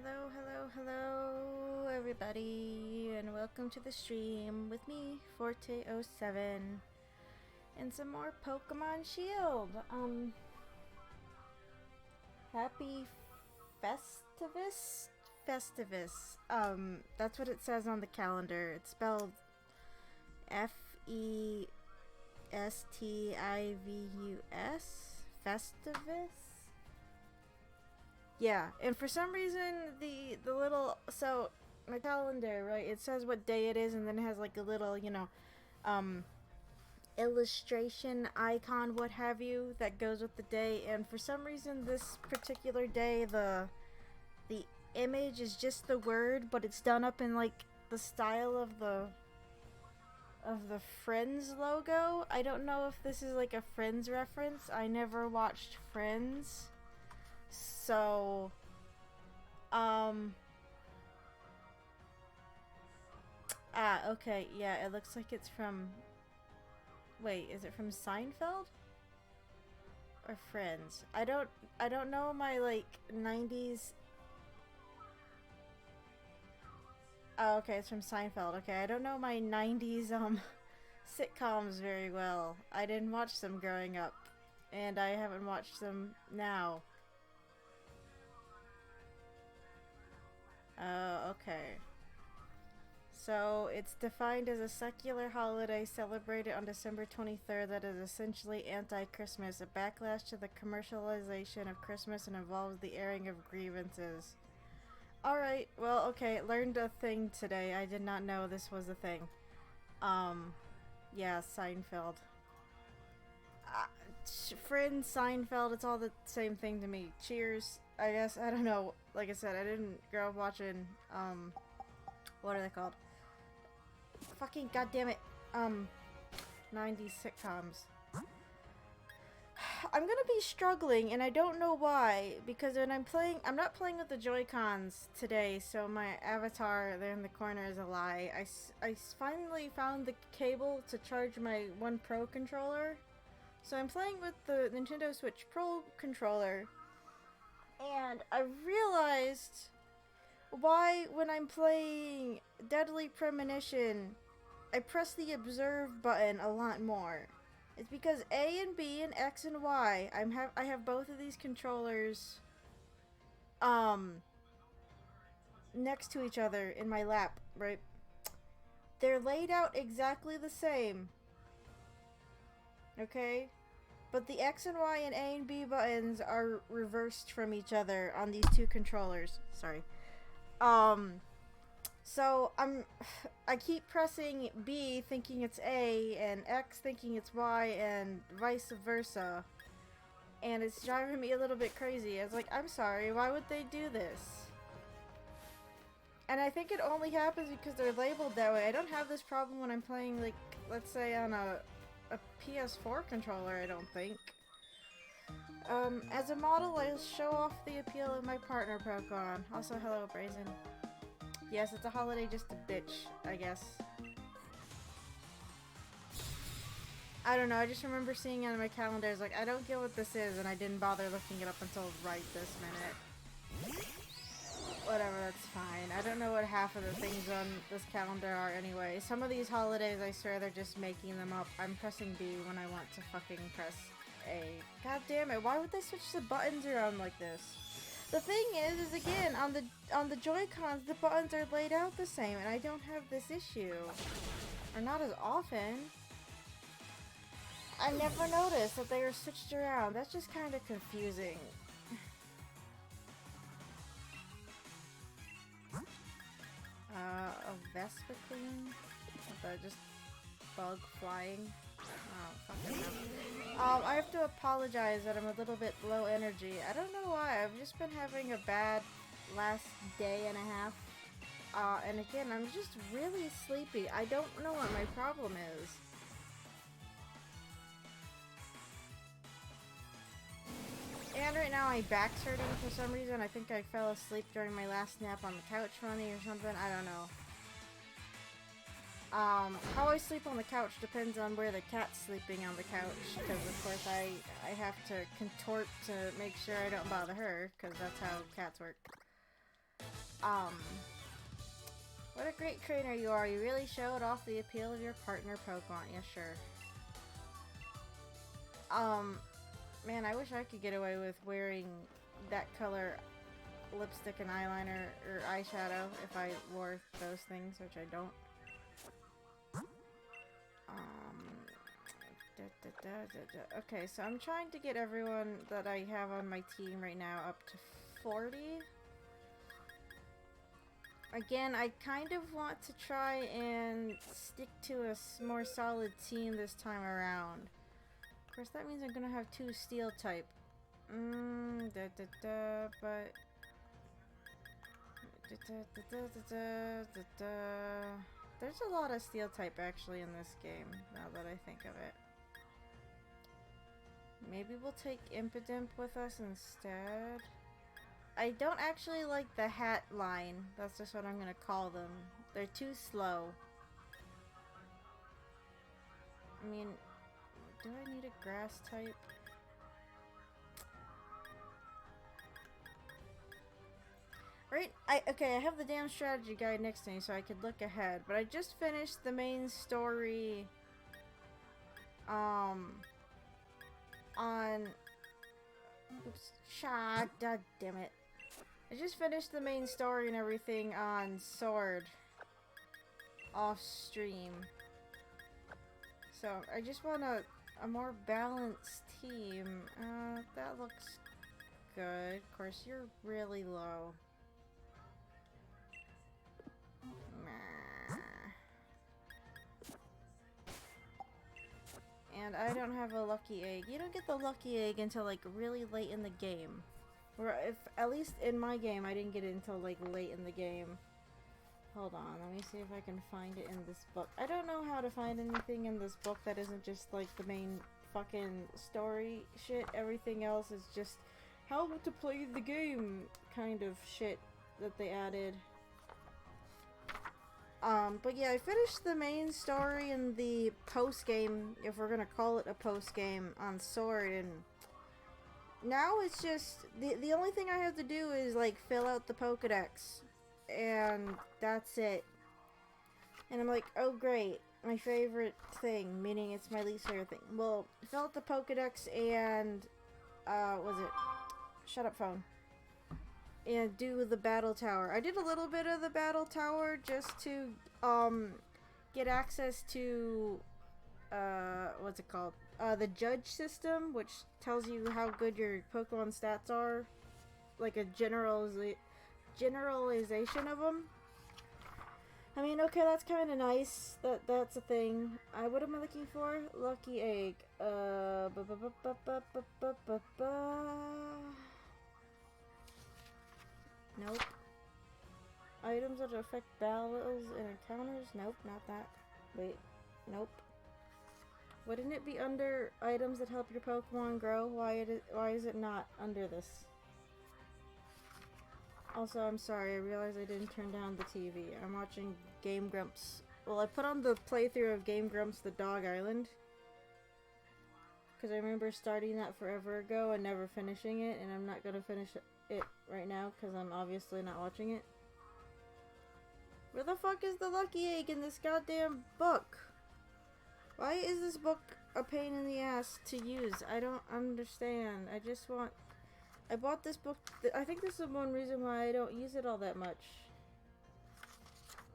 Hello, everybody, and welcome to the stream with me, Forte07, and some more Pokemon Shield. Happy Festivus. That's what it says on the calendar. It's spelled Festivus. Festivus. Yeah, and for some reason the little my calendar, right, it says what day it is and then it has like a little, illustration icon, what have you, that goes with the day, and for some reason this particular day the image is just the word, but it's done up in like the style of the Friends logo. I don't know if this is like a Friends reference. I never watched Friends. So, okay, yeah, it looks like it's from, wait, is it from Seinfeld? Or Friends? I don't know my, like, 90s, oh, okay, it's from Seinfeld, okay, I don't know my 90s, sitcoms very well. I didn't watch them growing up, and I haven't watched them now. Okay. So, it's defined as a secular holiday celebrated on December 23rd that is essentially anti-Christmas, a backlash to the commercialization of Christmas and involves the airing of grievances. Alright, well, okay, learned a thing today. I did not know this was a thing. Yeah, Seinfeld. Friends, Seinfeld, it's all the same thing to me. Cheers, I guess, I don't know. Like I said, I didn't grow up watching, what are they called? Fucking goddamn it, 90s sitcoms. I'm gonna be struggling, and I don't know why, because when I'm not playing with the Joy-Cons today, so my avatar there in the corner is a lie. I finally found the cable to charge my One Pro controller, so I'm playing with the Nintendo Switch Pro controller, and I realized why, when I'm playing Deadly Premonition, I press the observe button a lot more. It's because A and B and X and Y, I have both of these controllers next to each other in my lap, right? They're laid out exactly the same. Okay? But the X and Y and A and B buttons are reversed from each other on these two controllers. Sorry. So I keep pressing B thinking it's A and X thinking it's Y and vice versa. And it's driving me a little bit crazy. I was like, I'm sorry, why would they do this? And I think it only happens because they're labeled that way. I don't have this problem when I'm playing, like, let's say on a PS4 controller, I don't think. As a model, I show off the appeal of my partner Pokemon. Also, hello, Brazen. Yes, it's a holiday just to bitch, I guess. I don't know, I just remember seeing it on my calendar. I was like, I don't get what this is, and I didn't bother looking it up until right this minute. Whatever, that's fine. I don't know what half of the things on this calendar are anyway. Some of these holidays, I swear they're just making them up. I'm pressing B when I want to fucking press A. God damn it, why would they switch the buttons around like this? The thing is again, on the Joy-Cons, the buttons are laid out the same, and I don't have this issue. Or not as often. I never noticed that they were switched around. That's just kind of confusing. A Vespiquen? Just bug flying? Oh, fucking hell. I have to apologize that I'm a little bit low energy. I don't know why. I've just been having a bad last day and a half. And again, I'm just really sleepy. I don't know what my problem is. And right now my back's hurting for some reason. I think I fell asleep during my last nap on the couch funny or something. I don't know. How I sleep on the couch depends on where the cat's sleeping on the couch, because of course I have to contort to make sure I don't bother her, because that's how cats work. Um, what a great trainer you are. You really showed off the appeal of your partner Pokemon. Yeah, sure. Man, I wish I could get away with wearing that color lipstick and eyeliner or eyeshadow if I wore those things, which I don't. Okay, so I'm trying to get everyone that I have on my team right now up to 40. Again, I kind of want to try and stick to a more solid team this time around. Of course, that means I'm gonna have 2 steel type. But... There's a lot of steel type actually in this game, now that I think of it. Maybe we'll take Impidimp with us instead. I don't actually like the hat line. That's just what I'm gonna call them. They're too slow. I mean, do I need a grass type? Right? Okay, I have the damn strategy guide next to me so I could look ahead, but I just finished the main story on oops, god damn it. I just finished the main story and everything on Sword off stream. So I just want a more balanced team. That looks good. Of course, you're really low. And I don't have a lucky egg. You don't get the lucky egg until like really late in the game. Or if at least in my game I didn't get it until like late in the game. Hold on, let me see if I can find it in this book. I don't know how to find anything in this book that isn't just like the main fucking story shit. Everything else is just how to play the game kind of shit that they added. But yeah, I finished the main story and the post-game, if we're gonna call it a post-game, on Sword, and now it's just, the only thing I have to do is, like, fill out the Pokedex, and that's it. And I'm like, oh great, my favorite thing, meaning it's my least favorite thing. Well, fill out the Pokedex and, was it? Shut up, phone. And do the battle tower. I did a little bit of the battle tower just to get access to what's it called? The judge system, which tells you how good your Pokemon stats are, like a generalization of them. I mean, okay, that's kind of nice. That's a thing. What am I looking for? Lucky egg. Nope. Items that affect battles and encounters? Nope, not that. Wait. Nope. Wouldn't it be under items that help your Pokemon grow? Why is it not under this? Also, I'm sorry, I realized I didn't turn down the TV. I'm watching Game Grumps. Well, I put on the playthrough of Game Grumps The Dog Island. Because I remember starting that forever ago and never finishing it, and I'm not going to finish it right now because I'm obviously not watching it. Where the fuck is the lucky egg in this goddamn book? Why is this book a pain in the ass to use? I don't understand. I bought this book. I think this is one reason why I don't use it all that much.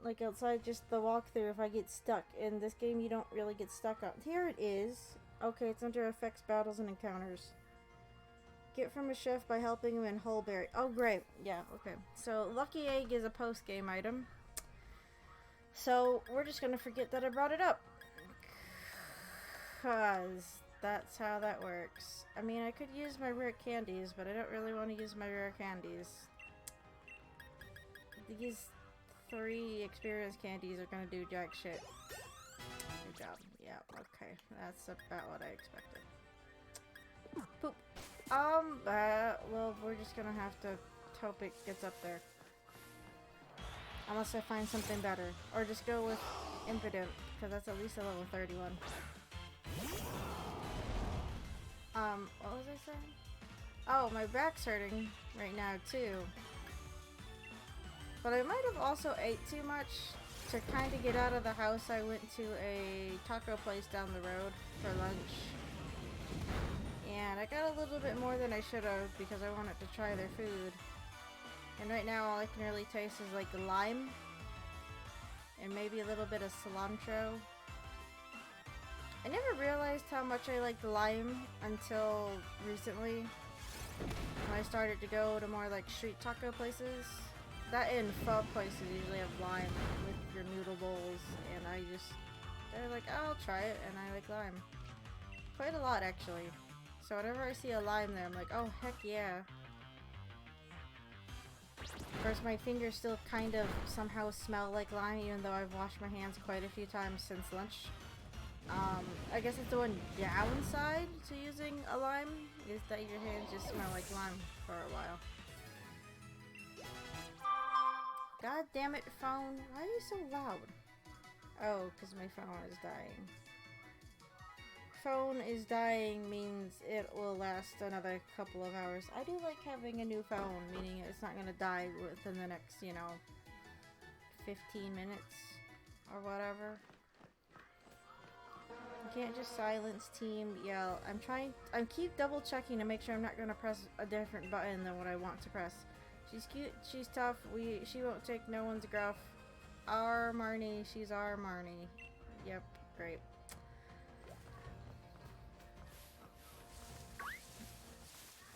Like outside just the walkthrough if I get stuck. In this game you don't really get stuck on. Here it is. Okay, it's under effects, battles, and encounters. Get from a chef by helping him in Hulberry. Oh, great. Yeah, okay. So, Lucky Egg is a post-game item. So, we're just gonna forget that I brought it up. Because that's how that works. I mean, I could use my rare candies, but I don't really want to use my rare candies. These 3 experience candies are gonna do jack shit. Good job. Yeah, okay. That's about what I expected. Poop. Well, we're just gonna have to hope it gets up there. Unless I find something better. Or just go with Impidimp, because that's at least a level 31. What was I saying? Oh, my back's hurting right now, too. But I might have also ate too much. To kind of get out of the house, I went to a taco place down the road for lunch. And I got a little bit more than I should have because I wanted to try their food. And right now all I can really taste is like the lime. And maybe a little bit of cilantro. I never realized how much I liked lime until recently. When I started to go to more like street taco places. That and pho places usually have lime with your noodle bowls, and they're like, oh, I'll try it, and I like lime. Quite a lot, actually. So whenever I see a lime there, I'm like, oh, heck yeah. Of course, my fingers still kind of somehow smell like lime, even though I've washed my hands quite a few times since lunch. I guess it's the one downside to using a lime, is that your hands just smell like lime for a while. God damn it, phone. Why are you so loud? Oh, because my phone is dying. Phone is dying means it will last another couple of hours. I do like having a new phone, meaning it's not going to die within the next, 15 minutes or whatever. You can't just silence team yell. I keep double checking to make sure I'm not going to press a different button than what I want to press. She's cute, she's tough, she won't take no one's gruff. Our Marnie, she's our Marnie. Yep, great.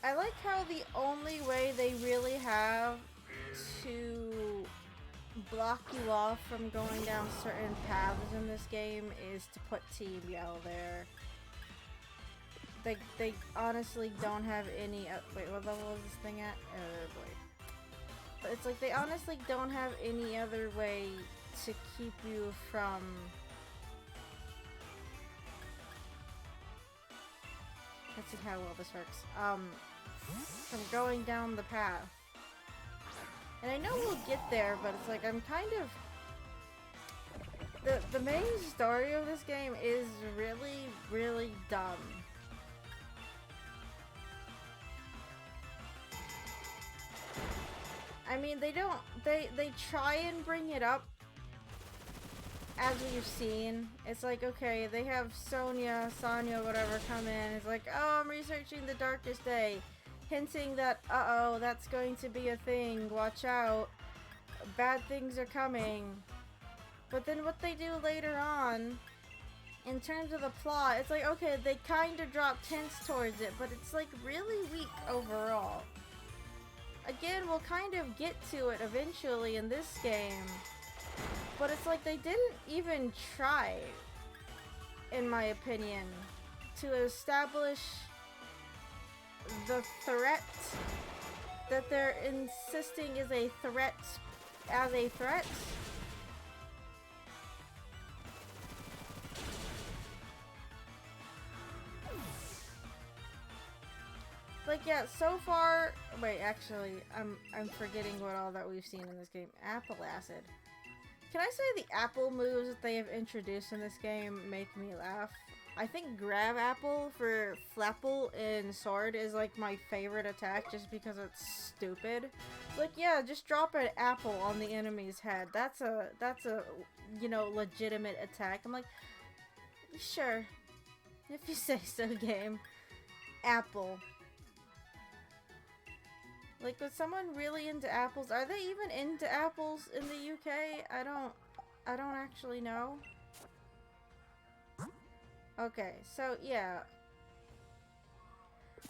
I like how the only way they really have to block you off from going down certain paths in this game is to put Team Yell there. They honestly don't have any... wait, what level is this thing at? Oh boy. But it's like they honestly don't have any other way to keep you from... Let's see how well this works. From going down the path. And I know we'll get there, but it's like I'm kind of... The main story of this game is really, really dumb. I mean, they try and bring it up as we've seen. It's like, okay, they have Sonya, whatever, come in. It's like, oh, I'm researching the Darkest Day. Hinting that, uh-oh, that's going to be a thing. Watch out. Bad things are coming. But then what they do later on, in terms of the plot, it's like, okay, they kind of drop hints towards it, but it's like really weak overall. Again, we'll kind of get to it eventually in this game, but it's like they didn't even try, in my opinion, to establish the threat that they're insisting is a threat as a threat. Like, yeah, so far... Wait, actually, I'm forgetting what all that we've seen in this game. Apple Acid. Can I say the apple moves that they have introduced in this game make me laugh? I think Grab Apple for Flapple in Sword is like my favorite attack just because it's stupid. Like, yeah, just drop an apple on the enemy's head. That's a legitimate attack. I'm like, sure. If you say so, game. Apple. Like, was someone really into apples? Are they even into apples in the UK? I don't actually know. Okay, so yeah.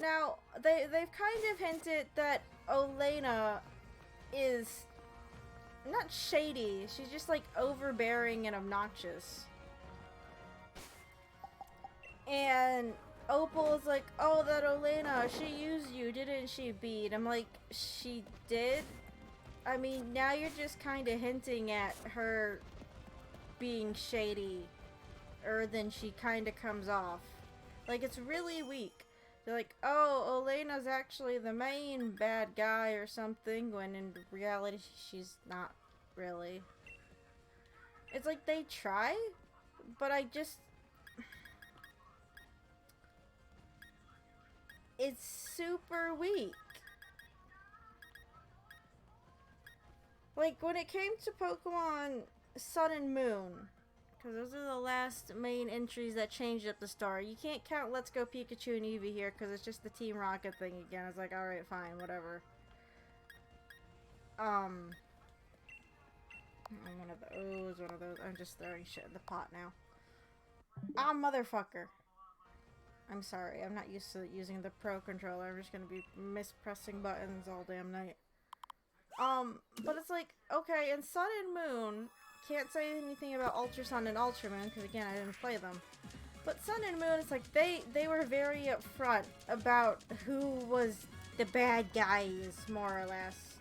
Now, they've kind of hinted that Olena is not shady. She's just like overbearing and obnoxious. And Opal is like, oh, that Olena, she used you, didn't she, Bede? I'm like, she did? I mean, now you're just kind of hinting at her being shady, than she kind of comes off. Like, it's really weak. They're like, oh, Olena's actually the main bad guy or something, when in reality, she's not really. It's like, they try, but I just... It's super weak. Like, when it came to Pokemon Sun and Moon, because those are the last main entries that changed up the story. You can't count Let's Go Pikachu and Eevee here, because it's just the Team Rocket thing again. It's like, alright, fine, whatever. One of those. I'm just throwing shit in the pot now. Ah, motherfucker. I'm sorry, I'm not used to using the Pro Controller. I'm just gonna be mispressing buttons all damn night. But it's like, okay, in Sun and Moon, can't say anything about Ultra Sun and Ultra Moon, because again, I didn't play them. But Sun and Moon, it's like, they were very upfront about who was the bad guys, more or less.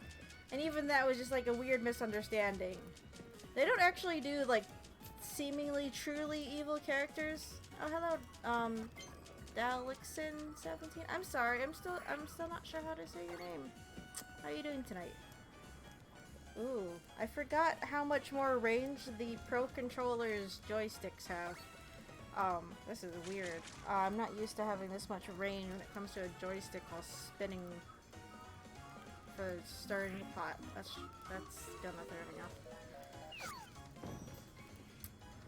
And even that was just like a weird misunderstanding. They don't actually do, like, seemingly truly evil characters. Oh, hello, Dalixin17. I'm sorry, I'm still not sure how to say your name. How are you doing tonight? Ooh, I forgot how much more range the Pro Controller's joysticks have. This is weird. I'm not used to having this much range when it comes to a joystick while spinning for stirring the pot. That's gonna throw me off.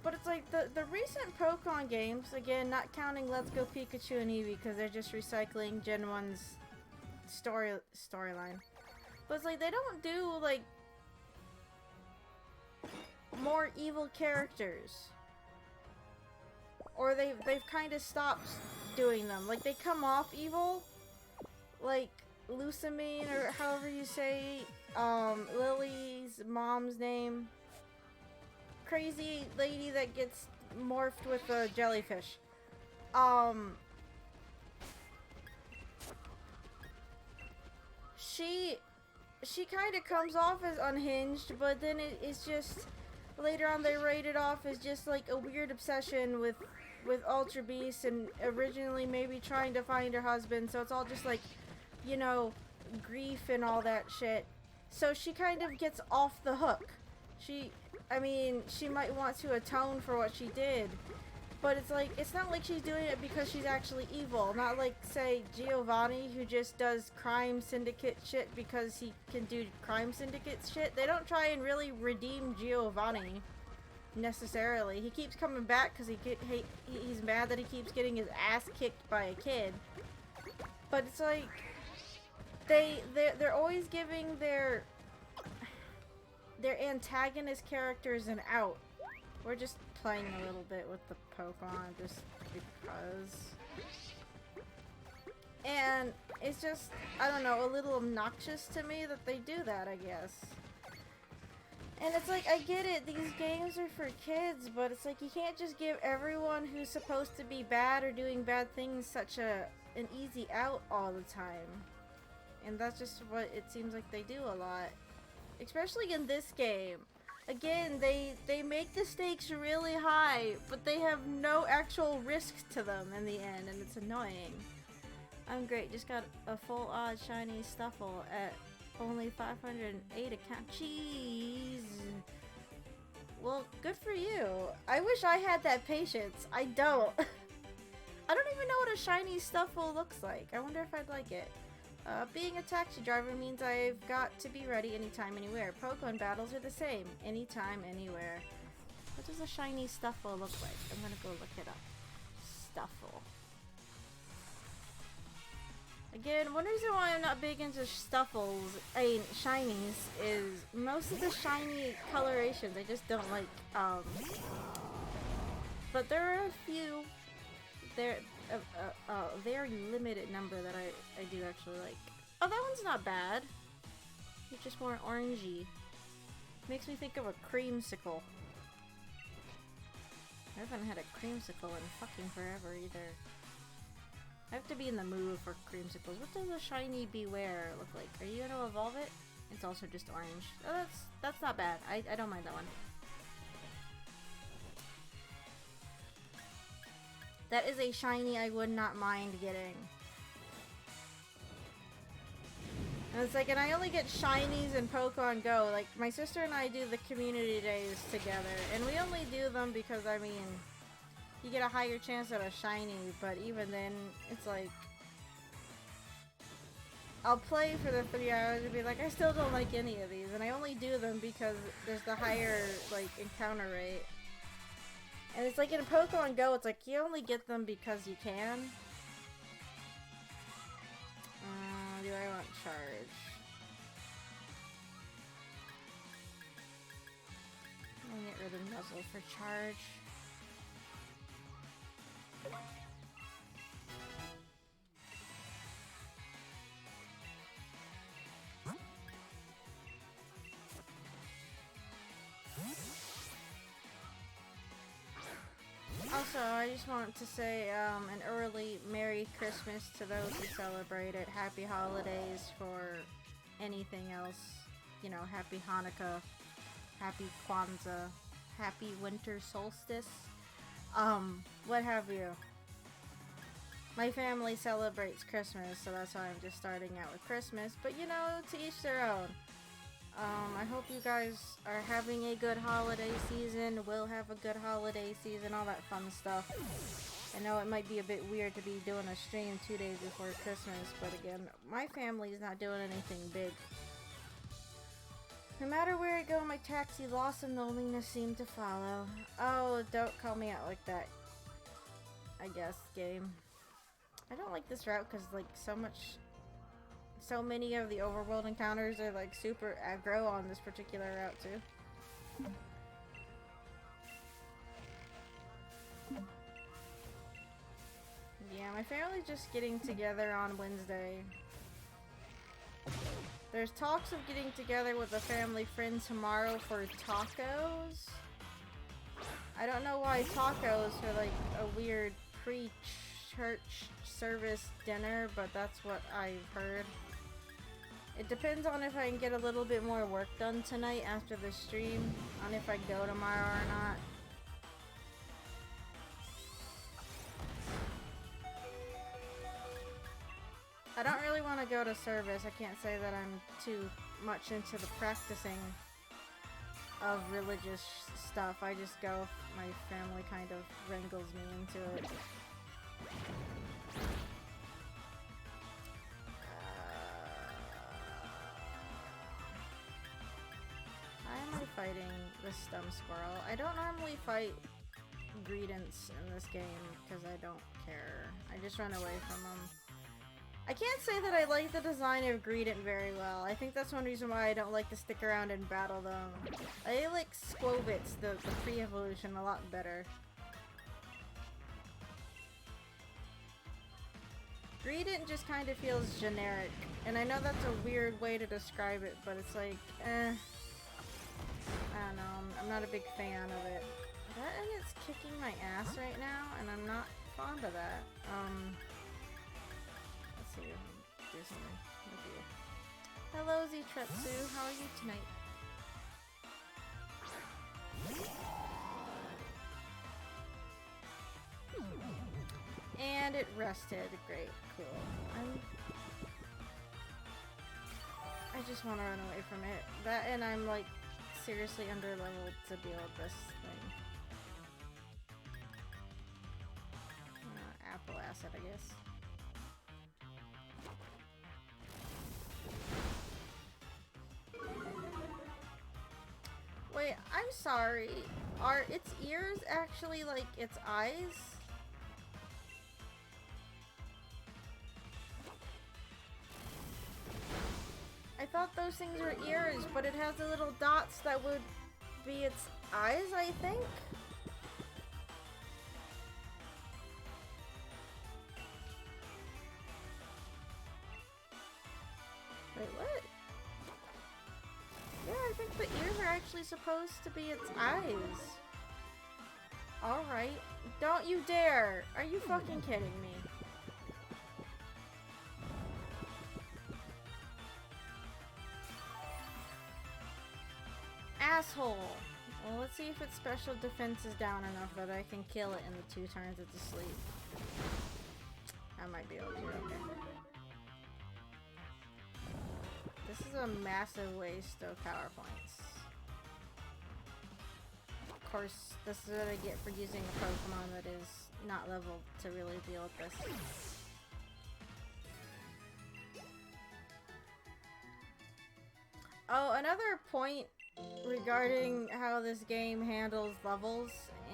But it's like the recent Pokemon games, again, not counting Let's Go Pikachu and Eevee because they're just recycling Gen 1's storyline. But it's like they don't do like more evil characters. Or they've kind of stopped doing them. Like they come off evil, like Lusamine or however you say Lily's mom's name. Crazy lady that gets morphed with a jellyfish. She kind of comes off as unhinged, but then it's just later on they write it off as just like a weird obsession with Ultra Beast and originally maybe trying to find her husband. So it's all just like, you know, grief and all that shit. So she kind of gets off the hook. I mean, she might want to atone for what she did, but it's like, it's not like she's doing it because she's actually evil. Not like, say, Giovanni, who just does crime syndicate shit because he can do crime syndicate shit. They don't try and really redeem Giovanni, necessarily. He keeps coming back because he's mad that he keeps getting his ass kicked by a kid. But it's like, they're always giving their antagonist characters an out. We're just playing a little bit with the Pokemon just because. And it's just, I don't know, a little obnoxious to me that they do that, I guess. And it's like, I get it, these games are for kids, but it's like you can't just give everyone who's supposed to be bad or doing bad things such an easy out all the time. And that's just what it seems like they do a lot. Especially in this game. Again, they make the stakes really high, but they have no actual risk to them in the end, and it's annoying. I'm great, just got a full odd shiny Stuffle at only 508 account. Jeez. Well, good for you. I wish I had that patience. I don't. I don't even know what a shiny Stuffle looks like. I wonder if I'd like it. Being a taxi driver means I've got to be ready anytime, anywhere. Pokemon battles are the same. Anytime, anywhere. What does a shiny Stuffle look like? I'm gonna go look it up. Stuffle. Again, one reason why I'm not big into Stuffles, shinies, is most of the shiny colorations I just don't like. But there are a few. A very limited number that I do actually like. Oh, that one's not bad. It's just more orangey. Makes me think of a creamsicle. I haven't had a creamsicle in fucking forever either. I have to be in the mood for creamsicles. What does a shiny Beware look like? Are you gonna evolve it? It's also just orange. Oh, that's not bad. I don't mind that one. That is a shiny I would not mind getting. And it's like, and I only get shinies in Pokemon Go. Like, my sister and I do the community days together. And we only do them because, I mean, you get a higher chance at a shiny. But even then, it's like, I'll play for the 3 hours and be like, I still don't like any of these, and I only do them because there's the higher, like, encounter rate. And it's like in Pokemon Go, it's like you only get them because you can. Do I want charge? I'll get rid of Nuzzle for charge. Also, I just want to say an early Merry Christmas to those who celebrate it. Happy holidays for anything else. You know, happy Hanukkah, happy Kwanzaa, happy winter solstice, what have you. My family celebrates Christmas, so that's why I'm just starting out with Christmas, but you know, to each their own. I hope you guys are having a good holiday season, will have a good holiday season, all that fun stuff. I know it might be a bit weird to be doing a stream 2 days before Christmas, but again, my family's not doing anything big. No matter where I go, my taxi, loss and loneliness seem to follow. Oh, don't call me out like that, I guess, game. I don't like this route because, like, so many of the overworld encounters are, like, super aggro on this particular route, too. Yeah, my family's just getting together on Wednesday. There's talks of getting together with a family friend tomorrow for tacos. I don't know why tacos are like a weird pre-church service dinner, but that's what I've heard. It depends on if I can get a little bit more work done tonight after the stream, on if I go tomorrow or not. I don't really want to go to service. I can't say that I'm too much into the practicing of religious stuff. I just go if my family kind of wrangles me into it. Why am I fighting this dumb squirrel? I don't normally fight Greedents in this game because I don't care. I just run away from them. I can't say that I like the design of Greedent very well. I think that's one reason why I don't like to stick around and battle them. I like Squovitz, the pre-evolution, a lot better. Greedent just kind of feels generic, and I know that's a weird way to describe it, but it's like, I don't know, I'm not a big fan of it. That and it's kicking my ass right now, and I'm not fond of that. Let's see if I can do something with you. Hello, Zetretsu. How are you tonight? And it rested. Great. Cool. I just want to run away from it. That and I'm like seriously underleveled to deal with this thing. Apple acid, I guess. Wait, I'm sorry. Are its ears actually like its eyes? I thought those things were ears, but it has the little dots that would be its eyes, I think? Wait, what? Yeah, I think the ears are actually supposed to be its eyes. Alright. Don't you dare! Are you fucking kidding me? Asshole! Well, let's see if its special defense is down enough that I can kill it in the 2 turns it's asleep. I might be able to, okay. This is a massive waste of power points. Of course, this is what I get for using a Pokemon that is not leveled to really deal with this. Oh, another point regarding how this game handles levels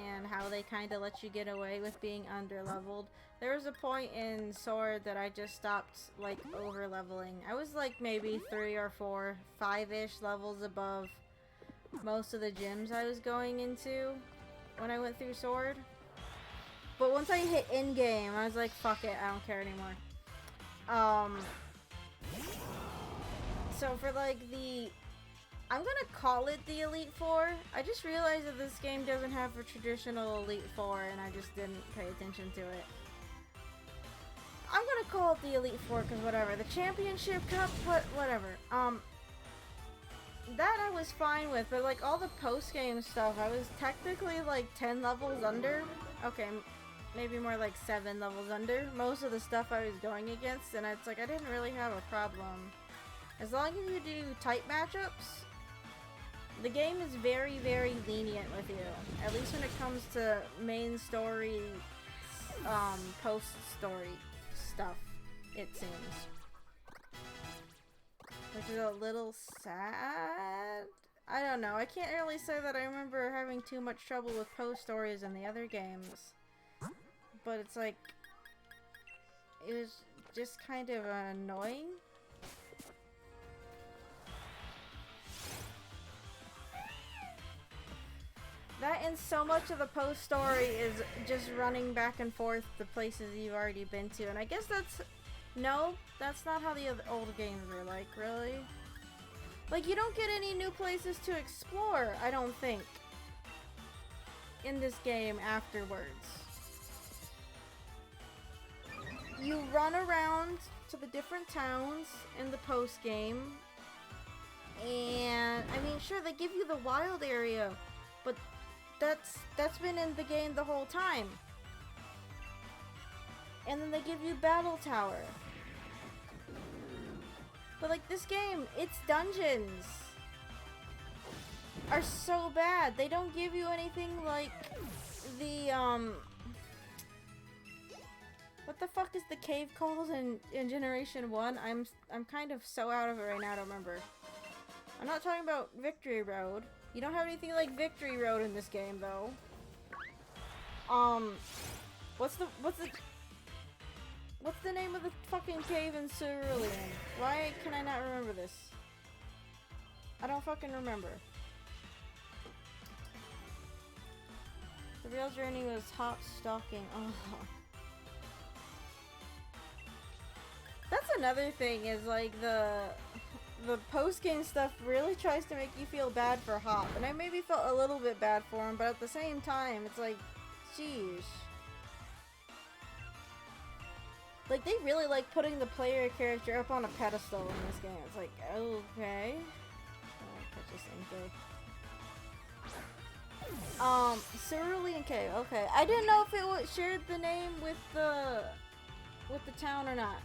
and how they kind of let you get away with being under-leveled. There was a point in Sword that I just stopped, like, over-leveling. I was, like, maybe 3 or 4, 5-ish levels above most of the gyms I was going into when I went through Sword. But once I hit in-game, I was like, fuck it, I don't care anymore. So for, like, I'm gonna call it the Elite Four. I just realized that this game doesn't have a traditional Elite Four, and I just didn't pay attention to it. I'm gonna call it the Elite Four, because whatever. The Championship Cup, whatever. That I was fine with, but, like, all the post-game stuff, I was technically, like, 10 levels under. Okay, maybe more like 7 levels under most of the stuff I was going against, and it's like, I didn't really have a problem. As long as you do tight matchups, the game is very, very lenient with you. At least when it comes to main story, post-story stuff, it seems. Which is a little sad. I don't know. I can't really say that I remember having too much trouble with post-stories in the other games. But it's like, it was just kind of annoying. That and so much of the post story is just running back and forth the places you've already been to, and I guess that's not how the old games were like, really. Like, you don't get any new places to explore, I don't think, in this game afterwards. You run around to the different towns in the post game, and I mean, sure, they give you the wild area, but that's been in the game the whole time. And then they give you Battle Tower. But like, this game, its dungeons are so bad. They don't give you anything like the what the fuck is the cave called in Generation 1? I'm kind of so out of it right now, I don't remember. I'm not talking about Victory Road. You don't have anything like Victory Road in this game, though. What's the name of the fucking cave in Cerulean? Why can I not remember this? I don't fucking remember. The real journey was hot stalking. Oh. That's another thing, is like the post-game stuff really tries to make you feel bad for Hop, and I maybe felt a little bit bad for him, but at the same time, it's like, sheesh. Like, they really like putting the player character up on a pedestal in this game. It's like, okay. Catch this thing. Cerulean Cave, okay. I didn't know if it shared the name with the town or not.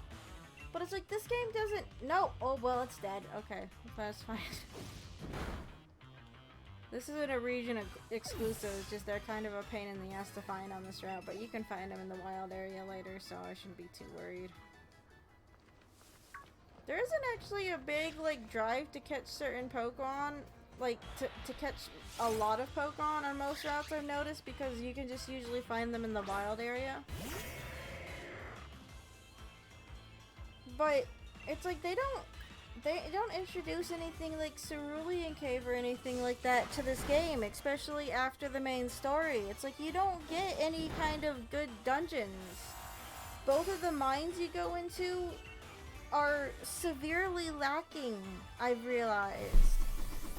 But it's like, this game doesn't... No! Oh, well, it's dead. Okay. That's fine. This isn't a region exclusive. It's just they're kind of a pain in the ass to find on this route. But you can find them in the wild area later, so I shouldn't be too worried. There isn't actually a big, like, drive to catch certain Pokemon. Like, to catch a lot of Pokemon on most routes, I've noticed. Because you can just usually find them in the wild area. But it's like they don't introduce anything like Cerulean Cave or anything like that to this game, especially after the main story. It's like you don't get any kind of good dungeons. Both of the mines you go into are severely lacking, I've realized.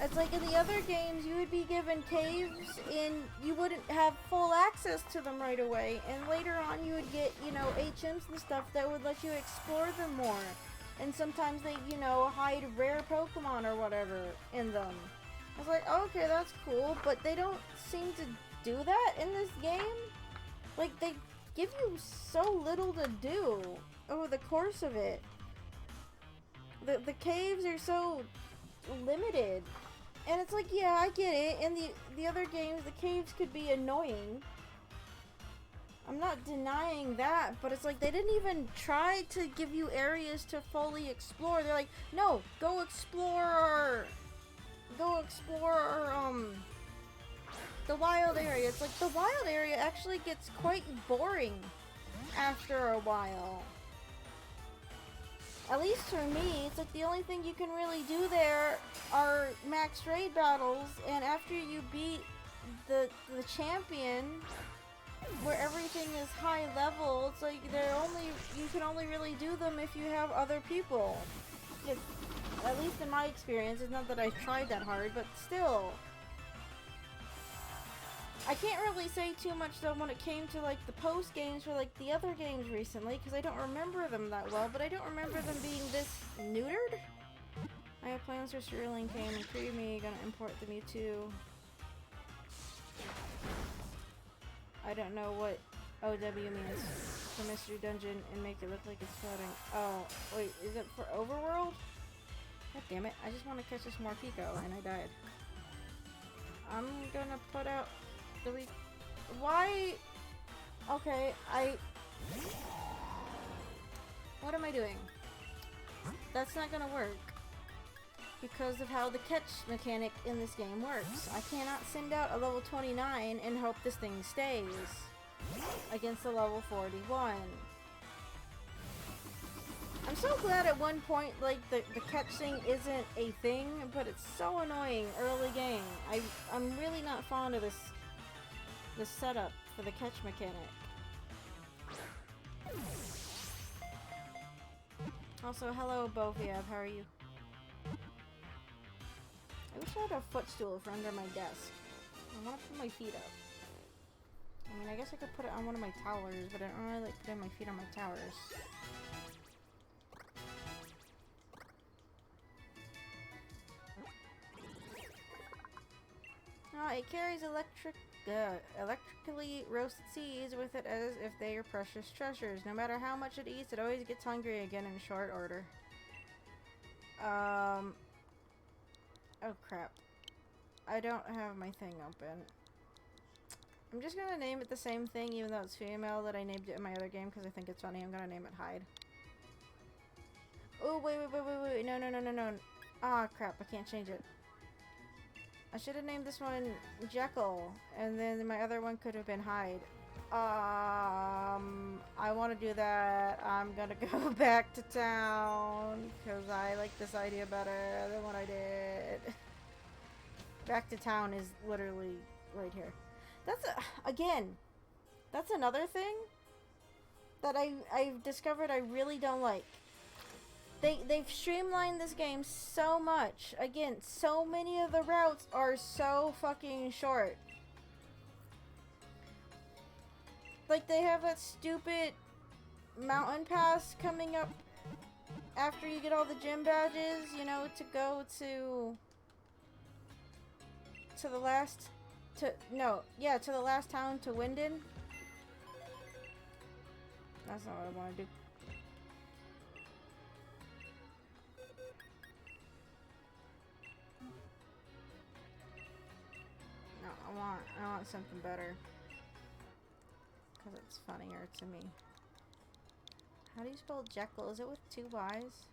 It's like in the other games, you would be given caves and you wouldn't have full access to them right away. And later on, you would get, you know, HMs and stuff that would let you explore them more. And sometimes they, you know, hide rare Pokemon or whatever in them. I was like, okay, that's cool, but they don't seem to do that in this game. Like, they give you so little to do over the course of it. The caves are so limited. And it's like, yeah, I get it. In the other games, the caves could be annoying. I'm not denying that, but it's like they didn't even try to give you areas to fully explore. They're like, no, go explore go explore the wild area. It's like the wild area actually gets quite boring after a while. At least for me, it's like the only thing you can really do there are max raid battles, and after you beat the champion, where everything is high level, it's like you can only really do them if you have other people. At least in my experience, it's not that I've tried that hard, but still. I can't really say too much though when it came to like the post games for like the other games recently, because I don't remember them that well, but I don't remember them being this neutered. I have plans for Cerulean Cane and Creamy, gonna import the Mewtwo. I don't know what OW means for Mystery Dungeon and make it look like it's floating. Oh, wait, is it for Overworld? God damn it, I just want to catch this Morpeko and I died. I'm gonna put out the week. Why? Okay, what am I doing? That's not gonna work. Because of how the catch mechanic in this game works. I cannot send out a level 29 and hope this thing stays against a level 41. I'm so glad at one point, like, the catch thing isn't a thing, but it's so annoying early game. I'm really not fond of this setup for the catch mechanic. Also, hello, Boviab, how are you? I wish I had a footstool for under my desk. I want to put my feet up. I mean, I guess I could put it on one of my towers, but I don't really like putting my feet on my towers. It carries electrically roasted seeds with it as if they are precious treasures. No matter how much it eats, it always gets hungry again in short order. Oh crap. I don't have my thing open. I'm just gonna name it the same thing even though it's female that I named it in my other game because I think it's funny. I'm gonna name it Hyde. Oh, wait. No. Ah, crap. I can't change it. I should have named this one Jekyll, and then my other one could have been Hyde. I want to do that. I'm gonna go back to town, because I like this idea better than what I did. Back to town is literally right here. That's another thing that I've discovered I really don't like. They've streamlined this game so much. Again, so many of the routes are so fucking short. Like, they have that stupid mountain pass coming up after you get all the gym badges, you know, to go to the last town, to Winden. That's not what I want to do. No, I want something better. Because it's funnier to me. How do you spell Jekyll? Is it with 2 Y's?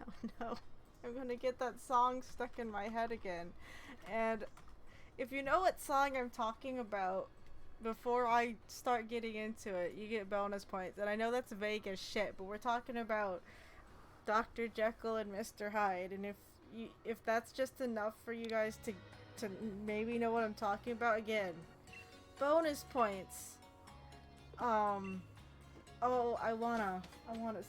Oh no. I'm gonna get that song stuck in my head again. And if you know what song I'm talking about, before I start getting into it, you get bonus points. And I know that's vague as shit, but we're talking about Dr. Jekyll and Mr. Hyde. And if that's just enough for you guys to maybe know what I'm talking about, again, bonus points. Oh, I wanna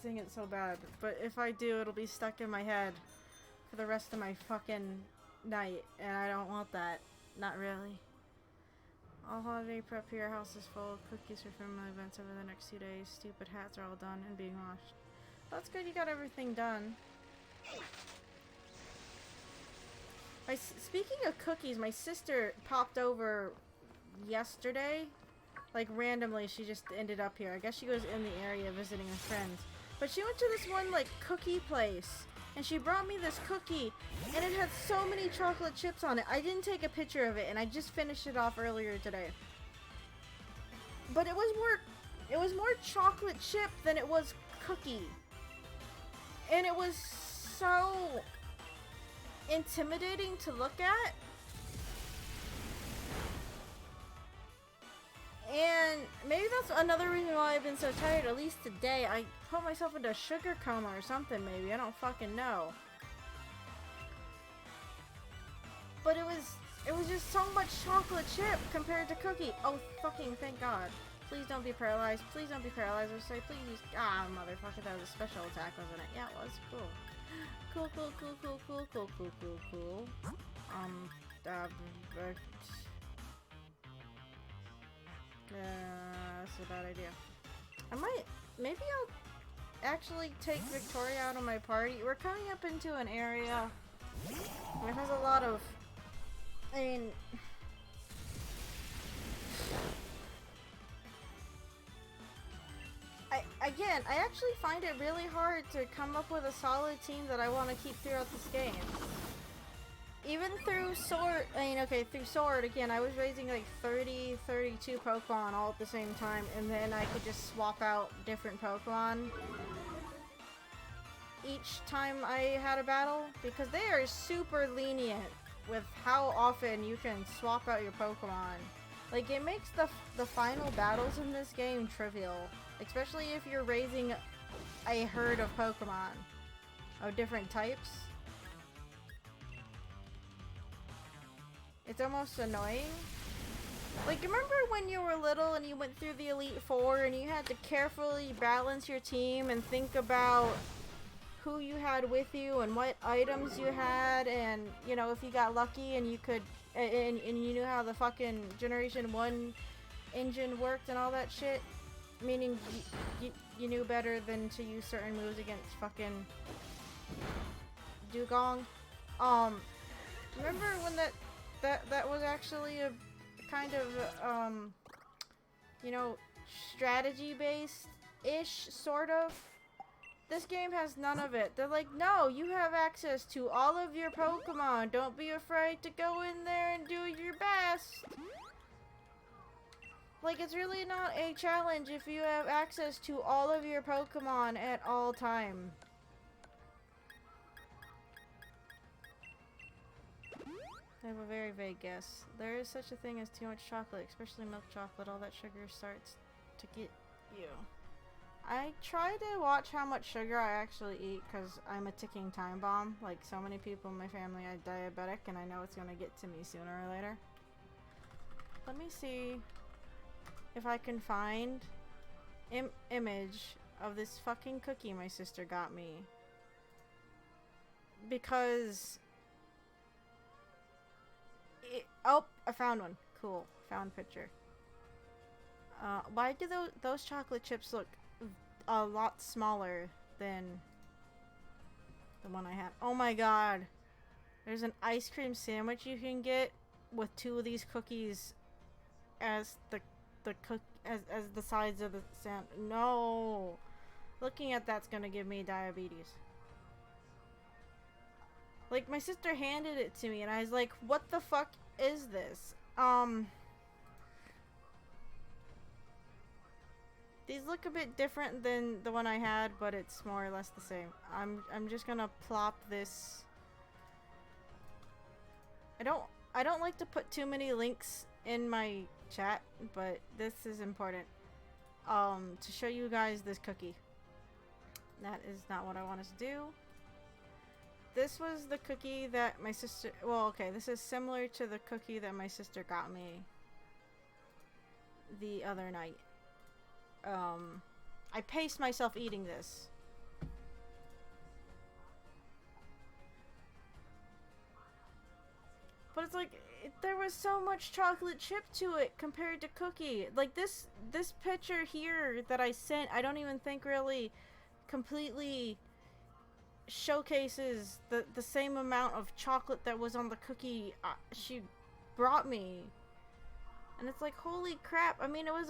sing it so bad, but if I do, it'll be stuck in my head for the rest of my fucking night, and I don't want that. Not really. All holiday prep here, house is full, cookies for family events over the next 2 days, stupid hats are all done and being washed. That's good, you got everything done. Speaking of cookies, my sister popped over yesterday. Like, randomly, she just ended up here. I guess she goes in the area visiting her friends. But she went to this one, like, cookie place. And she brought me this cookie. And it had so many chocolate chips on it. I didn't take a picture of it. And I just finished it off earlier today. But it was more chocolate chip than it was cookie. And it was so intimidating to look at. And maybe that's another reason why I've been so tired, at least today. I put myself into a sugar coma or something, maybe. I don't fucking know. But it was just so much chocolate chip compared to cookie. Oh, fucking thank God. Please don't be paralyzed. Please don't be paralyzed. I say, please. Ah, motherfucker, that was a special attack, wasn't it? Yeah, it was. Cool. Cool, cool, cool, cool, cool, cool, cool, cool, cool. That's a bad idea. Maybe I'll actually take Victoria out of my party. We're coming up into an area that has a lot of, I mean, I actually find it really hard to come up with a solid team that I want to keep throughout this game. Even through Sword, through Sword, again, I was raising like 30, 32 Pokemon all at the same time, and then I could just swap out different Pokemon each time I had a battle, because they are super lenient with how often you can swap out your Pokemon. Like, it makes the final battles in this game trivial, especially if you're raising a herd of Pokemon of different types. It's almost annoying. Like, remember when you were little and you went through the Elite Four and you had to carefully balance your team and think about who you had with you and what items you had, and, you know, if you got lucky and you could, and you knew how the fucking Generation 1 engine worked and all that shit? Meaning, you knew better than to use certain moves against fucking Dugong. Remember when that was actually a kind of, you know, strategy-based-ish, sort of? This game has none of it. They're like, no, you have access to all of your Pokemon. Don't be afraid to go in there and do your best. Like, it's really not a challenge if you have access to all of your Pokemon at all time. I have a very vague guess. There is such a thing as too much chocolate, especially milk chocolate. All that sugar starts to get you. I try to watch how much sugar I actually eat because I'm a ticking time bomb. Like so many people in my family are diabetic, and I know it's going to get to me sooner or later. Let me see if I can find image of this fucking cookie my sister got me. Because oh, I found one. Cool. Found picture. Why do those chocolate chips look a lot smaller than the one I had? Oh my god. There's an ice cream sandwich you can get with 2 of these cookies as as the sides of the sand. No. Looking at that's gonna give me diabetes. Like, my sister handed it to me and I was like, what the fuck is this? These look a bit different than the one I had, but it's more or less the same. I'm just gonna plop this. I don't like to put too many links in my chat, but this is important. To show you guys this cookie. That is not what I wanted to do. This was the cookie that my sister, well, okay, this is similar to the cookie that my sister got me the other night. I paced myself eating this. But it's like, there was so much chocolate chip to it compared to cookie. Like, this picture here that I sent, I don't even think really completely showcases the same amount of chocolate that was on the cookie she brought me. And it's like, holy crap. I mean, it was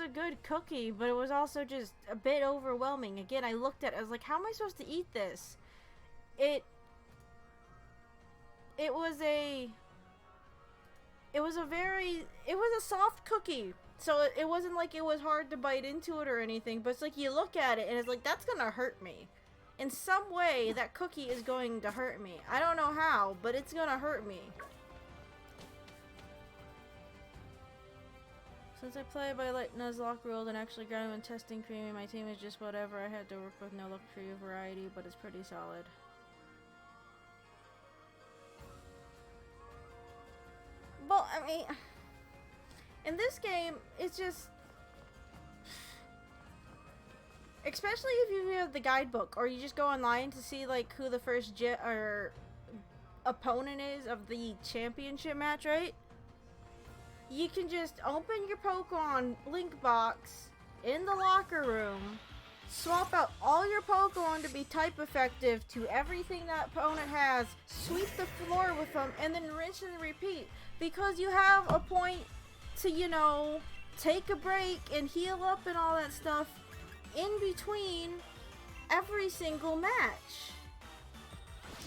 a good cookie, but it was also just a bit overwhelming. Again, I looked at it, I was like, how am I supposed to eat this? It was a soft cookie. So it wasn't like it was hard to bite into it or anything, but it's like you look at it and it's like, that's gonna hurt me. in some way, that cookie is going to hurt me. I don't know how, but it's gonna hurt me. Since I play by like Nuzlocke ruled and actually ground when testing creamy, my team is just whatever. I had to work with no luxury of variety, but it's pretty solid. Well, I mean, in this game, it's just, especially if you have the guidebook or you just go online to see like who the first or opponent is of the championship match, right? You can just open your Pokemon link box in the locker room, swap out all your Pokemon to be type effective to everything that opponent has, sweep the floor with them, and then rinse and repeat. Because you have a point to, you know, take a break and heal up and all that stuff in between every single match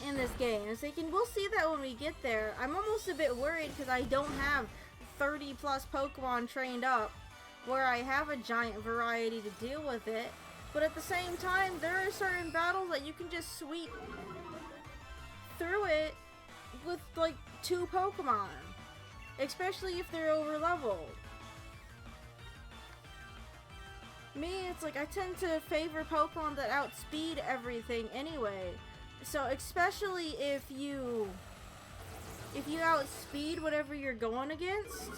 in this game. It's like, and we'll see that when we get there. I'm almost a bit worried because I don't have 30 plus Pokemon trained up where I have a giant variety to deal with it. But at the same time, there are certain battles that you can just sweep through it with like 2 Pokemon. Especially if they're over leveled. Me, it's like I tend to favor Pokemon that outspeed everything anyway. So especially if you outspeed whatever you're going against,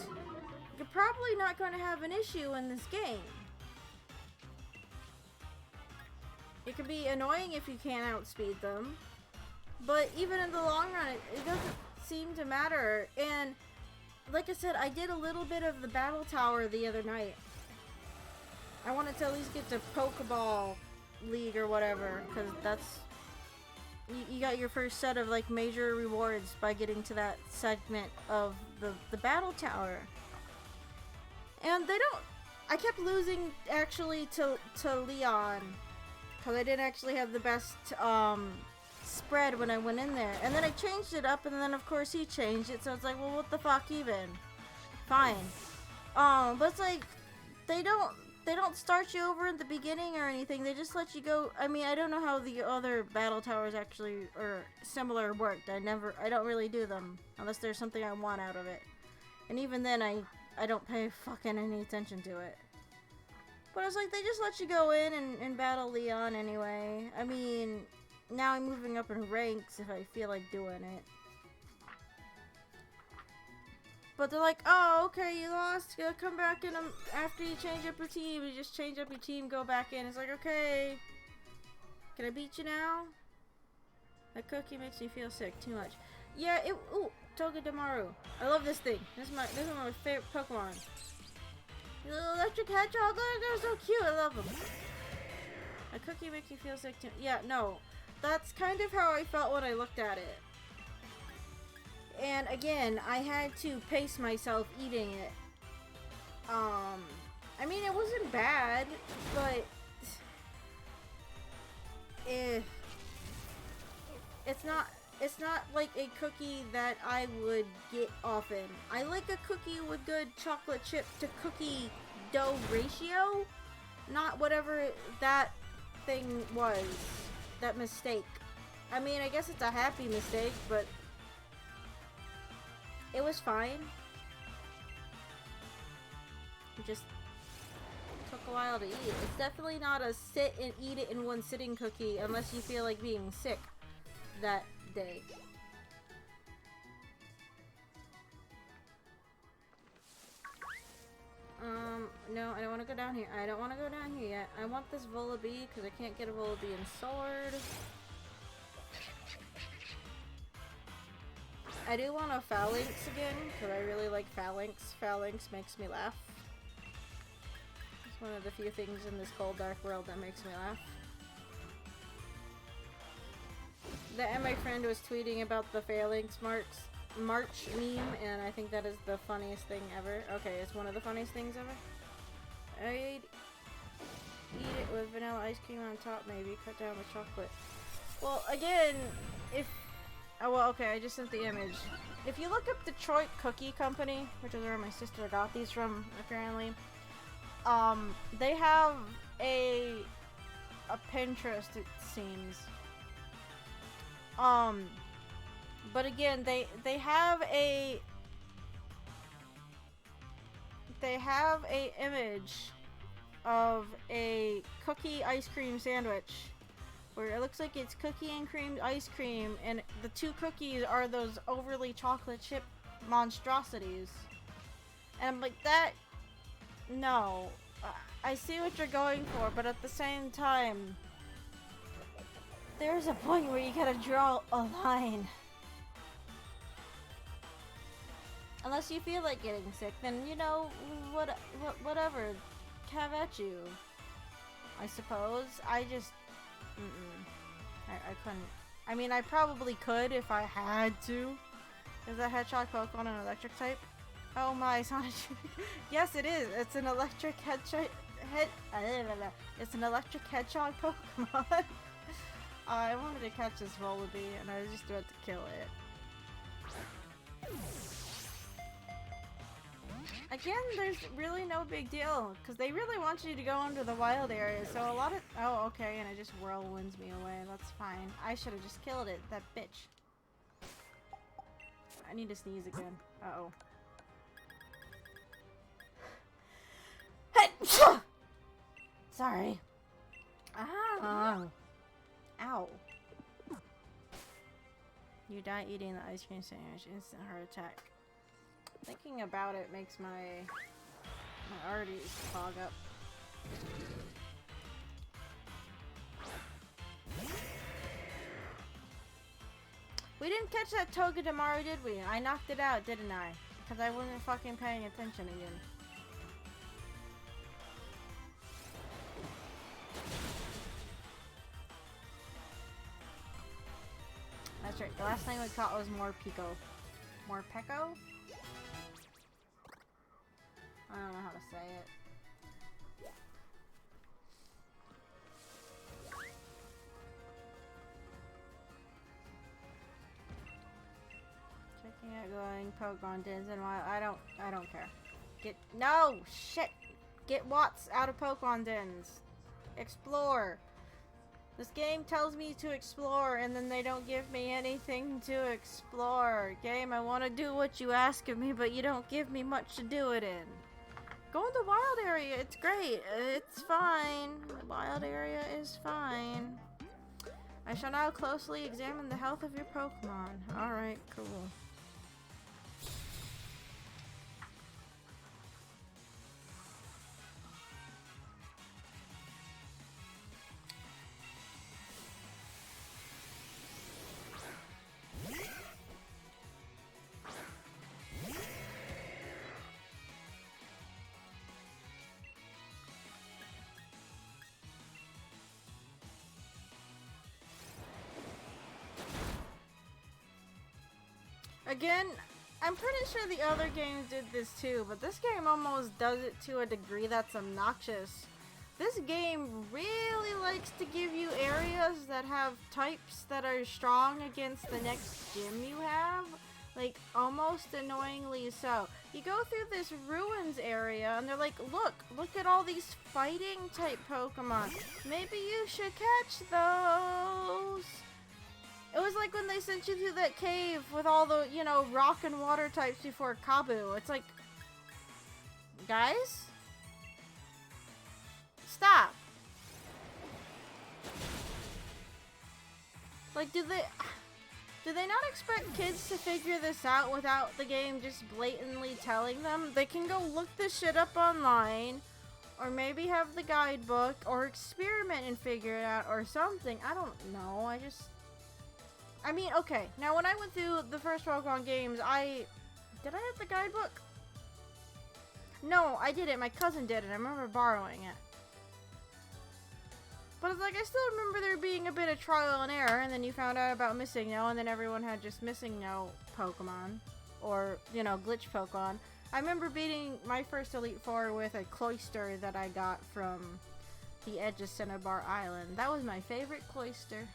you're probably not going to have an issue in this game. It can be annoying if you can't outspeed them, but even in the long run, it doesn't seem to matter. And like I said, I did a little bit of the Battle Tower the other night. I wanted to at least get to Pokeball League or whatever, because that's... You got your first set of like major rewards by getting to that segment of the Battle Tower. And they don't... I kept losing actually to Leon, because I didn't actually have the best spread when I went in there. And then I changed it up, and then of course he changed it, so it's like, well, what the fuck even? Fine. But it's like, they don't start you over at the beginning or anything. They just let you go. I mean, I don't know how the other battle towers actually or similar worked. I don't really do them unless there's something I want out of it. And even then, I don't pay fucking any attention to it. But it's like, they just let you go in and battle Leon anyway. I mean, now I'm moving up in ranks if I feel like doing it. But they're like, oh, okay, you lost. Come back in after you change up your team. You just change up your team, go back in. It's like, okay. Can I beat you now? That cookie makes me feel sick too much. Yeah, ooh, Togedemaru. I love this thing. This is my favorite Pokemon. The little electric hedgehog. They're so cute. I love them. A cookie makes me feel sick too. Yeah, no. That's kind of how I felt when I looked at it. And again, I had to pace myself eating it. I mean, it wasn't bad, but it's not like a cookie that I would get often. I like a cookie with good chocolate chip to cookie dough ratio, not whatever that thing was, that mistake. I mean, I guess it's a happy mistake, but it was fine. It just took a while to eat. It's definitely not a sit and eat it in one sitting cookie unless you feel like being sick that day. No, I don't want to go down here. I don't want to go down here yet. I want this Vullaby because I can't get a Vullaby in Sword. I do want a Phalanx again, because I really like Phalanx. Phalanx makes me laugh. It's one of the few things in this cold, dark world that makes me laugh. And my friend was tweeting about the Phalanx March meme, and I think that is the funniest thing ever. Okay, it's one of the funniest things ever. I'd eat it with vanilla ice cream on top, maybe. Cut down the chocolate. Well, again, if... Oh, well, okay, I just sent the image. If you look up Detroit Cookie Company, which is where my sister got these from, apparently, they have a a Pinterest, it seems. But again, they have a image of a cookie ice cream sandwich where it looks like it's cookie and cream ice cream, and the two cookies are those overly chocolate chip monstrosities. And I'm like, that, no. I see what you're going for, but at the same time, there's a point where you gotta draw a line. Unless you feel like getting sick, then, you know, whatever. Have at you. I suppose. I just... I couldn't. I mean, I probably could if I had to. Is that Hedgehog Pokemon an electric type? Oh my, Sonic. Yes, it is. It's an electric it's an electric hedgehog Pokemon. I wanted to catch this Volibee, and I was just about to kill it. Again, there's really no big deal, because they really want you to go into the wild area, so a lot of... Oh, okay, and it just whirlwinds me away. That's fine. I should have just killed it, that bitch. I need to sneeze again. Uh-oh. Sorry. Oh. Ow. You die eating the ice cream sandwich. Instant heart attack. Thinking about it makes my arteries fog up. We didn't catch that Togedemaru, did we? I knocked it out, didn't I? Because I wasn't fucking paying attention again. That's right. The last thing we caught was Morpeko. Morpeko? I don't know how to say it. Checking out going Pokemon dens and why I don't care. No shit. Get Watts out of Pokemon dens. Explore. This game tells me to explore, and then they don't give me anything to explore. Game, I want to do what you ask of me, but you don't give me much to do it in. Go in the wild area. It's great. It's fine. The wild area is fine. I shall now closely examine the health of your Pokemon. Alright, cool. Again, I'm pretty sure the other games did this too, but this game almost does it to a degree that's obnoxious. This game really likes to give you areas that have types that are strong against the next gym you have. Like, almost annoyingly so. You go through this ruins area and they're like, look at all these fighting type Pokemon. Maybe you should catch those. It was like when they sent you through that cave with all the, you know, rock and water types before Kabu. It's like, guys? Stop. Like, do they not expect kids to figure this out without the game just blatantly telling them? They can go look this shit up online, or maybe have the guidebook, or experiment and figure it out, or something. I don't know. I mean, okay, now when I went through the first Pokemon games, did I have the guidebook? No, I didn't. My cousin did it. I remember borrowing it. But it's like, I still remember there being a bit of trial and error, and then you found out about Missing No, and then everyone had just Missing No Pokemon. Or, you know, glitch Pokemon. I remember beating my first Elite Four with a Cloyster that I got from the edge of Cinnabar Island. That was my favorite Cloyster.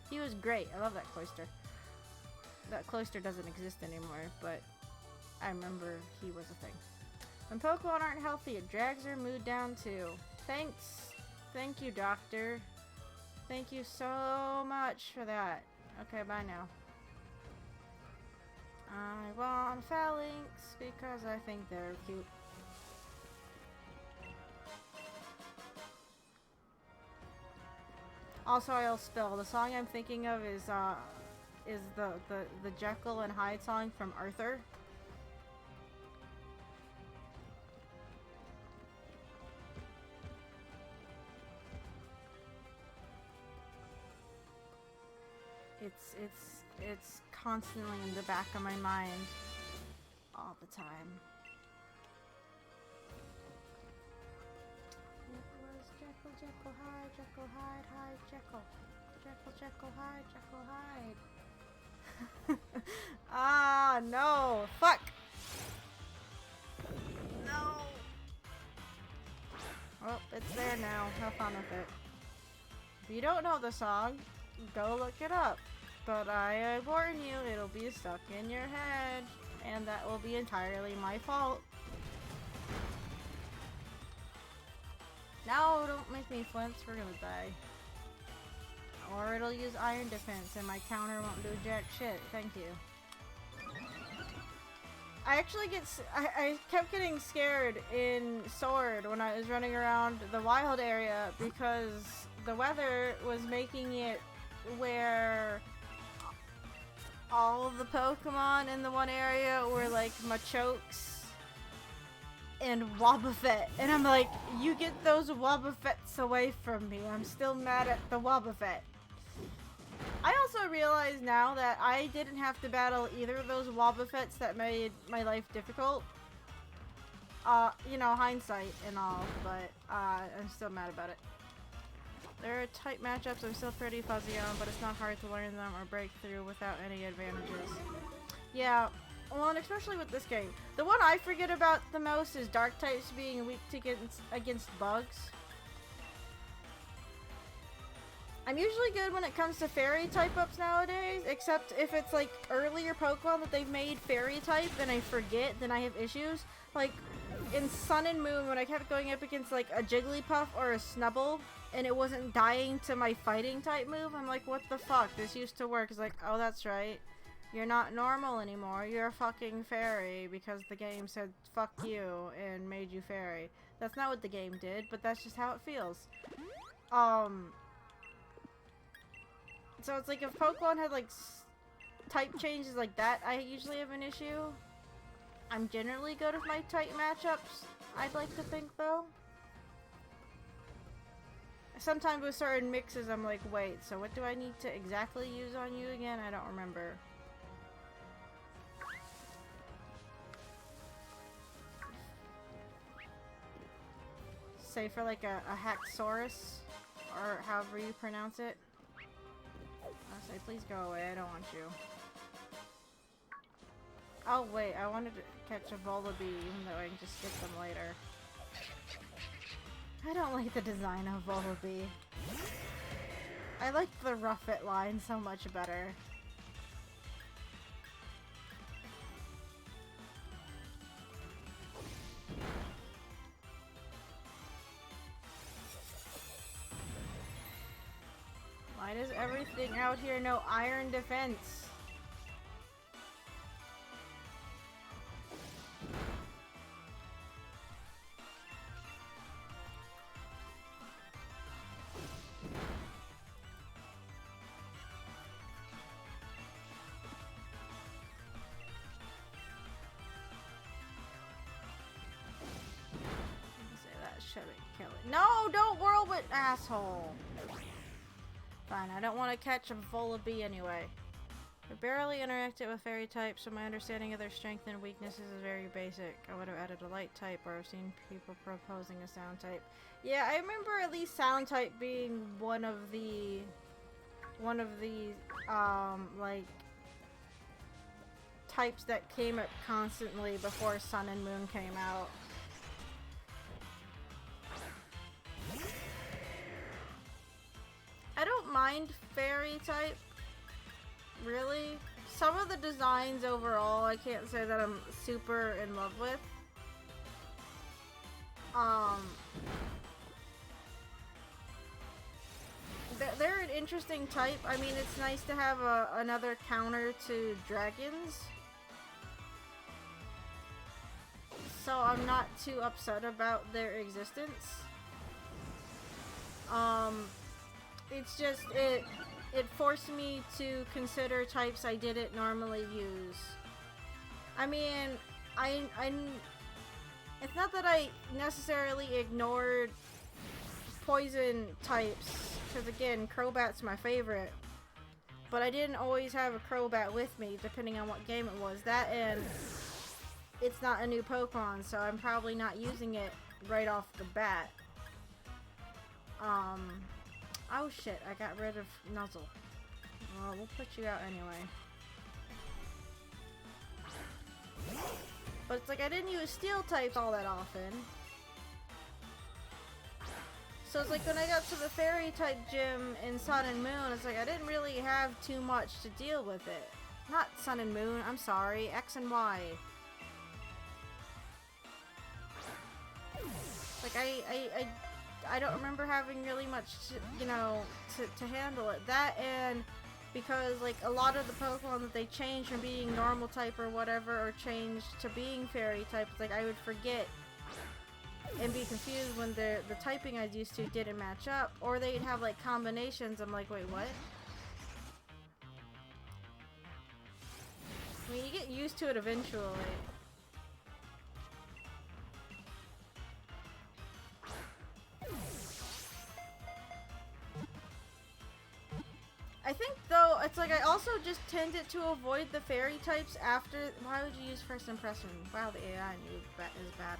He was great. I love that Cloyster. That Cloyster doesn't exist anymore, but I remember he was a thing. When Pokemon aren't healthy, it drags their mood down too. Thanks. Thank you, doctor. Thank you so much for that. Okay, bye now. I want phalanx because I think they're cute. Also, I'll spill. The song I'm thinking of is the Jekyll and Hyde song from Arthur. It's constantly in the back of my mind all the time. It was Jekyll, Jekyll, Hyde, Jekyll, Hyde, Hyde, Jekyll. Jekyll, Jekyll, Hyde, Jekyll, Hyde. Ah, no. Fuck. No. Well, it's there now. Have fun with it. If you don't know the song, go look it up. But I warn you, it'll be stuck in your head, and that will be entirely my fault. No, don't make me flinch, we're gonna die. Or it'll use iron defense, and my counter won't do jack shit. Thank you. I actually I kept getting scared in Sword when I was running around the wild area because the weather was making it where all of the Pokemon in the one area were like Machokes and Wobbuffet. And I'm like, you get those Wobbuffets away from me. I'm still mad at the Wobbuffet. I also realize now that I didn't have to battle either of those Wobbuffets that made my life difficult. You know, hindsight and all, but I'm still mad about it. There are tight matchups I'm still pretty fuzzy on, but it's not hard to learn them or break through without any advantages. Yeah, well, and especially with this game. The one I forget about the most is dark types being weak against bugs. I'm usually good when it comes to fairy type ups nowadays, except if it's like earlier Pokemon that they've made fairy type and I forget, then I have issues. Like in Sun and Moon when I kept going up against like a Jigglypuff or a Snubbull and it wasn't dying to my fighting type move, I'm like, what the fuck? This used to work. It's like, oh, that's right. You're not normal anymore. You're a fucking fairy because the game said fuck you and made you fairy. That's not what the game did, but that's just how it feels. So it's like if Pokemon had like type changes like that, I usually have an issue. I'm generally good with my tight matchups, I'd like to think though. Sometimes with certain mixes I'm like, wait, so what do I need to exactly use on you again? I don't remember. Say for like a Haxorus, or however you pronounce it. I'll say, please go away, I don't want you. Oh wait, I wanted to catch a Volibee even though I can just get them later. I don't like the design of Volibee. I like the Ruffet line so much better. Why does everything out here know iron defense? Kill it. No, don't whirlwind, asshole. Fine, I don't want to catch a Volibee anyway. I barely interacted with fairy types, so my understanding of their strength and weaknesses is very basic. I would have added a light type, or I've seen people proposing a sound type. Yeah, I remember at least sound type being one of the like types that came up constantly before Sun and Moon came out. I don't mind fairy type, really. Some of the designs overall, I can't say that I'm super in love with. they're an interesting type. I mean, it's nice to have another counter to dragons. So I'm not too upset about their existence. It's just, it forced me to consider types I didn't normally use. I mean, it's not that I necessarily ignored poison types, because again, Crobat's my favorite. But I didn't always have a Crobat with me, depending on what game it was. That and it's not a new Pokemon, so I'm probably not using it right off the bat. Oh shit, I got rid of Nuzzle. Well, we'll put you out anyway. But it's like I didn't use steel types all that often. So it's like when I got to the fairy type gym in Sun and Moon, it's like I didn't really have too much to deal with it. Not Sun and Moon, I'm sorry, X and Y. Like I don't remember having really much to, you know, to handle it. That and because like a lot of the Pokemon that they changed from being normal type or whatever or changed to being fairy type, it's like I would forget and be confused when the typing I used to didn't match up, or they'd have like combinations. I'm like, wait, what? I mean, you get used to it eventually. I think though, it's like I also just tended to avoid the fairy types after. Why would you use first impression? Wow, the AI in you is bad.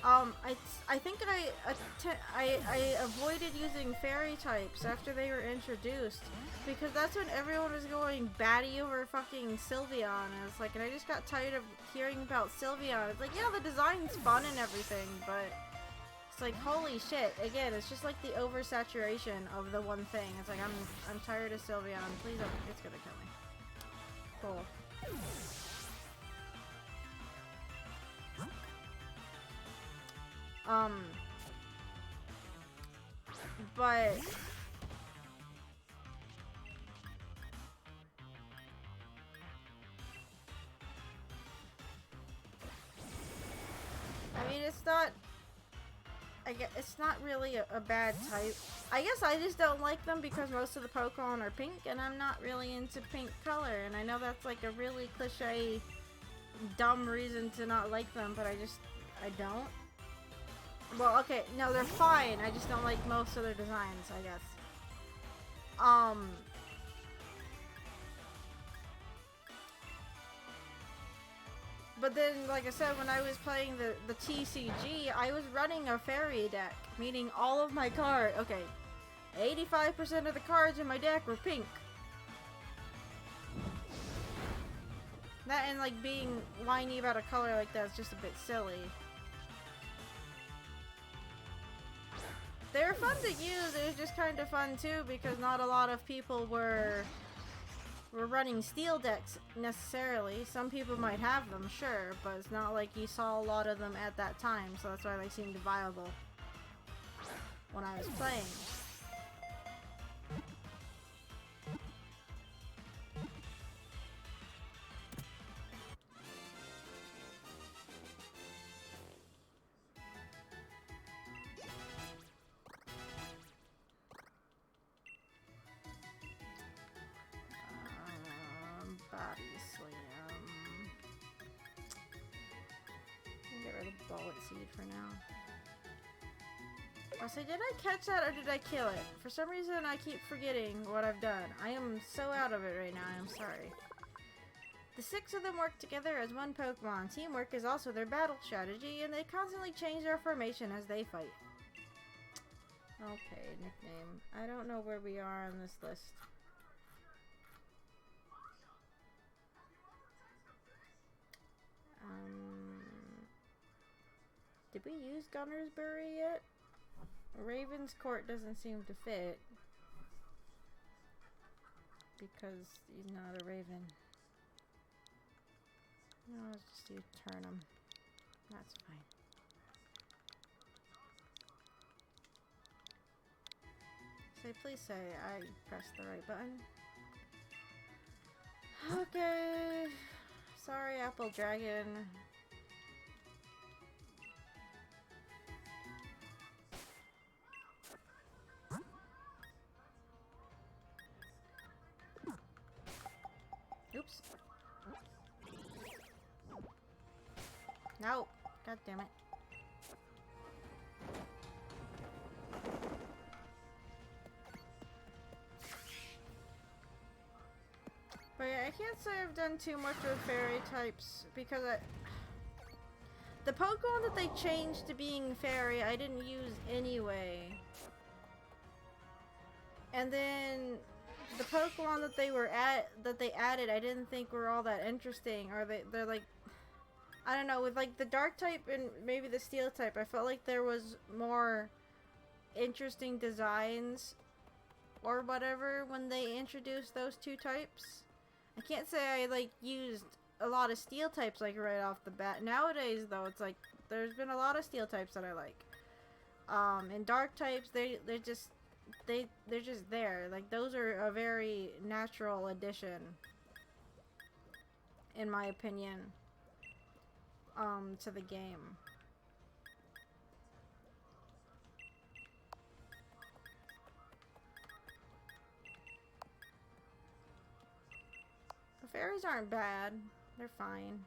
I think I avoided using fairy types after they were introduced, because that's when everyone was going batty over fucking Sylveon, and it's like, and I just got tired of hearing about Sylveon. It's like, yeah, the design's fun and everything, but it's like, holy shit, again, it's just like the oversaturation of the one thing. It's like, I'm tired of Sylveon, please don't, it's gonna kill me. Cool. But I mean, it's not, I guess it's not really a bad type. I guess I just don't like them because most of the Pokemon are pink, and I'm not really into pink color. And I know that's like a really cliche, dumb reason to not like them, but I don't. Well, okay, no, they're fine. I just don't like most of their designs, I guess. But then, like I said, when I was playing the TCG, I was running a fairy deck, meaning all of my cards, okay, 85% of the cards in my deck were pink. That and, like, being whiny about a color like that is just a bit silly. They were fun to use, it was just kind of fun too, because not a lot of people were running steel decks necessarily. Some people might have them, sure, but it's not like you saw a lot of them at that time, so that's why they seemed viable when I was playing. Body Slam. Get rid of Bullet Seed for now. I say, did I catch that or did I kill it? For some reason, I keep forgetting what I've done. I am so out of it right now. I'm sorry. The 6 of them work together as one Pokemon. Teamwork is also their battle strategy, and they constantly change their formation as they fight. Okay, nickname. I don't know where we are on this list. Did we use Gunnersbury yet? Raven's Court doesn't seem to fit. Because he's not a Raven. No, let's just do Turnham. That's fine. Please say I pressed the right button. Okay. Sorry, Apple Dragon. Oops. No. God damn it. But yeah, I can't say I've done too much with fairy types because the Pokemon that they changed to being fairy I didn't use anyway. And then the Pokemon that they added I didn't think were all that interesting, or they're like, I don't know, with like the dark type and maybe the steel type, I felt like there was more interesting designs or whatever when they introduced those two types. I can't say I like used a lot of steel types like right off the bat. Nowadays though, it's like there's been a lot of steel types that I like. And dark types, they're just there. Like those are a very natural addition, in my opinion, to the game. The fairies aren't bad. They're fine.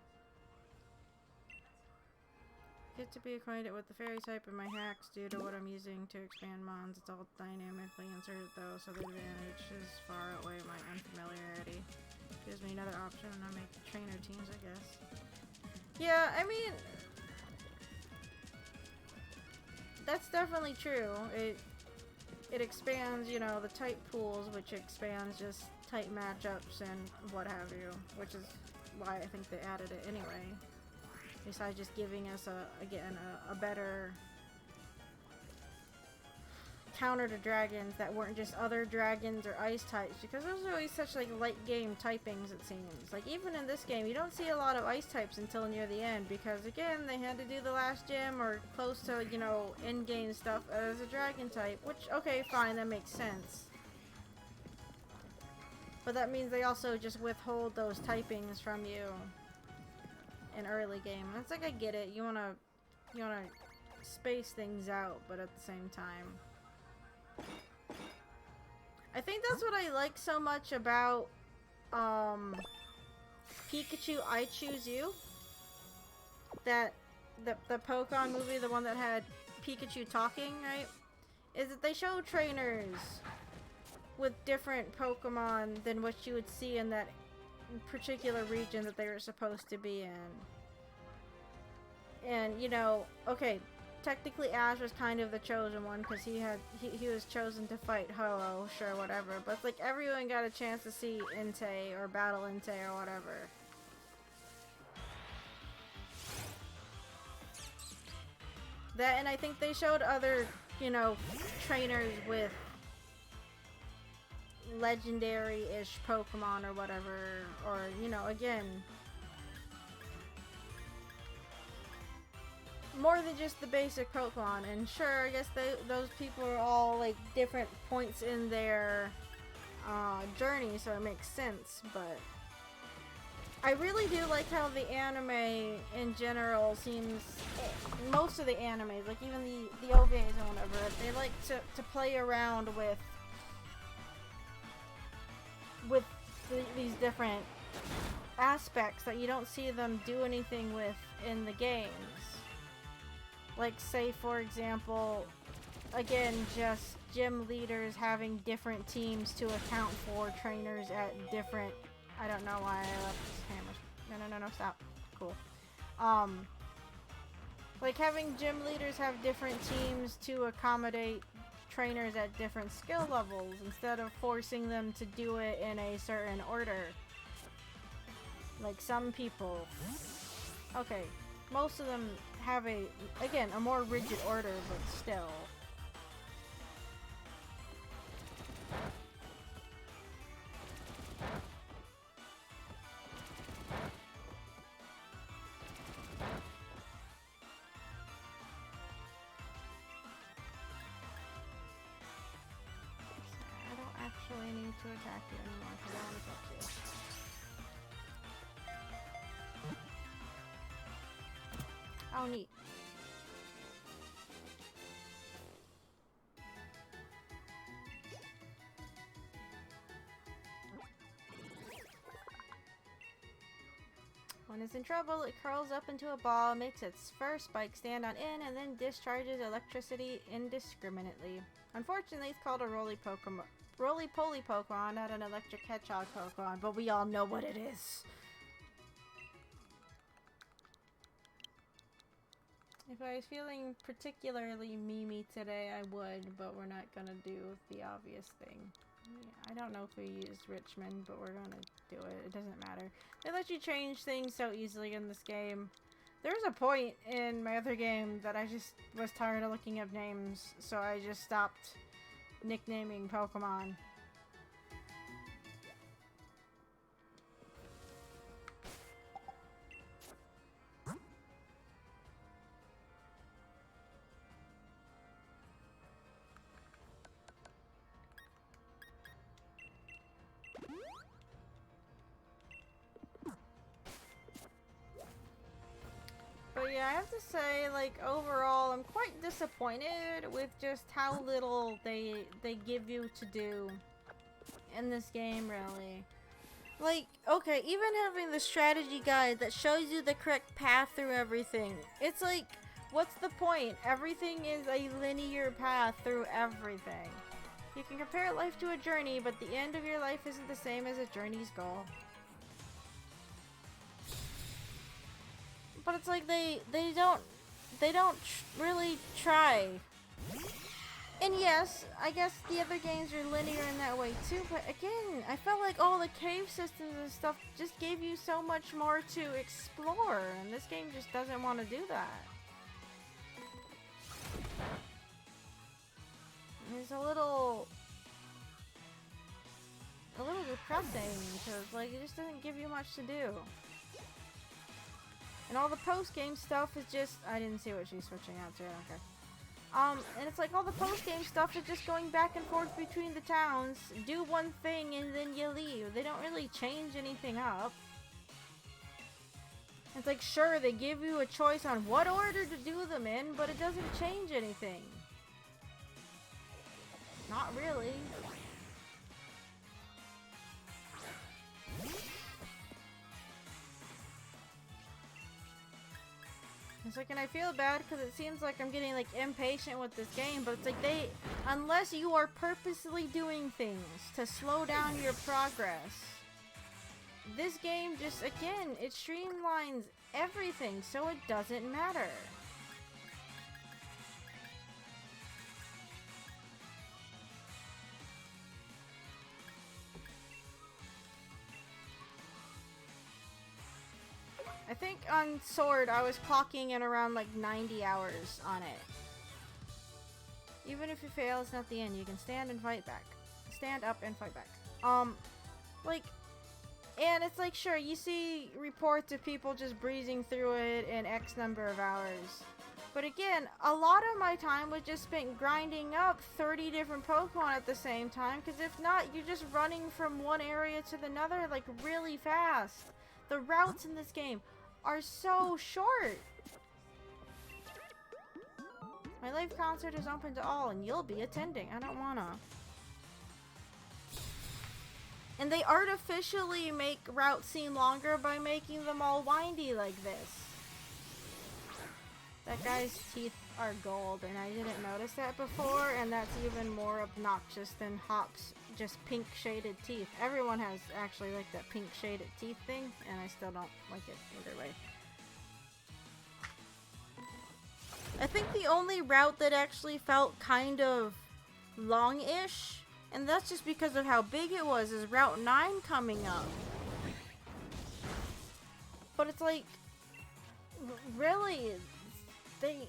Get to be acquainted with the fairy type in my hacks due to what I'm using to expand mons. It's all dynamically inserted though, so the advantages far outweigh my unfamiliarity. Gives me another option and I make trainer teams, I guess. Yeah, I mean, that's definitely true. It expands, you know, the type pools, which expands just type matchups and what have you, which is why I think they added it anyway. Besides just giving us a better counter to dragons that weren't just other dragons or ice types, because those are always such like late game typings, it seems. Like even in this game you don't see a lot of ice types until near the end, because again they had to do the last gym or close to, you know, end game stuff as a dragon type, which okay, fine, that makes sense. But that means they also just withhold those typings from you in early game. It's like, I get it, you wanna space things out, but at the same time, I think that's what I like so much about Pikachu I Choose You. That the Pokemon movie, the one that had Pikachu talking, right? Is that they show trainers with different Pokemon than what you would see in that particular region that they were supposed to be in. And, you know, okay, technically Ash was kind of the chosen one because he was chosen to fight Ho-Oh, sure, whatever. But it's like everyone got a chance to see Entei or battle Entei or whatever. That, and I think they showed other, you know, trainers with legendary-ish Pokemon or whatever, or, you know, again, more than just the basic Pokemon. And sure, I guess those people are all like different points in their journey, so it makes sense. But I really do like how the anime in general seems, most of the animes, like even the OVAs and whatever, they like to play around with these different aspects that you don't see them do anything with in the games. Like, say for example, again, just gym leaders having different teams to account for trainers at different, I don't know why I left this hammer. No, stop. Cool. Like having gym leaders have different teams to accommodate trainers at different skill levels instead of forcing them to do it in a certain order. Like some people, okay, most of them have a more rigid order, but still. actually need to attack you anymore because I want to touch you. Oh, neat. When it's in trouble, it curls up into a ball, makes its first spike stand on end, and then discharges electricity indiscriminately. Unfortunately, it's called a roly-poly Pokemon, not an electric hedgehog Pokemon, but we all know what it is. If I was feeling particularly memey today, I would, but we're not gonna do the obvious thing. Yeah, I don't know if we used Richmond, but we're gonna do it. It doesn't matter. They let you change things so easily in this game. There was a point in my other game that I just was tired of looking up names, so I just stopped nicknaming Pokemon. But yeah, I have to say, like, overall, I'm quite disappointed with just how little they give you to do in this game, really. Like, okay, even having the strategy guide that shows you the correct path through everything, it's like, what's the point? Everything is a linear path through everything. You can compare life to a journey, but the end of your life isn't the same as a journey's goal. But it's like they don't really try. And yes, I guess the other games are linear in that way too, but again, I felt like all the cave systems and stuff just gave you so much more to explore, and this game just doesn't want to do that. It's a little depressing, because like, it just doesn't give you much to do. And all the post-game stuff is just... I didn't see what she's switching out to. Okay. And it's like all the post-game stuff is just going back and forth between the towns. Do one thing and then you leave. They don't really change anything up. It's like, sure, they give you a choice on what order to do them in, but it doesn't change anything. Not really. It's like, and I feel bad because it seems like I'm getting like impatient with this game, but it's like unless you are purposely doing things to slow down your progress, this game just, again, it streamlines everything so it doesn't matter. I think on Sword, I was clocking in around like 90 hours on it. Even if you fail, it's not the end. You can stand and fight back. Stand up and fight back. Like, and it's like, sure, you see reports of people just breezing through it in X number of hours. But again, a lot of my time was just spent grinding up 30 different Pokemon at the same time, because if not, you're just running from one area to another like really fast. The routes in this game are so short. My live concert is open to all and you'll be attending. I don't wanna. And they artificially make routes seem longer by making them all windy like this. That guy's teeth are gold and I didn't notice that before, and that's even more obnoxious than Hop's just pink shaded teeth. Everyone has actually like that pink shaded teeth thing, and I still don't like it either way. I think the only route that actually felt kind of long-ish, and that's just because of how big it was, is Route 9 coming up. But it's like, really, they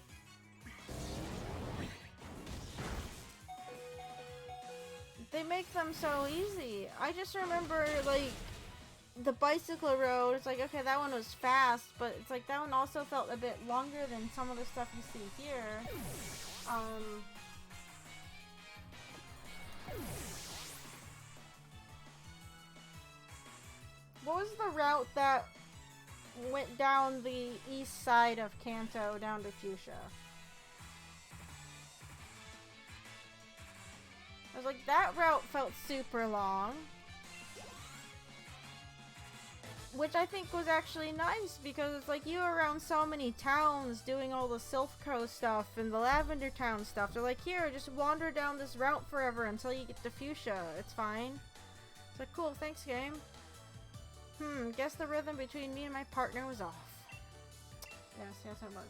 make them so easy. I just remember, like, the bicycle road, it's like, okay, that one was fast, but it's like that one also felt a bit longer than some of the stuff you see here. What was the route that went down the east side of Kanto down to Fuchsia? I was like, that route felt super long. Which I think was actually nice because it's like you were around so many towns doing all the Silph Co stuff and the Lavender Town stuff. They're like, here, just wander down this route forever until you get to Fuchsia. It's fine. It's like, cool, thanks, game. Guess the rhythm between me and my partner was off. Yes, it was.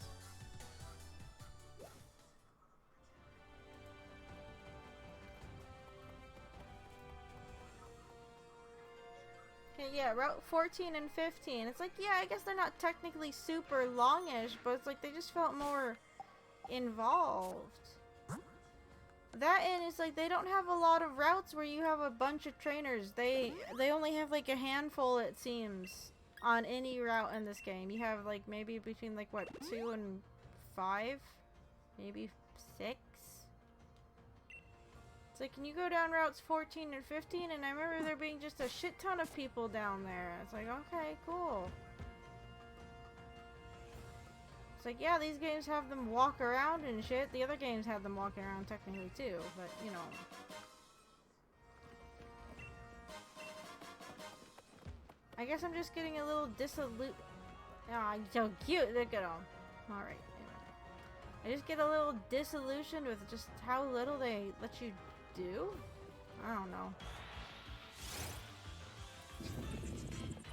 Okay, yeah, Route 14 and 15. It's like, yeah, I guess they're not technically super longish, but it's like they just felt more involved. That and it's like they don't have a lot of routes where you have a bunch of trainers. They only have like a handful, it seems, on any route in this game. You have like maybe between like what, 2 and 5, maybe 6. It's like, can you go down routes 14 and 15? And I remember there being just a shit ton of people down there. It's like, okay, cool. It's like, yeah, these games have them walk around and shit. The other games have them walking around technically too, but you know. I guess I'm just getting a little disillusioned. Ah, so cute. Look at them. Alright. I just get a little disillusioned with just how little they let you do? I don't know.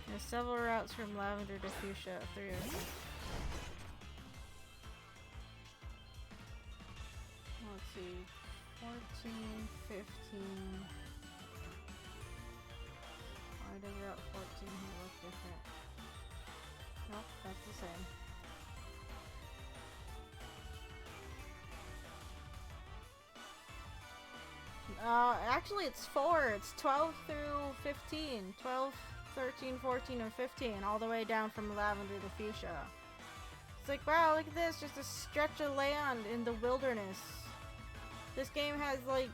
There's several routes from Lavender to Fuchsia. 3 of them. Let's see. 14, 15. Why does Route 14 here look different? Nope, that's the same. Actually it's 4. It's 12 through 15. 12, 13, 14, and 15. All the way down from Lavender to Fuchsia. It's like, wow, look at this. Just a stretch of land in the wilderness. This game has, like,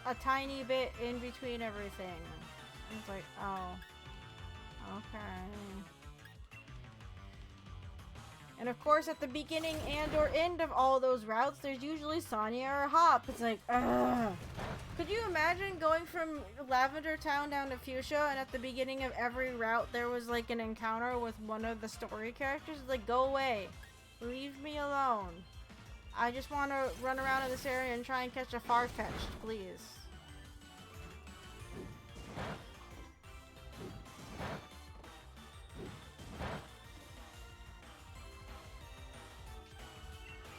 a tiny bit in between everything. It's like, oh. Okay. And of course, at the beginning and or end of all those routes, there's usually Sonia or Hop. It's like, ugh. Could you imagine going from Lavender Town down to Fuchsia, and at the beginning of every route, there was like an encounter with one of the story characters? Like, go away. Leave me alone. I just want to run around in this area and try and catch a Farfetch'd, please.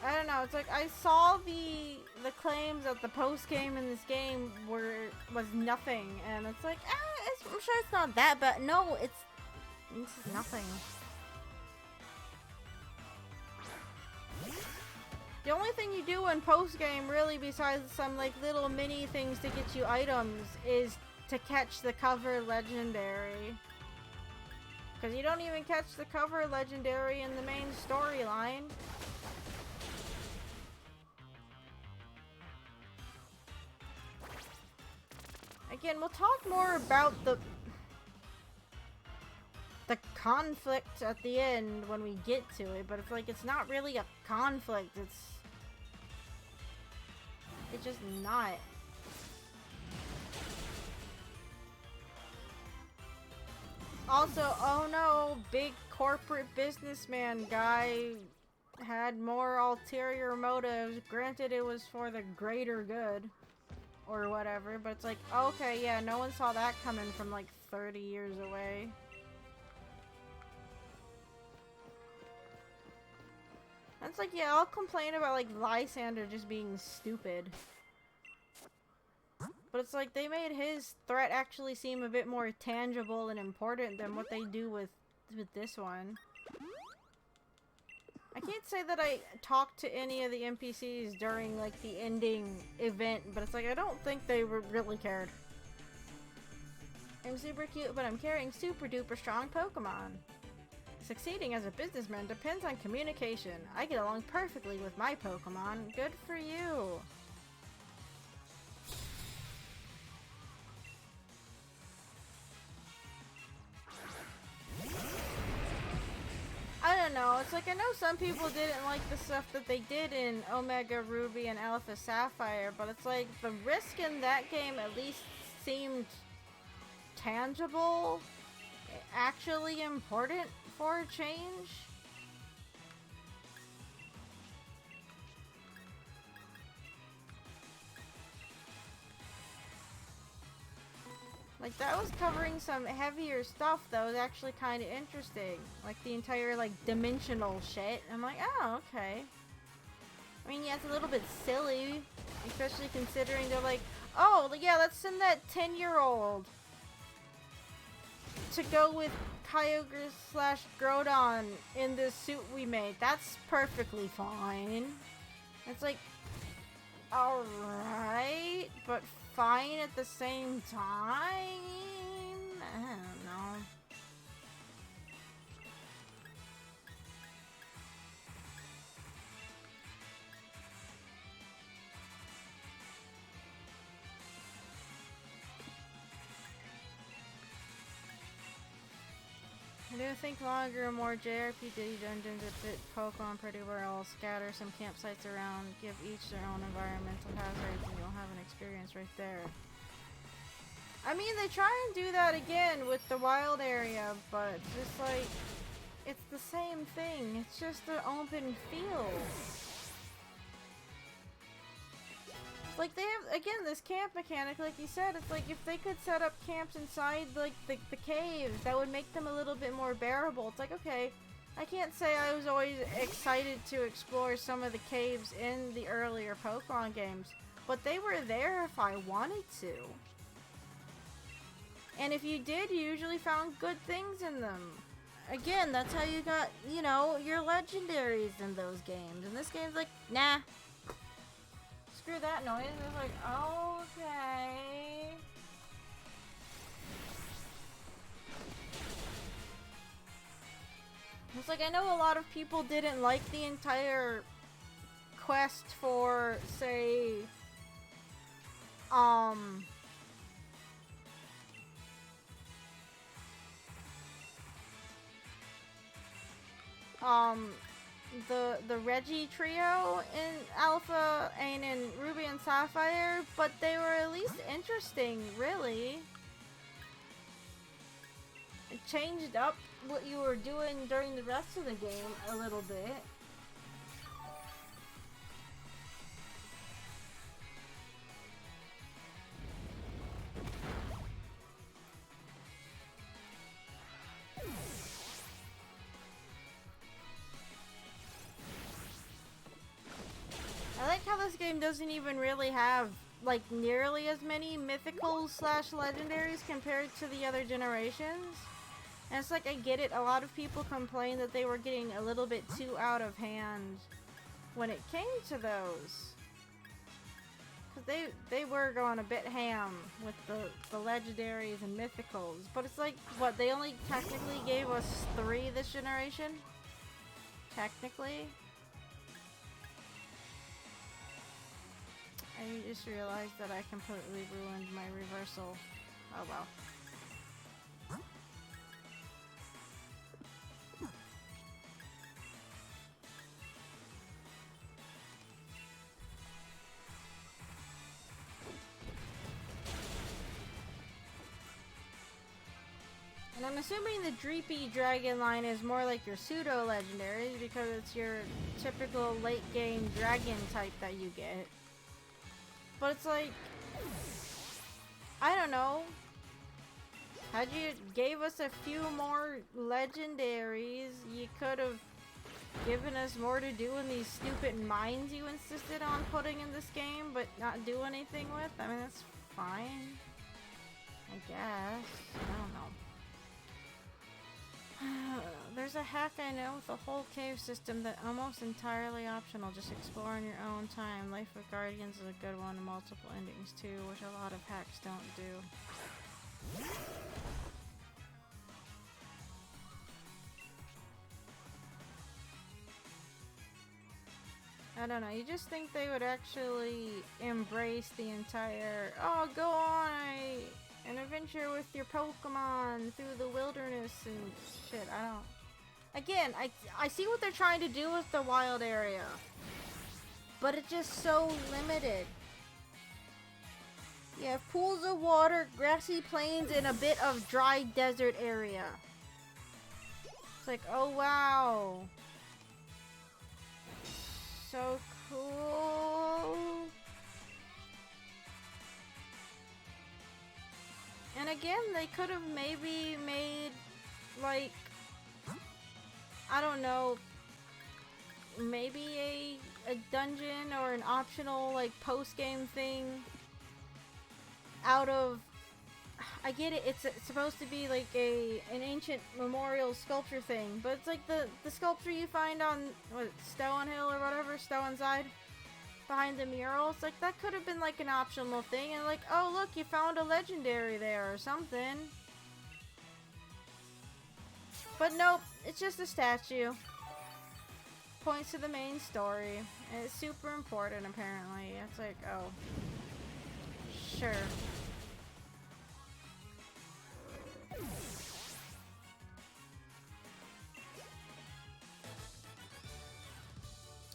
I don't know, it's like I saw the claims that the post game in this game was nothing, and it's like, I'm sure it's not that bad. No, this is nothing. The only thing you do in post game, really, besides some like little mini things to get you items, is to catch the cover legendary. Because you don't even catch the cover legendary in the main storyline. Again, we'll talk more about the conflict at the end when we get to it, but it's like, it's not really a conflict, it's just not. Also, oh no, big corporate businessman guy had more ulterior motives. Granted, it was for the greater good. Or whatever, but it's like, okay, yeah, no one saw that coming from like 30 years away. That's like, yeah, I'll complain about like Lysander just being stupid. But it's like, they made his threat actually seem a bit more tangible and important than what they do with this one. I can't say that I talked to any of the NPCs during, like, the ending event, but it's like, I don't think they really cared. I'm super cute, but I'm carrying super duper strong Pokemon. Succeeding as a businessman depends on communication. I get along perfectly with my Pokemon. Good for you. know, it's like I know some people didn't like the stuff that they did in Omega Ruby and Alpha Sapphire, but it's like the risk in that game at least seemed tangible, actually important for a change. Like, that was covering some heavier stuff that was actually kind of interesting. Like, the entire, like, dimensional shit. I'm like, oh, okay. I mean, yeah, it's a little bit silly. Especially considering they're like, oh, yeah, let's send that 10-year-old to go with Kyogre slash Groudon in this suit we made. That's perfectly fine. It's like, alright, but fine at the same time? I don't know. I do think longer and more JRPG dungeons that fit Pokemon pretty well. Scatter some campsites around, give each their own environmental hazards, and you'll have an experience right there. I mean, they try and do that again with the wild area, but just like, it's the same thing. It's just an open field. Like, they have, again, this camp mechanic, like you said, it's like if they could set up camps inside, like, the caves, that would make them a little bit more bearable. It's like, okay, I can't say I was always excited to explore some of the caves in the earlier Pokemon games, but they were there if I wanted to. And if you did, you usually found good things in them. Again, that's how you got, you know, your legendaries in those games. And this game's like, nah. Screw that noise. It's like, okay. It's like, I know a lot of people didn't like the entire quest for, say, the Reggie trio in Alpha and in Ruby and Sapphire, but they were at least interesting, really. It changed up what you were doing during the rest of the game a little bit. I like how this game doesn't even really have, like, nearly as many mythical slash legendaries compared to the other generations. And it's like, I get it, a lot of people complain that they were getting a little bit too out of hand when it came to those. Because they were going a bit ham with the legendaries and mythicals. But it's like, what, they only technically gave us 3 this generation? Technically? I just realized that I completely ruined my reversal. Oh well. And I'm assuming the Dreepy Dragon line is more like your pseudo-legendaries because it's your typical late-game dragon type that you get. But it's like, I don't know. Had you gave us a few more legendaries, you could have given us more to do in these stupid mines you insisted on putting in this game, but not do anything with. I mean, that's fine. I guess. I don't know. There's a hack I know with a whole cave system that almost entirely optional. Just explore on your own time. Life of Guardians is a good one, and multiple endings too, which a lot of hacks don't do. I don't know, you just think they would actually embrace the entire, oh, go on an adventure with your Pokemon through the wilderness and shit. Again, I see what they're trying to do with the wild area, but it's just so limited. You have pools of water, grassy plains, and a bit of dry desert area. It's like, oh wow. So cool. And again, they could have maybe made, like, I don't know, maybe a dungeon or an optional, like, post-game thing out of, I get it, it's supposed to be like an ancient memorial sculpture thing, but it's like the sculpture you find on, what, Stone Hill or whatever, Stownside, behind the mural. It's like, that could have been like an optional thing, and like, oh look, you found a legendary there or something. But nope, it's just a statue. Points to the main story, and it's super important apparently. It's like, oh, sure.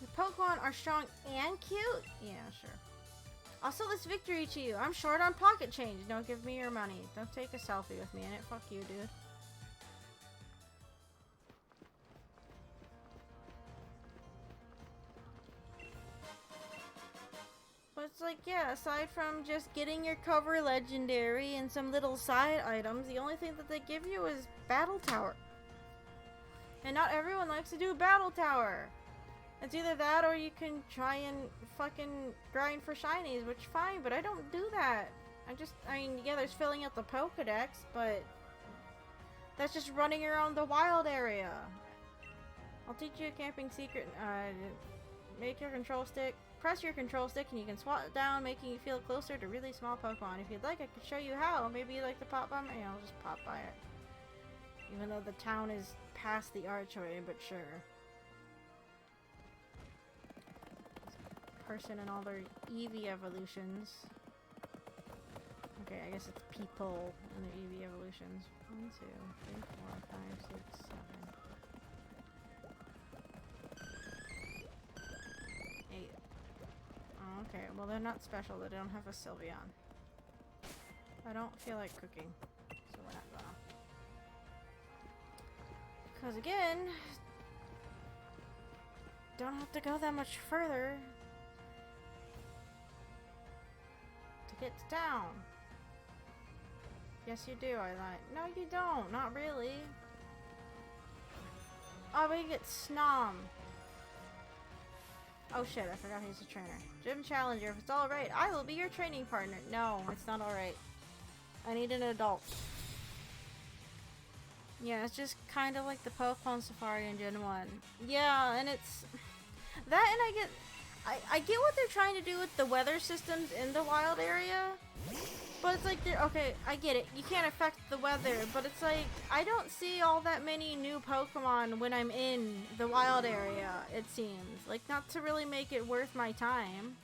The Pokemon are strong and cute? Yeah, sure. I'll sell this victory to you. I'm short on pocket change. Don't give me your money. Don't take a selfie with me in it. Fuck you, dude. But it's like, yeah, aside from just getting your cover legendary and some little side items, the only thing that they give you is Battle Tower. And not everyone likes to do Battle Tower. It's either that or you can try and fucking grind for shinies, which fine, but I don't do that. I mean, yeah, there's filling out the Pokedex, but that's just running around the wild area. I'll teach you a camping secret. Make your control stick. Press your control stick and you can swat it down, making you feel closer to really small Pokemon. If you'd like, I could show you how. Maybe you'd like to pop by me. I'll just pop by it. Even though the town is past the archway, but sure. Person and all their Eevee evolutions. Okay, I guess it's people and their Eevee evolutions. 1, 2, 3, 4, 5, 6, 7. 8. Oh, okay, well they're not special. They don't have a Sylveon. I don't feel like cooking, so we're not gonna. Because again, don't have to go that much further to get to town. Yes, you do, I lied. No, you don't. Not really. Oh, we get Snom. Oh shit, I forgot he's a trainer. Gym Challenger, if it's alright, I will be your training partner. No, it's not alright. I need an adult. Yeah, it's just kind of like the Pokemon Safari in Gen 1. Yeah, and it's... That, and I get what they're trying to do with the weather systems in the wild area. But it's like, okay, I get it. You can't affect the weather, but it's like, I don't see all that many new Pokemon when I'm in the wild area, it seems. Like, not to really make it worth my time.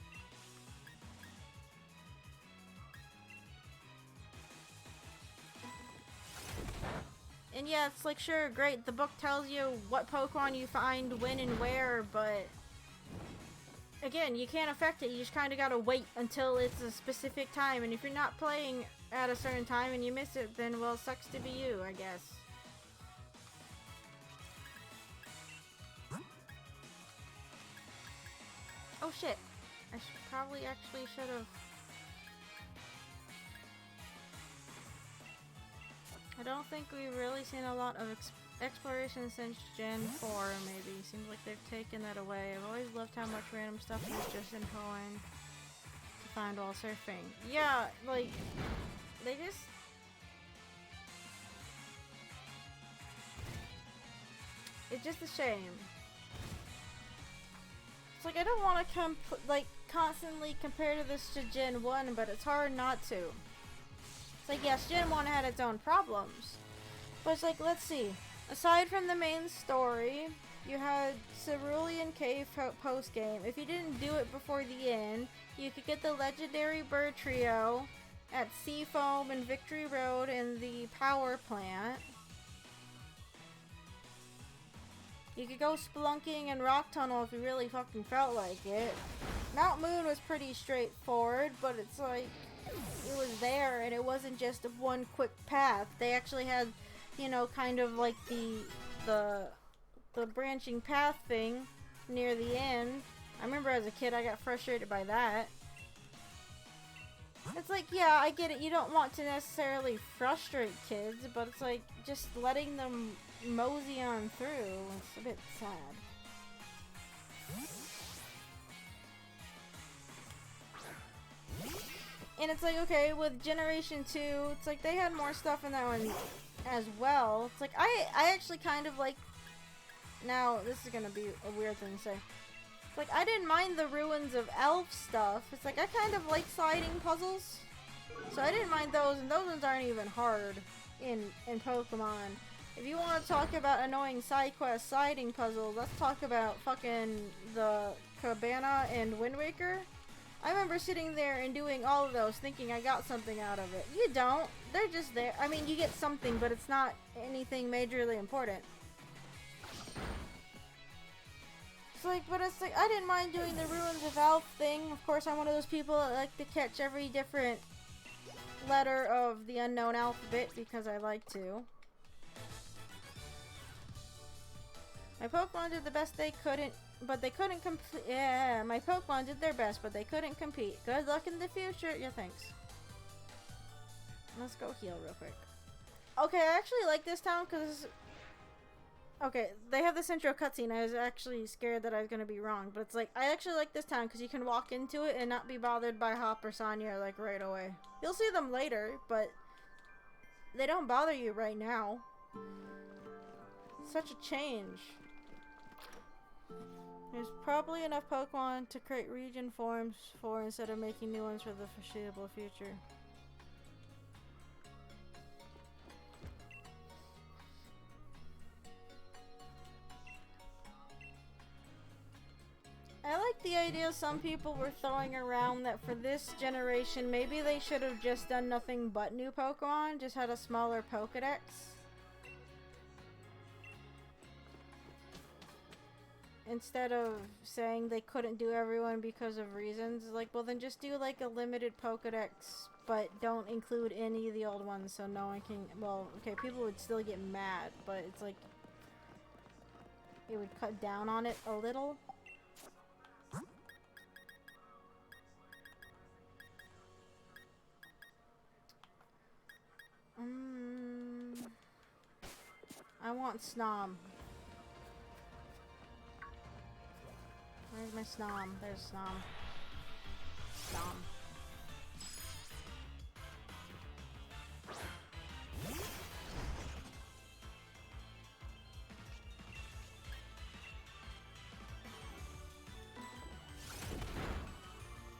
And yeah, it's like, sure, great, the book tells you what Pokemon you find when and where, but... Again, you can't affect it, you just kind of gotta wait until it's a specific time, and if you're not playing at a certain time and you miss it, then, well, sucks to be you, I guess. Oh shit, I probably actually should have... I don't think we've really seen a lot of exploration since Gen 4, maybe. Seems like they've taken that away. I've always loved how much random stuff was just in Hoenn to find while surfing. Yeah, like, they just... It's just a shame. It's like, I don't want to constantly compare to this to Gen 1, but it's hard not to. It's like, yes, Gen 1 had its own problems. But it's like, let's see. Aside from the main story, you had Cerulean Cave post-game. If you didn't do it before the end, you could get the legendary bird trio at Seafoam and Victory Road in the power plant. You could go spelunking in Rock Tunnel if you really fucking felt like it. Mount Moon was pretty straightforward, but it's like, it was there and it wasn't just a one quick path. They actually had, you know, kind of like the branching path thing near the end. I remember as a kid I got frustrated by that. It's like, yeah, I get it. You don't want to necessarily frustrate kids, but it's like just letting them mosey on through. It's a bit sad. And it's like, okay, with Generation 2, it's like they had more stuff in that one as well. It's like, I actually kind of like, now this is gonna be a weird thing to say. It's like, I didn't mind the Ruins of Elf stuff. It's like, I kind of like sliding puzzles. So I didn't mind those, and those ones aren't even hard in Pokemon. If you want to talk about annoying side quest sliding puzzles, let's talk about fucking the Cabana and Wind Waker. I remember sitting there and doing all of those thinking I got something out of it. You don't. They're just there. I mean, you get something, but it's not anything majorly important. It's like, but it's like, I didn't mind doing the Ruins of Elf thing. Of course, I'm one of those people that like to catch every different letter of the unknown alphabet because I like to. My Pokemon did the best they couldn't, but they couldn't complete. Yeah, my Pokemon did their best, but they couldn't compete. Good luck in the future. Yeah, thanks. Let's go heal real quick. Okay, I actually like this town because... Okay, they have this intro cutscene. I was actually scared that I was going to be wrong, but it's like, I actually like this town because you can walk into it and not be bothered by Hop or Sonya, like, right away. You'll see them later, but they don't bother you right now. Such a change. There's probably enough Pokemon to create region forms for instead of making new ones for the foreseeable future. I like the idea some people were throwing around that for this generation, maybe they should have just done nothing but new Pokemon, just had a smaller Pokedex. Instead of saying they couldn't do everyone because of reasons, like, well then just do like a limited Pokedex, but don't include any of the old ones so no one can, well, okay, people would still get mad, but it's like, it would cut down on it a little. I want Snom. Where's my Snom? There's Snom. Snom.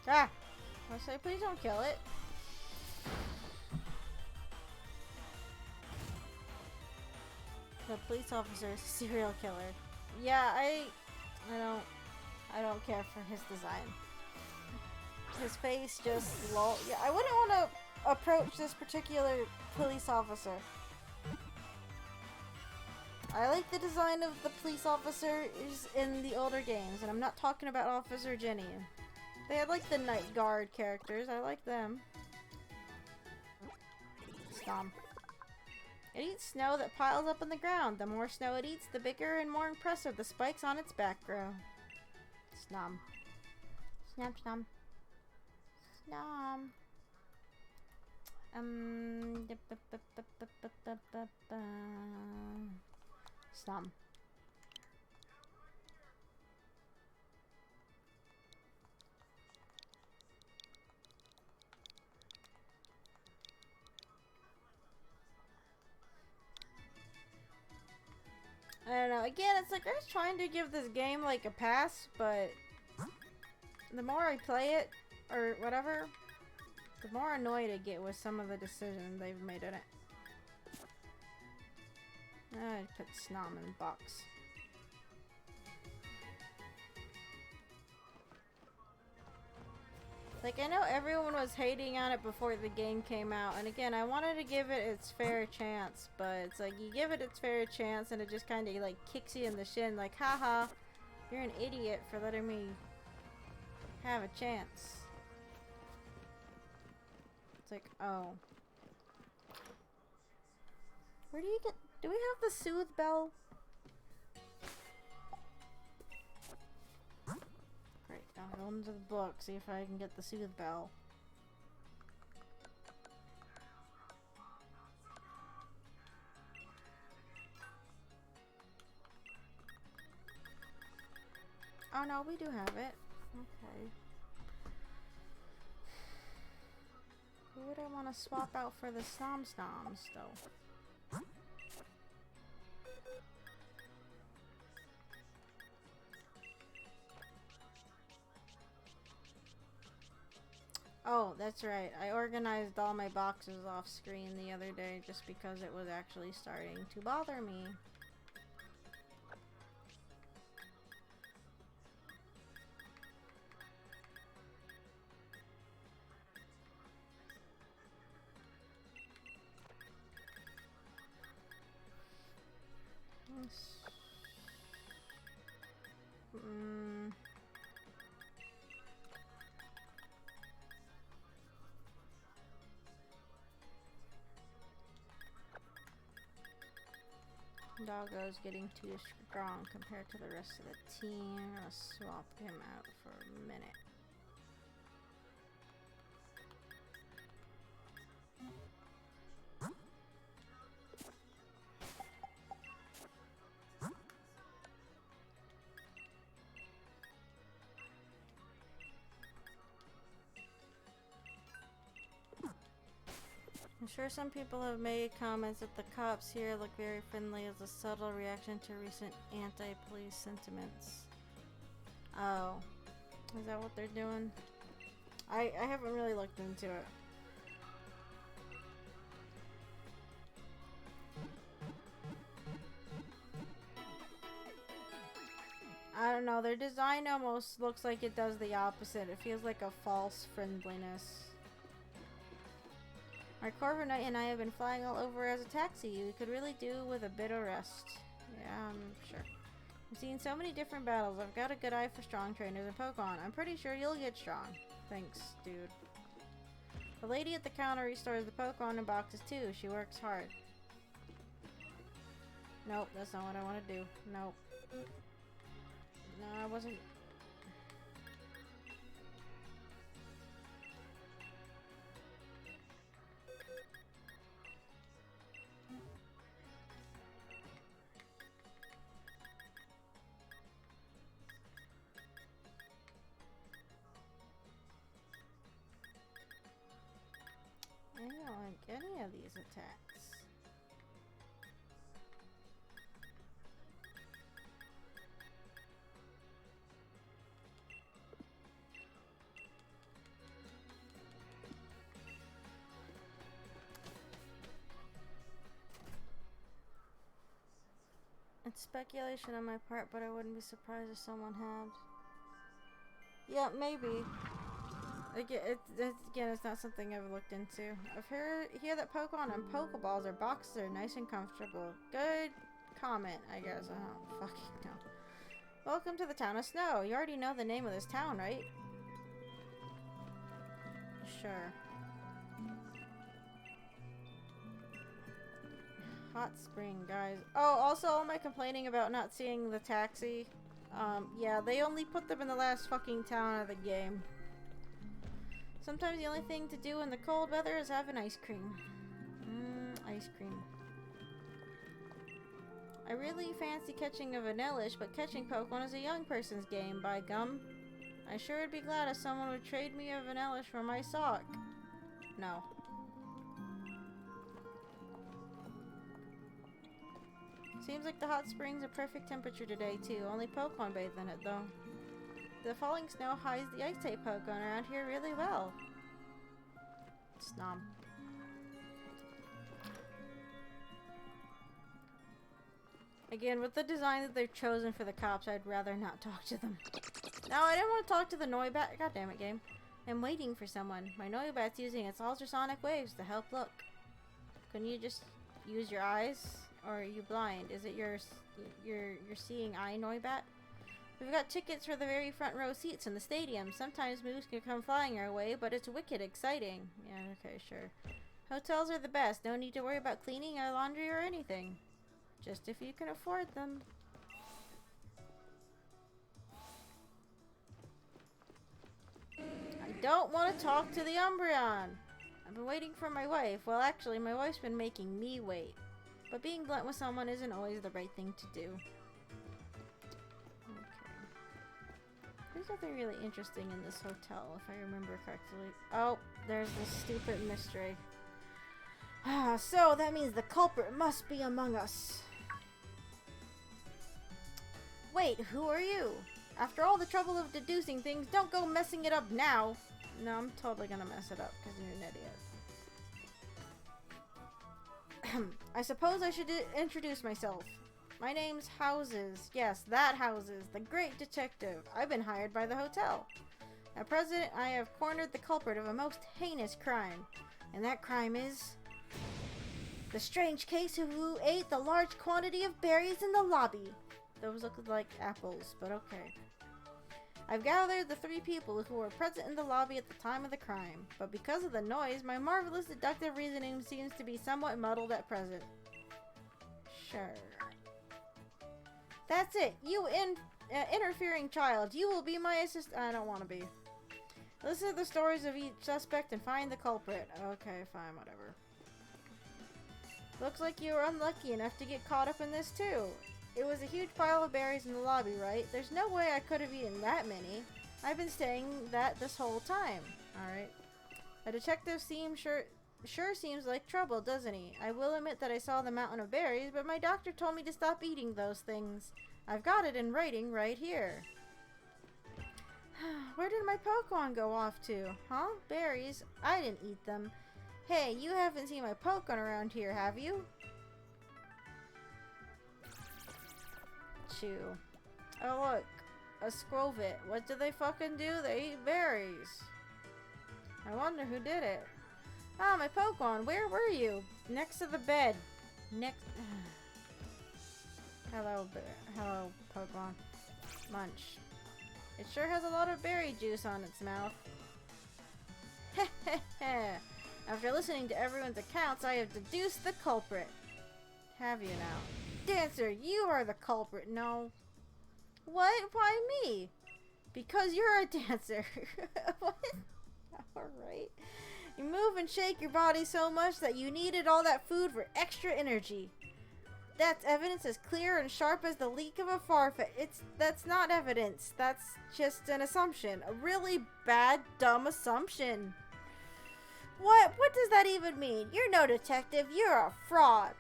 Ah! I say, please don't kill it. The police officer is a serial killer. Yeah, I don't care for his design. His face just lol. Yeah, I wouldn't want to approach this particular police officer. I like the design of the police officers in the older games, and I'm not talking about Officer Jenny. They had like the Night Guard characters. I like them. Stomp. It eats snow that piles up on the ground. The more snow it eats, the bigger and more impressive the spikes on its back grow. Snom. Snap, snom. Snom. Snom. I don't know. Again, it's like I was trying to give this game like a pass, but the more I play it, or whatever, the more annoyed I get with some of the decisions they've made in it. I put Snom in the box. Like, I know everyone was hating on it before the game came out, and again, I wanted to give it its fair chance, but it's like, you give it its fair chance, and it just kind of, like, kicks you in the shin, like, haha, you're an idiot for letting me have a chance. It's like, oh. Where do you get... Do we have the soothe bell? Great, I'll go into the book, see if I can get the soothe bell. Oh no, we do have it. Okay. Who would I want to swap out for the Snom Snoms, though? Oh, that's right. I organized all my boxes off screen the other day just because it was actually starting to bother me. Doggo's getting too strong compared to the rest of the team. I'm gonna swap him out for a minute. I'm sure some people have made comments that the cops here look very friendly as a subtle reaction to recent anti-police sentiments. Oh. Is that what they're doing? I haven't really looked into it. I don't know, their design almost looks like it does the opposite. It feels like a false friendliness. Our Corver Knight and I have been flying all over as a taxi. We could really do with a bit of rest. Yeah, I'm sure. I've seen so many different battles. I've got a good eye for strong trainers and Pokemon. I'm pretty sure you'll get strong. Thanks, dude. The lady at the counter restores the Pokemon in boxes too. She works hard. Nope, that's not what I want to do. Nope. No, I wasn't... I don't like any of these attacks. It's speculation on my part, but I wouldn't be surprised if someone had. Yeah, maybe. Again, it's not something I've looked into. I've hear that Pokemon and Pokeballs or boxes are nice and comfortable. Good comment, I guess. I don't fucking know. Welcome to the town of Snow. You already know the name of this town, right? Sure. Hot spring, guys. Oh, also, all my complaining about not seeing the taxi. Yeah, they only put them in the last fucking town of the game. Sometimes the only thing to do in the cold weather is have an ice cream. Ice cream. I really fancy catching a Vanillish, but catching Pokemon is a young person's game, by gum. I sure would be glad if someone would trade me a Vanillish for my sock. No. Seems like the hot spring's a perfect temperature today, too. Only Pokemon bathe in it, though. The falling snow hides the ice-type Pokemon around here really well. Snom. Again, with the design that they've chosen for the cops, I'd rather not talk to them. No, I didn't want to talk to the Noibat. God damn it, game. I'm waiting for someone. My Noibat's using its ultrasonic waves to help look. Couldn't you just use your eyes? Or are you blind? Is it your seeing eye, Noibat? We've got tickets for the very front row seats in the stadium. Sometimes moves can come flying our way, but it's wicked exciting. Yeah, okay, sure. Hotels are the best. No need to worry about cleaning our laundry or anything. Just if you can afford them. I don't want to talk to the Umbreon. I've been waiting for my wife. Well, actually, my wife's been making me wait. But being blunt with someone isn't always the right thing to do. There's nothing really interesting in this hotel, if I remember correctly. Oh, there's this stupid mystery. Ah, so that means the culprit must be among us. Wait, who are you? After all the trouble of deducing things, don't go messing it up now. No, I'm totally gonna mess it up because you're an idiot. I suppose I should introduce myself. My name's Houses. Yes, that Houses, the great detective. I've been hired by the hotel. At present, I have cornered the culprit of a most heinous crime. And that crime is the strange case of who ate the large quantity of berries in the lobby. Those look like apples, but okay. I've gathered the 3 people who were present in the lobby at the time of the crime, but because of the noise, my marvelous deductive reasoning seems to be somewhat muddled at present. Sure. That's it. You interfering child. You will be my assistant. I don't want to be. Listen to the stories of each suspect and find the culprit. Okay, fine, whatever. Looks like you were unlucky enough to get caught up in this too. It was a huge pile of berries in the lobby, right? There's no way I could have eaten that many. I've been saying that this whole time. Alright. A detective sure seems like trouble, doesn't he? I will admit that I saw the mountain of berries, but my doctor told me to stop eating those things. I've got it in writing right here. Where did my Pokemon go off to? Huh? Berries? I didn't eat them. Hey, you haven't seen my Pokemon around here, have you? Chew. Oh look, a Skwovet. What do they fucking do? They eat berries. I wonder who did it. Ah, my Pokemon, where were you? Next to the bed. Next. Hello, Pokemon. Munch. It sure has a lot of berry juice on its mouth. After listening to everyone's accounts, I have deduced the culprit. Have you now? Dancer, you are the culprit. No. What? Why me? Because you're a dancer. What? Alright. You move and shake your body so much that you needed all that food for extra energy. That's evidence as clear and sharp as the leak of a Farfetch. That's not evidence. That's just an assumption. A really bad, dumb assumption. What? What does that even mean? You're no detective. You're a fraud.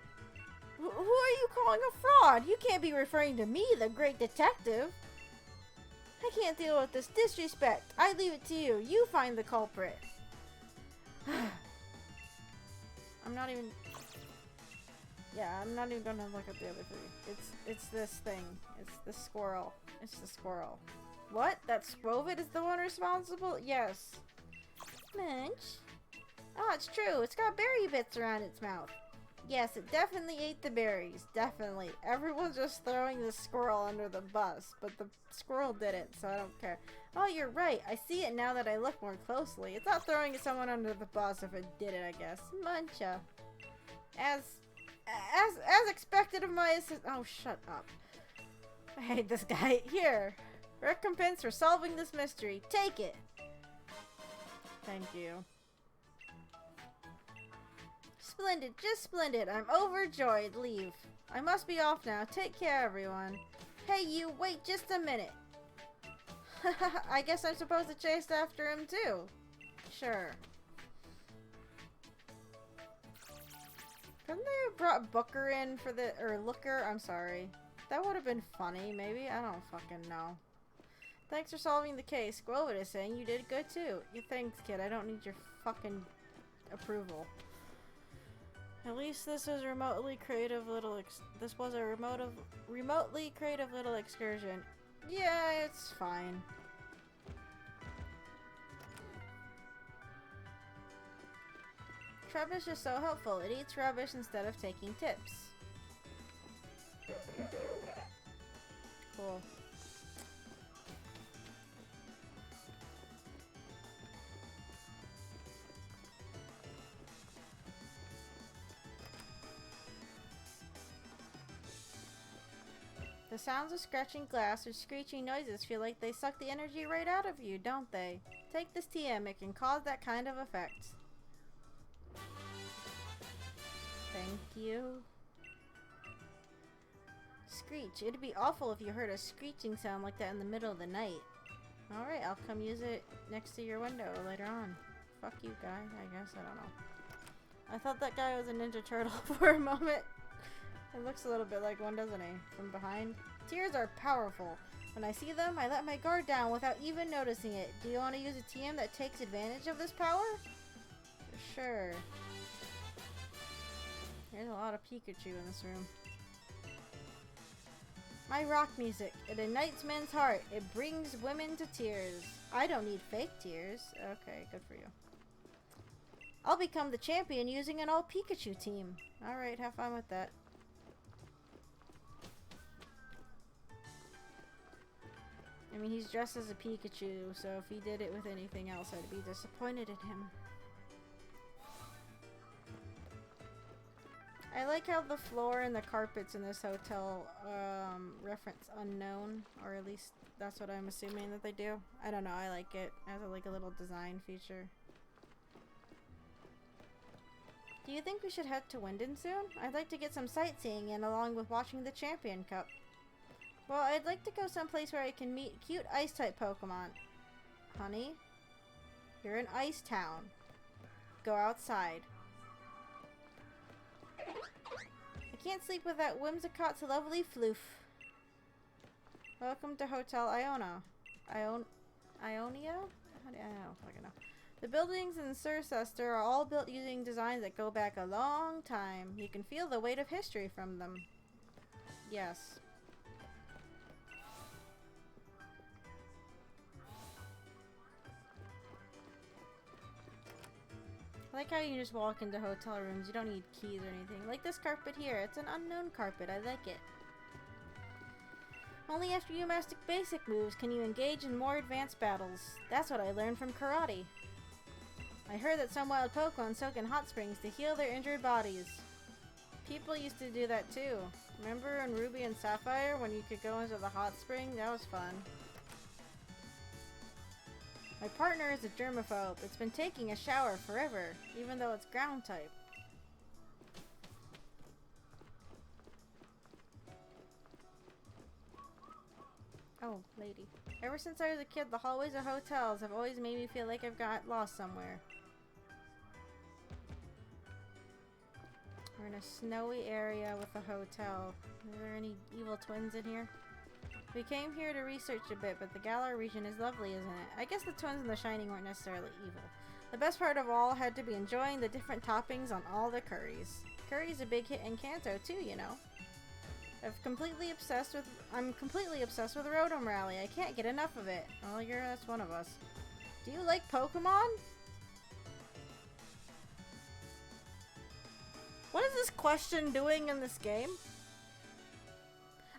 Who are you calling a fraud? You can't be referring to me, the great detective. I can't deal with this disrespect. I leave it to you. You find the culprit. I'm not even... Yeah, I'm not even gonna look at the other 3. It's this thing. It's the squirrel. It's the squirrel. What? That Skwovet is the one responsible? Yes. Munch. Oh, it's true. It's got berry bits around its mouth. Yes, it definitely ate the berries. Definitely. Everyone's just throwing the squirrel under the bus, but the squirrel didn't, so I don't care. Oh, you're right. I see it now that I look more closely. It's not throwing someone under the bus if it did it, I guess. Muncha. As expected of my assist— Oh, shut up. I hate this guy. Here. Recompense for solving this mystery. Take it. Thank you. Splendid. Just splendid. I'm overjoyed. Leave. I must be off now. Take care, everyone. Hey, you. Wait just a minute. I guess I'm supposed to chase after him, too. Sure. Couldn't they have brought Booker in for the— or Looker? I'm sorry. That would have been funny, maybe? I don't fucking know. Thanks for solving the case. Skwovet is saying you did good too. Thanks, kid. I don't need your fucking approval. At least this was remotely creative little this was a remotely creative little excursion. Yeah, it's fine. Trubbish is so helpful. It eats rubbish instead of taking tips. Cool. The sounds of scratching glass or screeching noises feel like they suck the energy right out of you, don't they? Take this TM, it can cause that kind of effect. Thank you. Screech. It'd be awful if you heard a screeching sound like that in the middle of the night. Alright, I'll come use it next to your window later on. Fuck you, guy, I guess. I don't know. I thought that guy was a Ninja Turtle for a moment. It looks a little bit like one, doesn't he? From behind. Tears are powerful. When I see them, I let my guard down without even noticing it. Do you want to use a TM that takes advantage of this power? For sure. There's a lot of Pikachu in this room. My rock music. It ignites men's heart. It brings women to tears. I don't need fake tears. Okay, good for you. I'll become the champion using an all Pikachu team. Alright, have fun with that. I mean, he's dressed as a Pikachu, so if he did it with anything else, I'd be disappointed in him. I like how the floor and the carpets in this hotel reference unknown, or at least that's what I'm assuming that they do. I don't know, I like it as like a little design feature. Do you think we should head to Wyndon soon? I'd like to get some sightseeing in along with watching the Champion Cup. Well, I'd like to go someplace where I can meet cute Ice-type Pokemon. Honey, you're in Ice Town. Go outside. I can't sleep without Whimsicott's lovely floof. Welcome to Hotel Ionia. Ionia? I don't fucking know. The buildings in Cirencester are all built using designs that go back a long time. You can feel the weight of history from them. Yes. I like how you just walk into hotel rooms. You don't need keys or anything. Like this carpet here. It's an unknown carpet. I like it. Only after you master basic moves can you engage in more advanced battles. That's what I learned from karate. I heard that some wild Pokemon soak in hot springs to heal their injured bodies. People used to do that too. Remember in Ruby and Sapphire when you could go into the hot spring? That was fun. My partner is a germaphobe. It's been taking a shower forever, even though it's ground type. Oh, lady. Ever since I was a kid, the hallways of hotels have always made me feel like I've got lost somewhere. We're in a snowy area with a hotel. Are there any evil twins in here? We came here to research a bit, but the Galar region is lovely, isn't it? I guess the twins in The Shining weren't necessarily evil. The best part of all had to be enjoying the different toppings on all the curries. Curry's a big hit in Kanto too, you know. I'm completely obsessed with Rotom Rally. I can't get enough of it. Oh, that's one of us. Do you like Pokemon? What is this question doing in this game?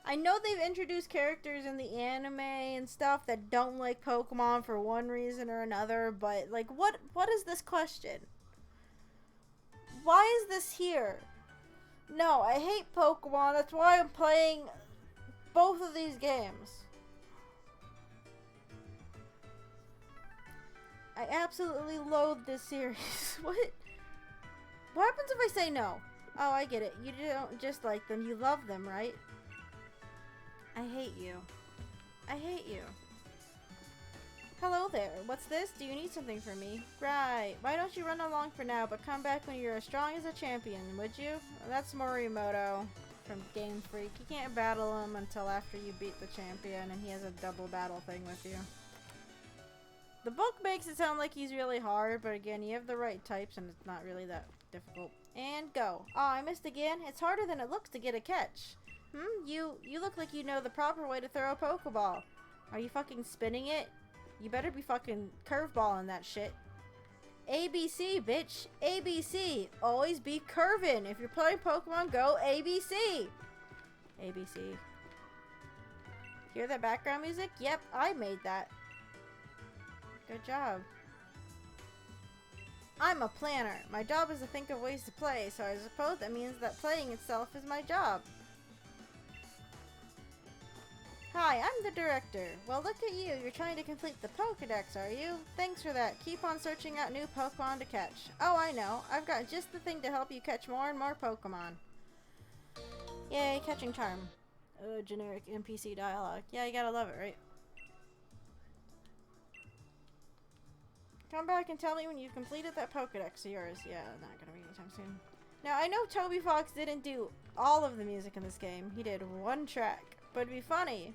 I know they've introduced characters in the anime and stuff that don't like Pokemon for one reason or another, but like what is this question? Why is this here? No, I hate Pokemon. That's why I'm playing both of these games. I absolutely loathe this series. What happens if I say no? Oh, I get it. You don't just like them. You love them, right? I hate you. I hate you. Hello there. What's this? Do you need something from me? Right. Why don't you run along for now, but come back when you're as strong as a champion, would you? That's Morimoto from Game Freak. You can't battle him until after you beat the champion, and he has a double battle thing with you. The book makes it sound like he's really hard, but again, you have the right types, and it's not really that difficult. And go. Oh, I missed again? It's harder than it looks to get a catch. You look like you know the proper way to throw a Pokeball. Are you fucking spinning it? You better be fucking curveballing that shit. ABC, bitch. ABC. Always be curving. If you're playing Pokemon Go, ABC. ABC. Hear that background music? Yep, I made that. Good job. I'm a planner. My job is to think of ways to play, so I suppose that means that playing itself is my job. Hi, I'm the director. Well, look at you. You're trying to complete the Pokedex, are you? Thanks for that. Keep on searching out new Pokemon to catch. Oh, I know. I've got just the thing to help you catch more and more Pokemon. Yay, catching charm. Generic NPC dialogue. Yeah, you gotta love it, right? Come back and tell me when you've completed that Pokedex of yours. Yeah, not gonna be anytime soon. Now, I know Toby Fox didn't do all of the music in this game. He did one track. But it'd be funny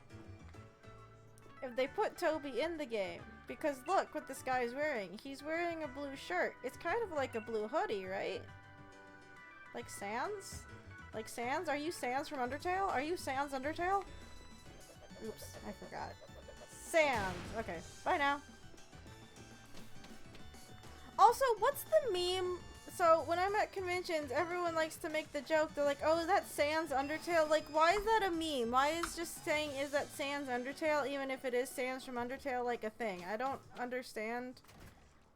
if they put Toby in the game. Because look what this guy's wearing. He's wearing a blue shirt. It's kind of like a blue hoodie, right? Like Sans? Like Sans? Are you Sans from Undertale? Are you Sans Undertale? Oops, I forgot. Sans. Okay, bye now. Also, what's the meme? So, when I'm at conventions, everyone likes to make the joke. They're like, oh, is that Sans Undertale? Like, why is that a meme? Why is just saying, is that Sans Undertale, even if it is Sans from Undertale, like a thing? I don't understand.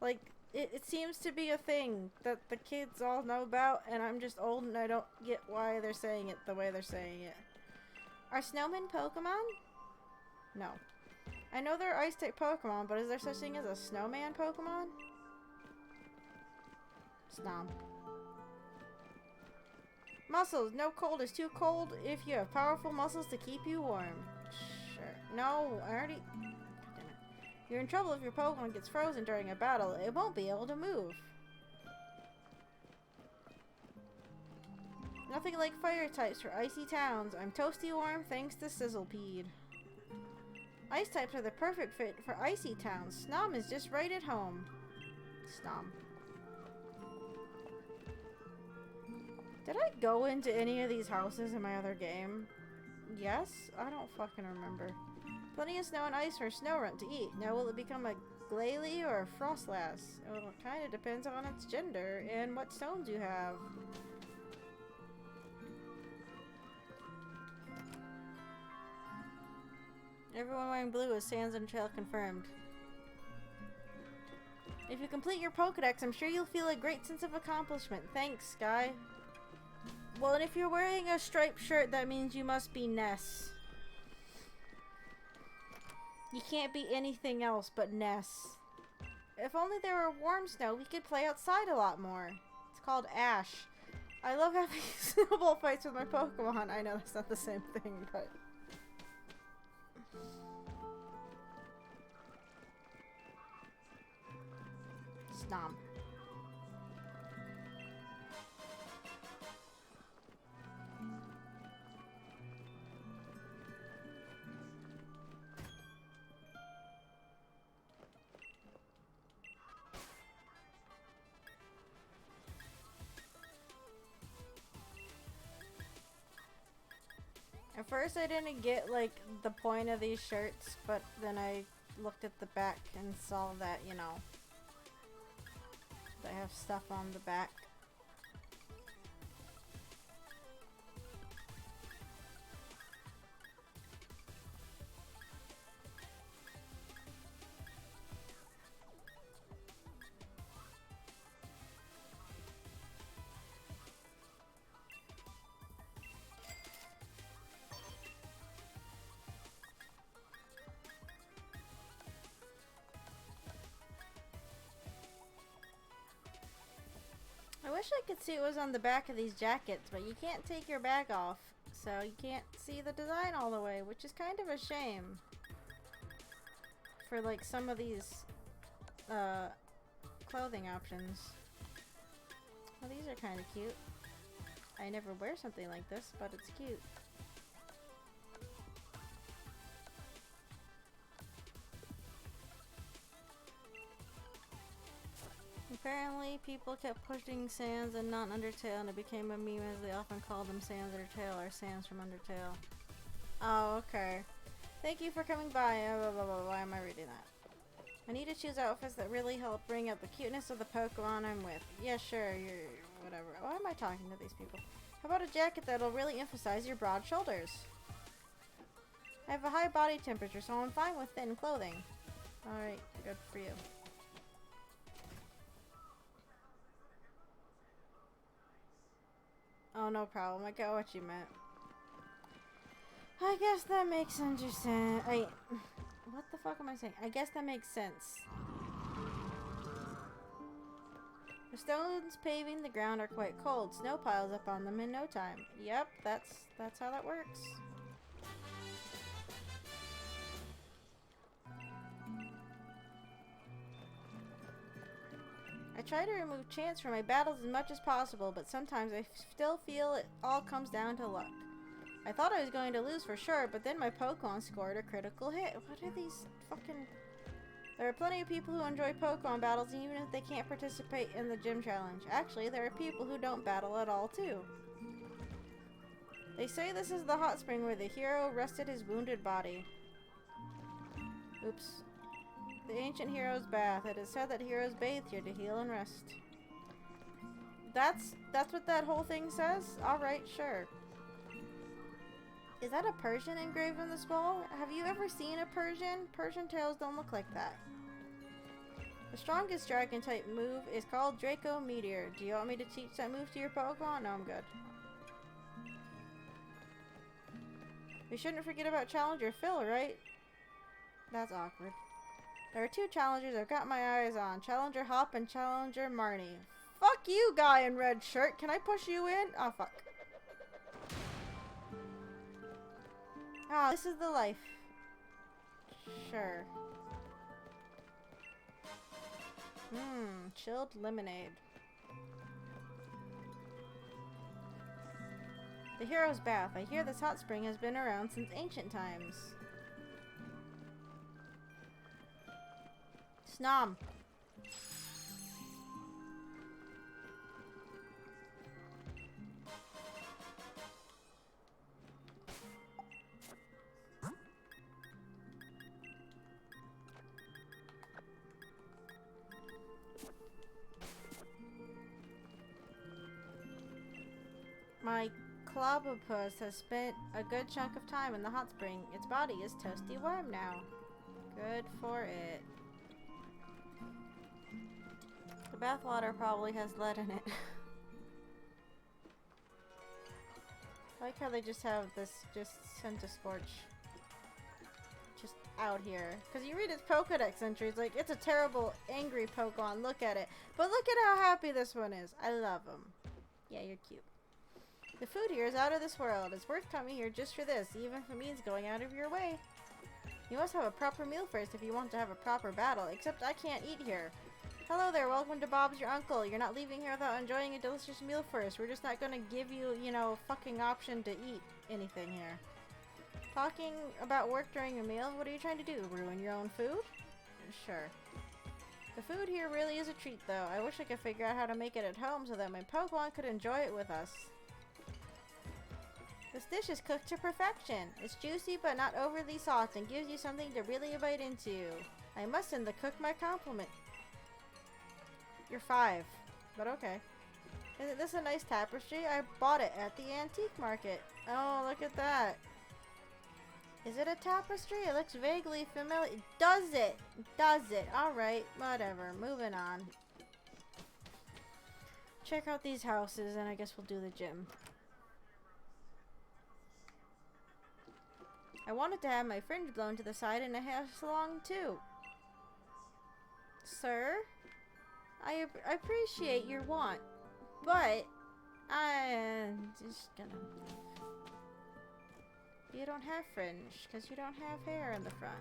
Like, it seems to be a thing that the kids all know about, and I'm just old and I don't get why they're saying it the way they're saying it. Are snowmen Pokemon? No. I know there are ice-type Pokemon, but is there such thing as a snowman Pokemon? Snom. Muscles. No cold is too cold if you have powerful muscles to keep you warm. Sure. No, I already... God damn it. You're in trouble if your Pokemon gets frozen during a battle. It won't be able to move. Nothing like fire types for icy towns. I'm toasty warm thanks to Sizzlepede. Ice types are the perfect fit for icy towns. Snom is just right at home. Snom. Did I go into any of these houses in my other game? Yes? I don't fucking remember. Plenty of snow and ice for a Snorunt to eat. Now will it become a Glalie or a Frostlass? Well, it kind of depends on its gender and what stones you have. Everyone wearing blue is Sans Undertale confirmed. If you complete your Pokedex, I'm sure you'll feel a great sense of accomplishment. Thanks, Sky. Well, and if you're wearing a striped shirt, that means you must be Ness. You can't be anything else but Ness. If only there were warm snow, we could play outside a lot more. It's called Ash. I love having snowball fights with my Pokemon. I know that's not the same thing, but... Snom. At first I didn't get, like, the point of these shirts, but then I looked at the back and saw that, you know, they have stuff on the back. I wish I could see what was on the back of these jackets, but you can't take your bag off, so you can't see the design all the way, which is kind of a shame. For like some of these clothing options. Well, these are kind of cute. I never wear something like this, but it's cute. Apparently, people kept pushing Sans and not Undertale, and it became a meme as they often called them Sans Undertale or Sans from Undertale. Oh, okay. Thank you for coming by. Why am I reading that? I need to choose outfits that really help bring out the cuteness of the Pokemon I'm with. Yeah, sure, you're... whatever. Why am I talking to these people? How about a jacket that'll really emphasize your broad shoulders? I have a high body temperature, so I'm fine with thin clothing. Alright, good for you. Oh, no problem. I get what you meant. I guess that makes sense. Wait, what the fuck am I saying? I guess that makes sense. The stones paving the ground are quite cold. Snow piles up on them in no time. Yep, that's how that works. I try to remove chance from my battles as much as possible, but sometimes I still feel it all comes down to luck. I thought I was going to lose for sure, but then my Pokemon scored a critical hit. What are these fucking... There are plenty of people who enjoy Pokemon battles even if they can't participate in the gym challenge. Actually, there are people who don't battle at all too. They say this is the hot spring where the hero rested his wounded body. Oops. The ancient hero's bath. It is said that heroes bathe here to heal and rest. That's what that whole thing says? Alright, sure. Is that a Persian engraved on this wall? Have you ever seen a Persian? Persian tails don't look like that. The strongest dragon type move is called Draco Meteor. Do you want me to teach that move to your Pokemon? No, I'm good. We shouldn't forget about Challenger Phil, right? That's awkward. There are two challengers I've got my eyes on. Challenger Hop and Challenger Marnie. Fuck you, guy in red shirt. Can I push you in? Oh, fuck. Ah, this is the life. Sure. Chilled lemonade. The hero's bath. I hear this hot spring has been around since ancient times. Snom. My Clobopus has spent a good chunk of time in the hot spring. Its body is toasty warm now. Good for it. The bathwater probably has lead in it. I like how they just have this Centiskorch just out here. Because you read its Pokedex entries, like, it's a terrible, angry Pokemon. Look at it. But look at how happy this one is. I love him. Yeah, you're cute. The food here is out of this world. It's worth coming here just for this, even if it means going out of your way. You must have a proper meal first if you want to have a proper battle, except I can't eat here. Hello there, welcome to Bob's your uncle. You're not leaving here without enjoying a delicious meal first. We're just not gonna give you, you know, fucking option to eat anything here. Talking about work during a meal? What are you trying to do? Ruin your own food? Sure. The food here really is a treat, though. I wish I could figure out how to make it at home so that my Pokemon could enjoy it with us. This dish is cooked to perfection. It's juicy but not overly soft and gives you something to really bite into. I must send the cook my compliment. You're 5, but okay. Isn't this a nice tapestry? I bought it at the antique market. Oh, look at that. Is it a tapestry? It looks vaguely familiar. Does it? Does it? Alright, whatever. Moving on. Check out these houses and I guess we'll do the gym. I wanted to have my fringe blown to the side and a hair salon too. Sir? I appreciate your want, but I'm just gonna... You don't have fringe, because you don't have hair in the front.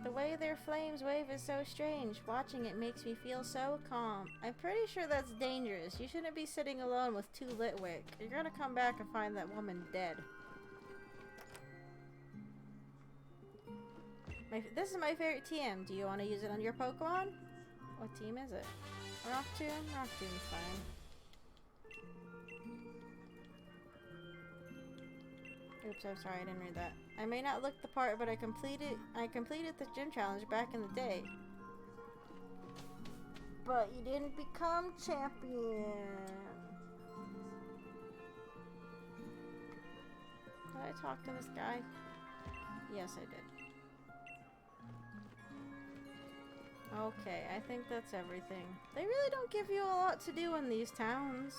The way their flames wave is so strange. Watching it makes me feel so calm. I'm pretty sure that's dangerous. You shouldn't be sitting alone with 2 Litwick. You're gonna come back and find that woman dead. This is my favorite TM. Do you want to use it on your Pokemon? What team is it? Rocktoon? Rocktoon's fine. Oops, I'm sorry, I didn't read that. I may not look the part, but I completed the gym challenge back in the day. But you didn't become champion. Did I talk to this guy? Yes, I did. Okay, I think that's everything. They really don't give you a lot to do in these towns.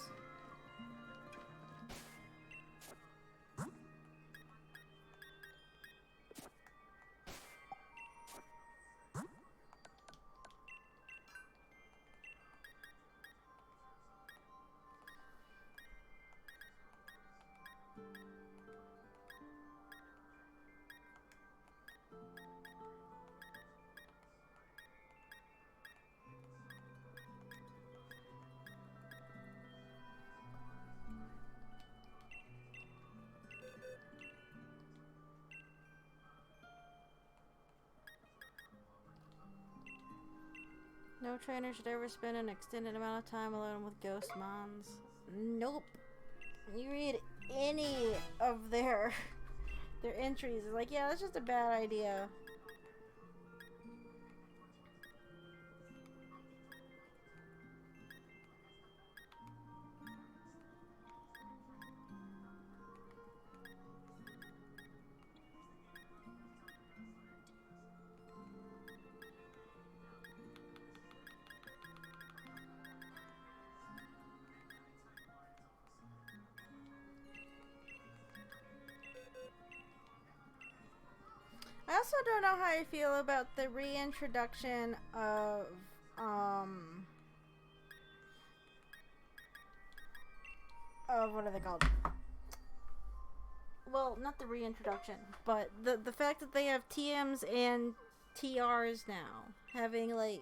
No trainer should ever spend an extended amount of time alone with ghost mons. Nope. You read any of their entries, it's like, yeah, that's just a bad idea. I also don't know how I feel about the reintroduction of what are they called? Well, not the reintroduction, but the fact that they have TMs and TRs now, having like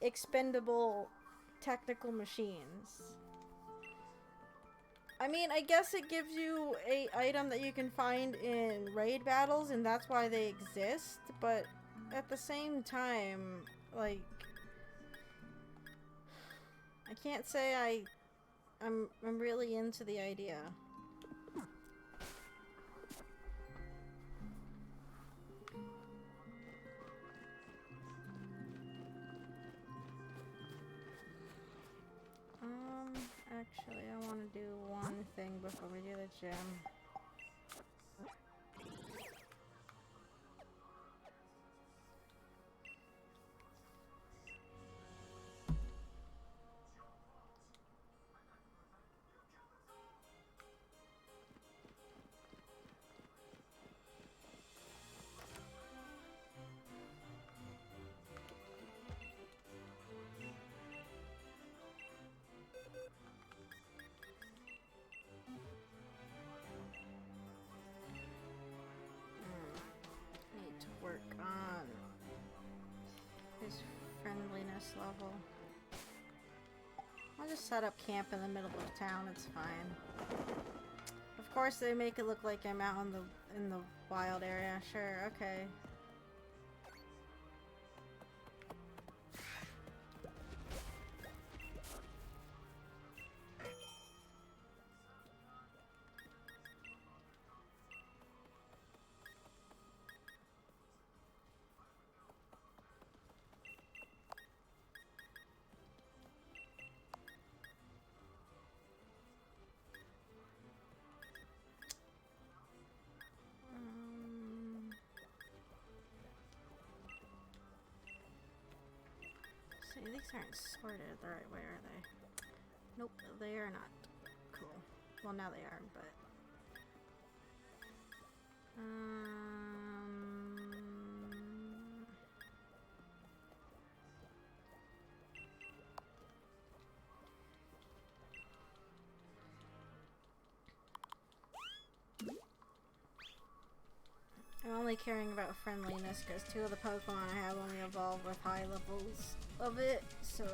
expendable technical machines. I mean, I guess it gives you a item that you can find in raid battles, and that's why they exist, but at the same time, like, I can't say I'm really into the idea. Actually, I want to do one thing before we do the gym. Need to work on his friendliness level. I'll just set up camp in the middle of town, it's fine. Of course they make it look like I'm out in the wild area. Sure, okay. See, these aren't sorted the right way, are they? Nope, they are not. Cool. Well, now they are, but... I'm only caring about friendliness because two of the Pokemon I have only evolve with high levels of it, so...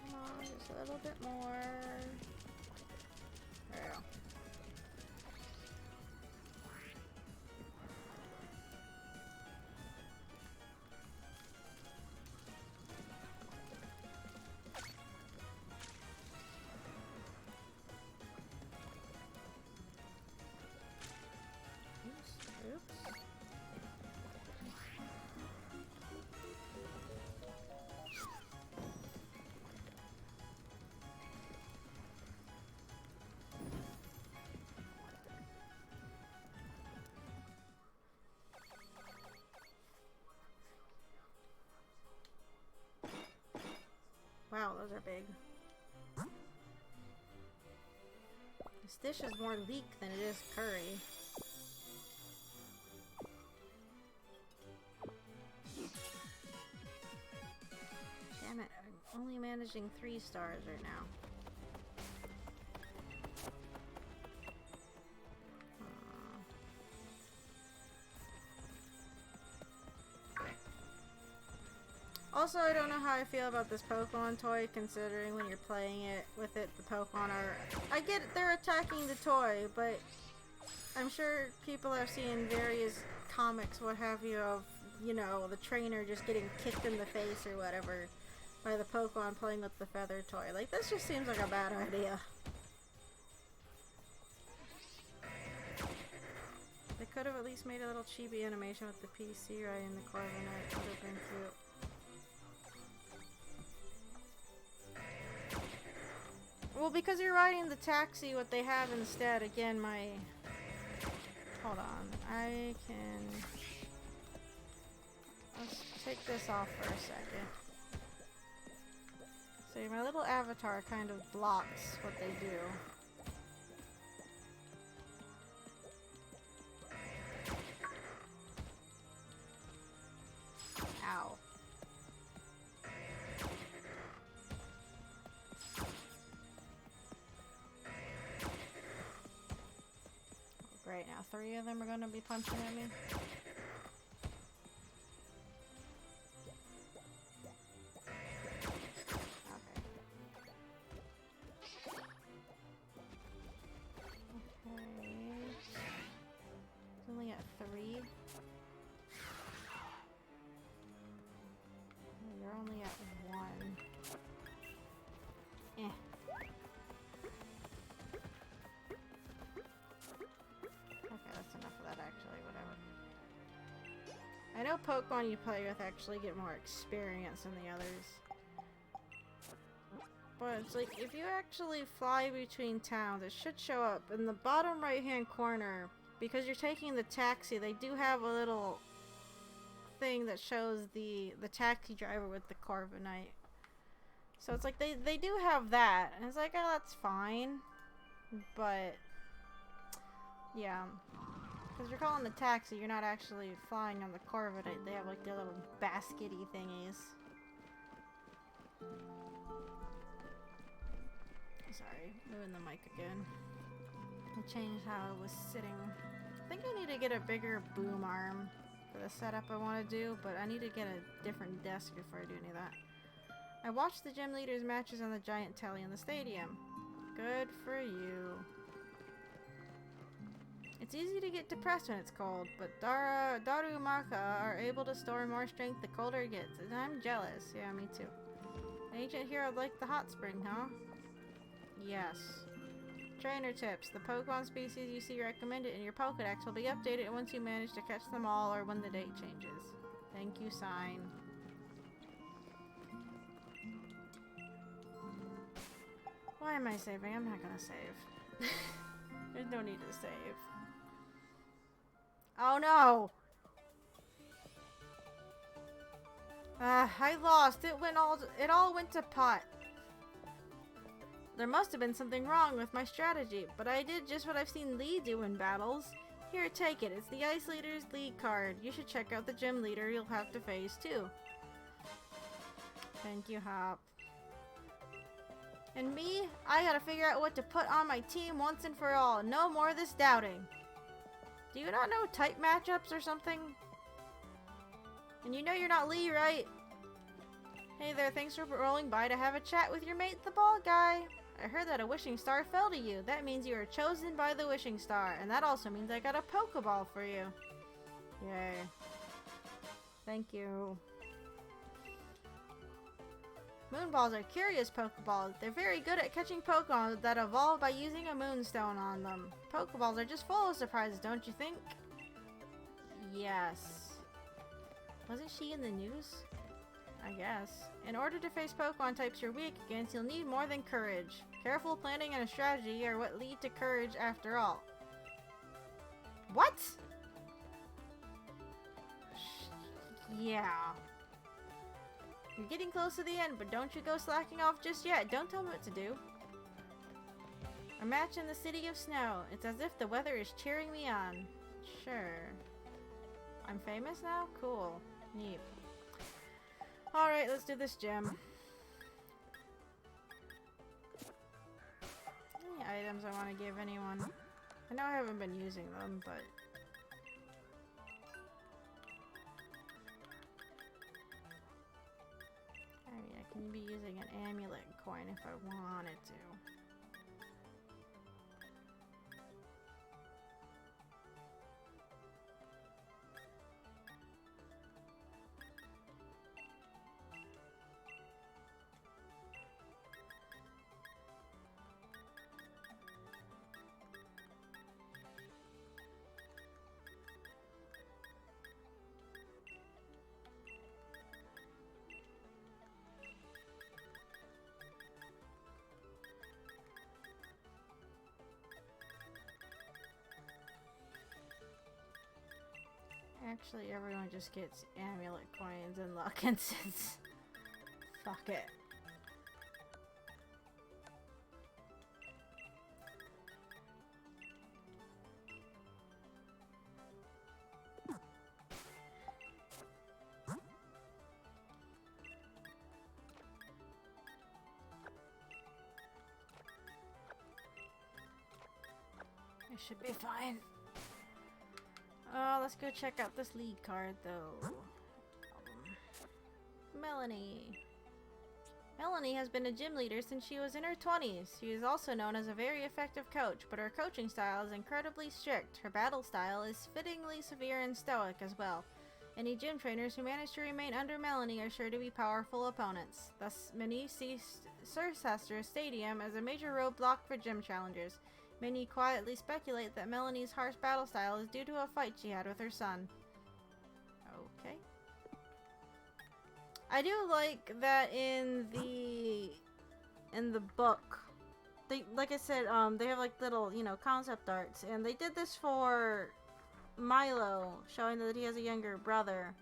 Come on, just a little bit more. There we go. are big. This dish is more leek than it is curry. Damn it, I'm only managing 3 stars right now. Also, I don't know how I feel about this Pokemon toy, considering when you're playing it with it, the Pokemon are... I get it, they're attacking the toy, but I'm sure people have seen various comics, what have you, of, you know, the trainer just getting kicked in the face or whatever by the Pokemon playing with the feather toy. Like, this just seems like a bad idea. They could have at least made a little chibi animation with the PC right in the Corviknight. Would have been cute. Well, because you're riding the taxi, what they have instead, again, my... Hold on. I can... Let's take this off for a second. See, my little avatar kind of blocks what they do. Ow. Great, now 3 of them are gonna be punching at me. Okay. It's only at 3. Oh, you're only at 1. Eh. Okay, that's enough of that actually, whatever. I know Pokemon you play with actually get more experience than the others. But it's like, if you actually fly between towns, it should show up in the bottom right hand corner. Because you're taking the taxi, they do have a little thing that shows the taxi driver with the Corviknight. So it's like, they do have that. And it's like, oh, that's fine. But, yeah. Because you're calling the taxi, you're not actually flying on the Corviknight. They have like their little baskety thingies. Sorry, moving the mic again. I changed how I was sitting. I think I need to get a bigger boom arm for the setup I want to do, but I need to get a different desk before I do any of that. I watched the gym leaders matches on the giant telly in the stadium. Good for you. It's easy to get depressed when it's cold, but Darumaka are able to store more strength the colder it gets, and I'm jealous. Yeah, me too. An ancient hero like the hot spring, huh? Yes. Trainer tips. The Pokemon species you see recommended in your Pokedex will be updated once you manage to catch them all or when the date changes. Thank you, sign. Why am I saving? I'm not gonna save. There's no need to save. Oh no! I lost. It all went to pot. There must have been something wrong with my strategy, but I did just what I've seen Lee do in battles. Here, take it. It's the Ice Leader's league card. You should check out the gym leader you'll have to face, too. Thank you, Hop. And me, I gotta figure out what to put on my team once and for all. No more of this doubting. Do you not know type matchups or something? And you know you're not Lee, right? Hey there, thanks for rolling by to have a chat with your mate, the bald guy. I heard that a wishing star fell to you. That means you are chosen by the wishing star. And that also means I got a Pokeball for you. Yay. Thank you. Moonballs are curious Pokeballs. They're very good at catching Pokemon that evolve by using a Moonstone on them. Pokeballs are just full of surprises, don't you think? Yes. Wasn't she in the news? I guess. In order to face Pokemon types you're weak against, you'll need more than courage. Careful planning and a strategy are what lead to courage after all. What? Yeah. You're getting close to the end, but don't you go slacking off just yet. Don't tell me what to do. A match in the city of snow. It's as if the weather is cheering me on. Sure. I'm famous now? Cool. Neat. Alright, let's do this gym. Any items I want to give anyone? I know I haven't been using them, but... I mean, I can be using an amulet coin if I wanted to. Actually, everyone just gets amulet coins and luck incense. Fuck it. It should be fine. Let's go check out this lead card, though. Melanie. Melanie has been a gym leader since she was in her 20s. She is also known as a very effective coach, but her coaching style is incredibly strict. Her battle style is fittingly severe and stoic as well. Any gym trainers who manage to remain under Melanie are sure to be powerful opponents. Thus, many see Cirencester Stadium as a major roadblock for gym challengers. Many quietly speculate that Melanie's harsh battle style is due to a fight she had with her son. Okay. I do like that in the book. They, like I said, they have like little, you know, concept arts, and they did this for Milo, showing that he has a younger brother.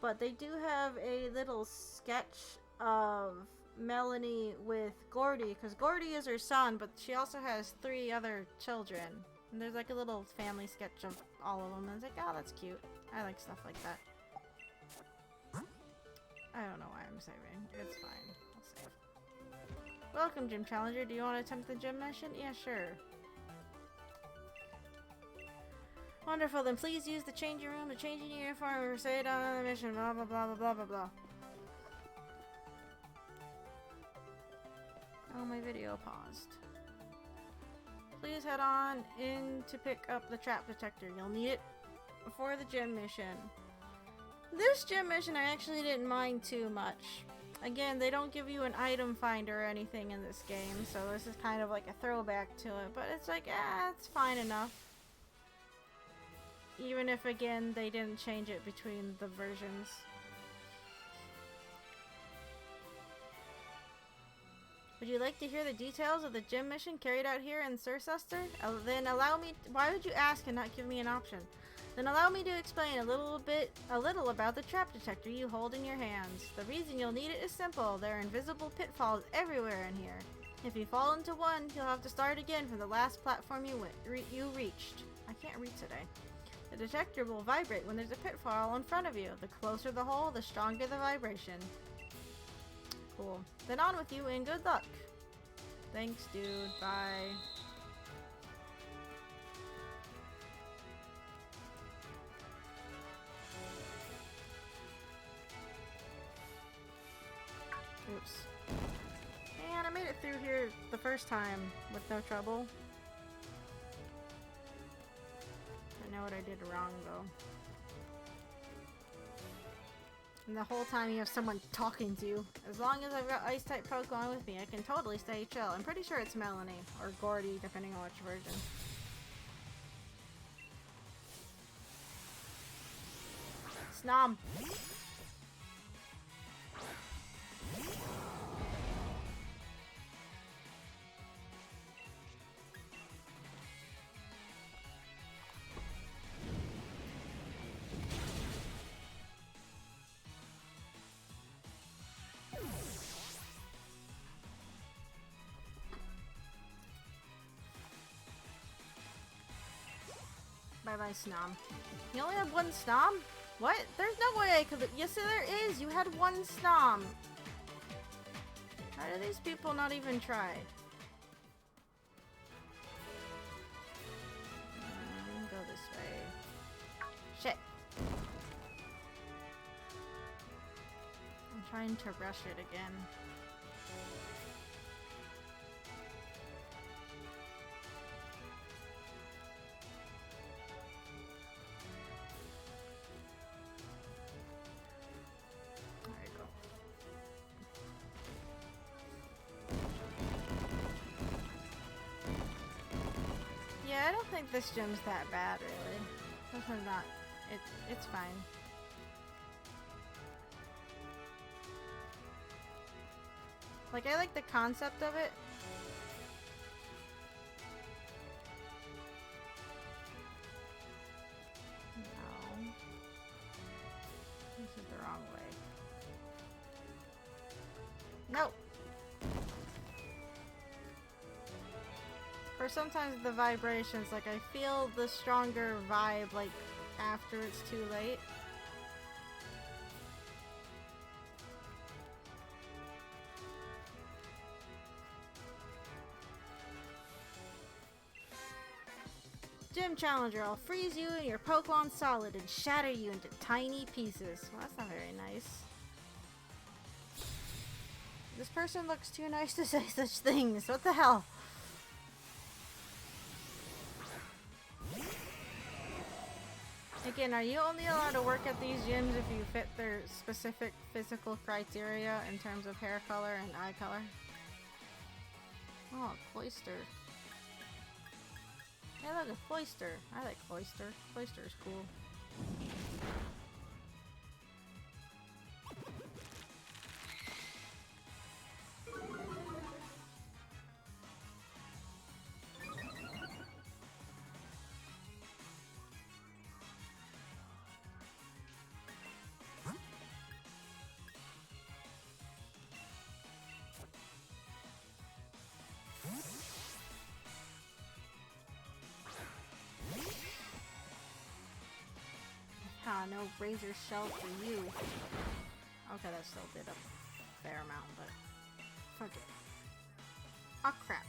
But they do have a little sketch of Melanie with Gordy, because Gordy is her son, but she also has 3 other children. And there's like a little family sketch of all of them, and it's like, oh, that's cute. I like stuff like that. I don't know why I'm saving. It's fine. I'll save. Welcome, Gym Challenger. Do you want to attempt the gym mission? Yeah, sure. Wonderful, then please use the changing room to change in your uniform or say it on the mission. Blah, blah, blah, blah, blah, blah, blah. Oh, my video paused. Please head on in to pick up the trap detector. You'll need it for the gym mission. This gym mission I actually didn't mind too much. Again, they don't give you an item finder or anything in this game, so this is kind of like a throwback to it, but it's like, it's fine enough. Even if, again, they didn't change it between the versions. Would you like to hear the details of the gym mission carried out here in Cirencester? Then allow me... Why would you ask and not give me an option? Then allow me to explain a little about the trap detector you hold in your hands. The reason you'll need it is simple. There are invisible pitfalls everywhere in here. If you fall into one, you'll have to start again from the last platform you reached. I can't read today. The detector will vibrate when there's a pitfall in front of you. The closer the hole, the stronger the vibration. Cool. Then on with you and good luck. Thanks, dude. Bye. Oops. And I made it through here the first time with no trouble. I know what I did wrong, though. And the whole time you have someone talking to you. As long as I've got Ice-type Pokemon with me, I can totally stay chill. I'm pretty sure it's Melanie, or Gordy, depending on which version. Snom! bye, Snom. You only have one Snom? What? There's no way I could. Yes, there is. You had one Snom. How do these people not even try? Go this way. Shit. I'm trying to rush it again. Yeah, I don't think this gym's that bad, really. This one's not. It's fine. Like, I like the concept of it. No. This is the wrong way. Nope. Or sometimes the vibrations, like I feel the stronger vibe like after it's too late. Gym Challenger, I'll freeze you and your Pokemon solid and shatter you into tiny pieces. Well, that's not very nice. This person looks too nice to say such things. What the hell? Again, are you only allowed to work at these gyms if you fit their specific physical criteria in terms of hair color and eye color? Oh, Cloyster. Hey, look, a Cloyster. I like Cloyster. Cloyster is cool. No razor shell for you. Okay, that still did a fair amount, but fuck it. Oh crap.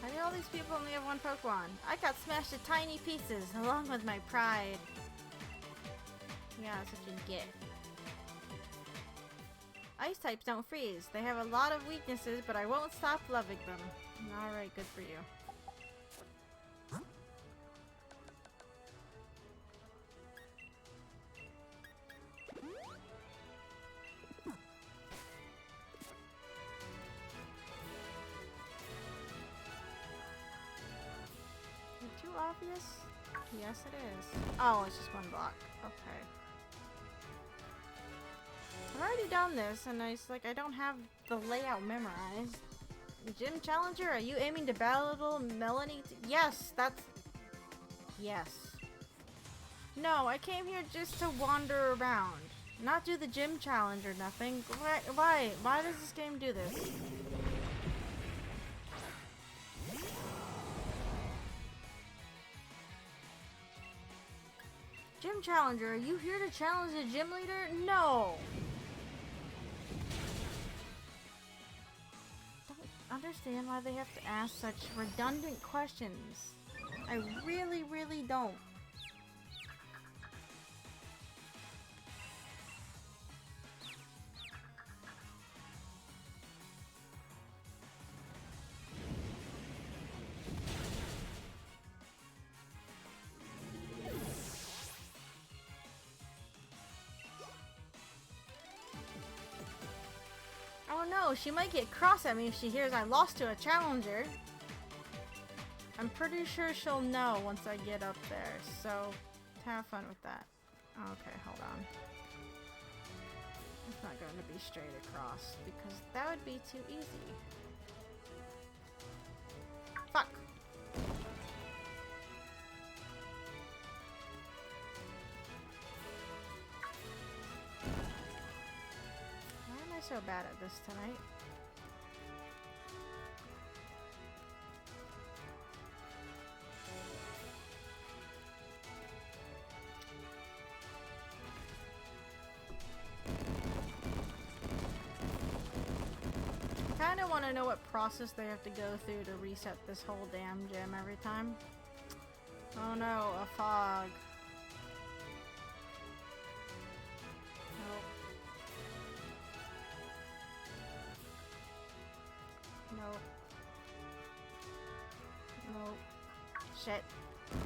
Why do all these people only have one Pokemon? I got smashed to tiny pieces, along with my pride. Yeah, that's what you get. Ice types don't freeze. They have a lot of weaknesses, but I won't stop loving them. Alright, good for you. Too obvious? Yes, it is. Oh, it's just one block. Okay. I've already done this, and it's like I don't have the layout memorized. Gym Challenger, are you aiming to battle Melanie? Yes, that's... Yes. No, I came here just to wander around. Not do the Gym Challenge or nothing. Why? Why does this game do this? Gym Challenger, are you here to challenge the gym leader? No! Don't understand why they have to ask such redundant questions. I really, really don't. Oh no, she might get cross at me if she hears I lost to a challenger. I'm pretty sure she'll know once I get up there, so have fun with that. Okay, hold on. It's not going to be straight across because that would be too easy. Fuck! so bad at this tonight. I kind of want to know what process they have to go through to reset this whole damn gym every time. Oh no, a fog. Nope. Nope. Nope. Shit. Okay,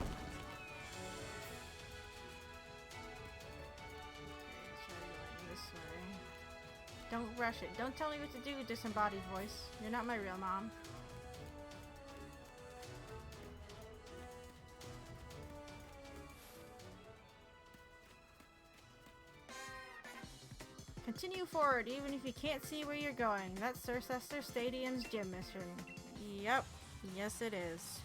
let's try going this way. Don't rush it. Don't tell me what to do, disembodied voice. You're not my real mom. Continue forward, even if you can't see where you're going. That's Circester Stadium's gym mission. Yep. Yes, it is.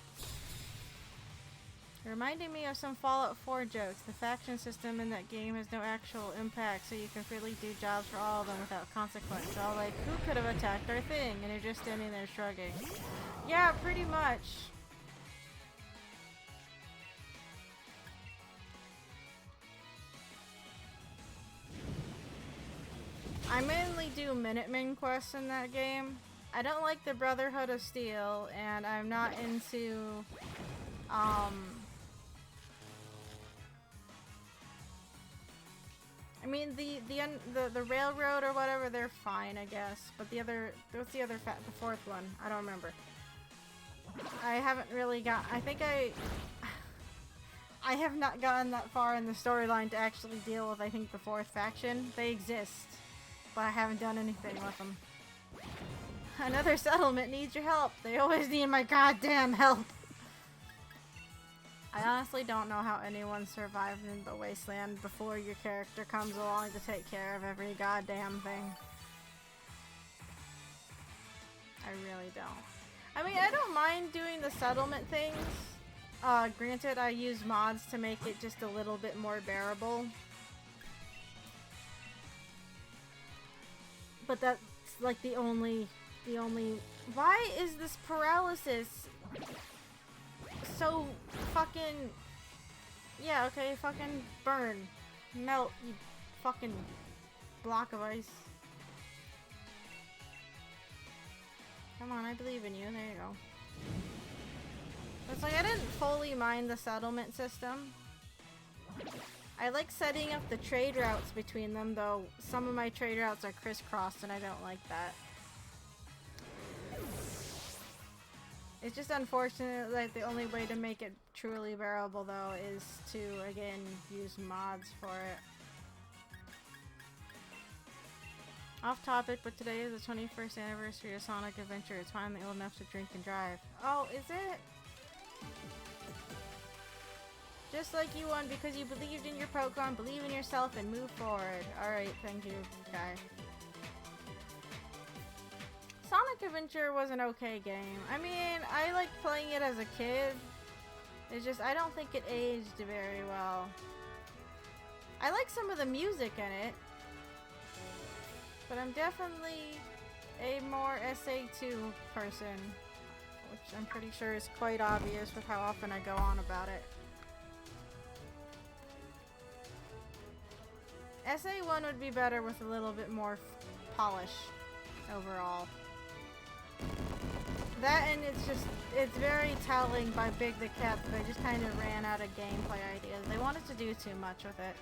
Reminding me of some Fallout 4 jokes. The faction system in that game has no actual impact, so you can freely do jobs for all of them without consequence. All like, who could have attacked our thing? And you're just standing there shrugging. Yeah, pretty much. I mainly do Minutemen quests in that game. I don't like the Brotherhood of Steel, and I'm not into, I mean, the railroad or whatever, they're fine, I guess. But the other, what's the other the fourth one? I don't remember. I haven't really I think I have not gotten that far in the storyline to actually deal with, I think, the fourth faction. They exist, but I haven't done anything with them. Another settlement needs your help. They always need my goddamn help. I honestly don't know how anyone survived in the wasteland before your character comes along to take care of every goddamn thing. I really don't. I mean, I don't mind doing the settlement things. Granted, I use mods to make it just a little bit more bearable. But that's like the only... Why is this paralysis so fucking... Yeah, okay, fucking burn. Melt, you fucking block of ice. Come on, I believe in you. There you go. It's like I didn't fully mind the settlement system. I like setting up the trade routes between them, though some of my trade routes are crisscrossed and I don't like that. It's just unfortunate that the only way to make it truly bearable, though, is to, again, use mods for it. Off topic, but today is the 21st anniversary of Sonic Adventure. It's finally old enough to drink and drive. Oh, is it? Just like you won because you believed in your Pokemon, believe in yourself, and move forward. Alright, thank you, guy. Sonic Adventure was an okay game. I mean, I liked playing it as a kid. It's just, I don't think it aged very well. I like some of the music in it. But I'm definitely a more SA2 person. Which I'm pretty sure is quite obvious with how often I go on about it. SA1 would be better with a little bit more polish overall. That, and it's very telling by Big the Cat that they just kind of ran out of gameplay ideas. They wanted to do too much with it.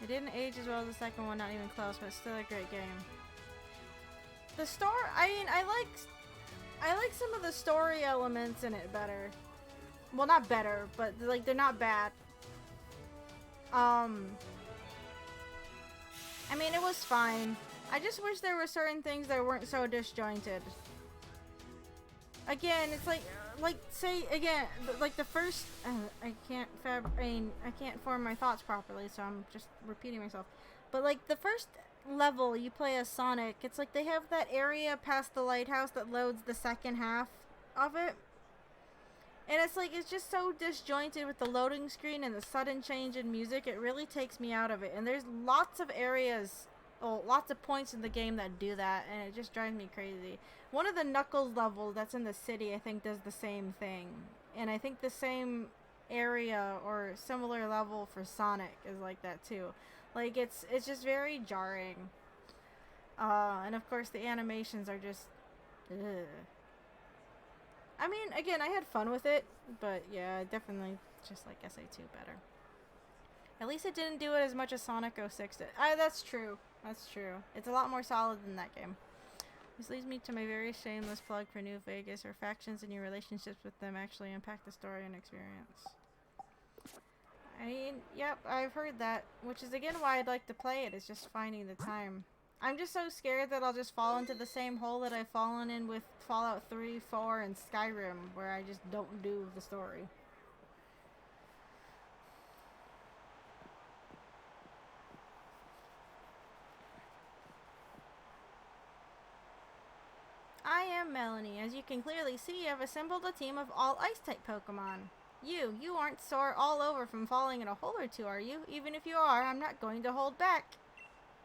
It didn't age as well as the second one, not even close, but it's still a great game. The story, I mean, I like some of the story elements in it better. Well, not better, but like they're not bad. I mean, it was fine. I just wish there were certain things that weren't so disjointed. Again, it's like say again, like the first. I can't form my thoughts properly, so I'm just repeating myself. But like the first level, you play as Sonic. It's like they have that area past the lighthouse that loads the second half of it. And it's like, it's just so disjointed with the loading screen and the sudden change in music. It really takes me out of it. And there's lots of areas, well, lots of points in the game that do that, and it just drives me crazy. One of the Knuckles levels that's in the city, I think, does the same thing. And I think the same area or similar level for Sonic is like that too. Like, it's just very jarring. And of course the animations are just, ugh. I mean, again, I had fun with it, but yeah, definitely just like SA2 better. At least it didn't do it as much as Sonic 06 did. That's true. That's true. It's a lot more solid than that game. This leads me to my very shameless plug for New Vegas, where factions and your relationships with them actually impact the story and experience. I mean, yep, I've heard that, which is again why I'd like to play it, is just finding the time. I'm just so scared that I'll just fall into the same hole that I've fallen in with Fallout 3, 4, and Skyrim, where I just don't do the story. I am Melanie. As you can clearly see, I've assembled a team of all Ice-type Pokemon. You aren't sore all over from falling in a hole or two, are you? Even if you are, I'm not going to hold back.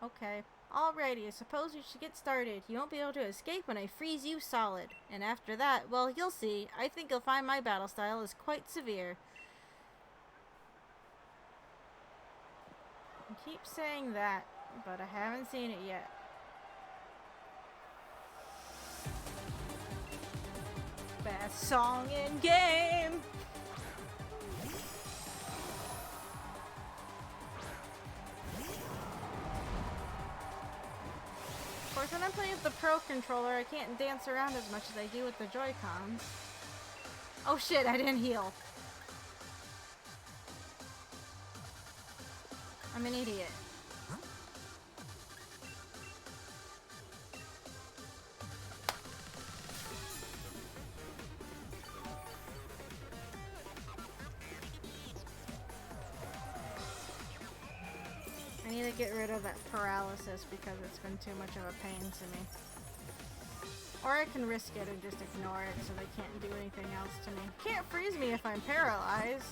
Okay. Alrighty, I suppose we should get started. You won't be able to escape when I freeze you solid. And after that, well, you'll see. I think you'll find my battle style is quite severe. I keep saying that, but I haven't seen it yet. Best song in game! Of course, when I'm playing with the Pro Controller, I can't dance around as much as I do with the Joy-Cons. Oh shit, I didn't heal. I'm an idiot. I need to get rid of that paralysis because it's been too much of a pain to me. Or I can risk it and just ignore it so they can't do anything else to me. Can't freeze me if I'm paralyzed.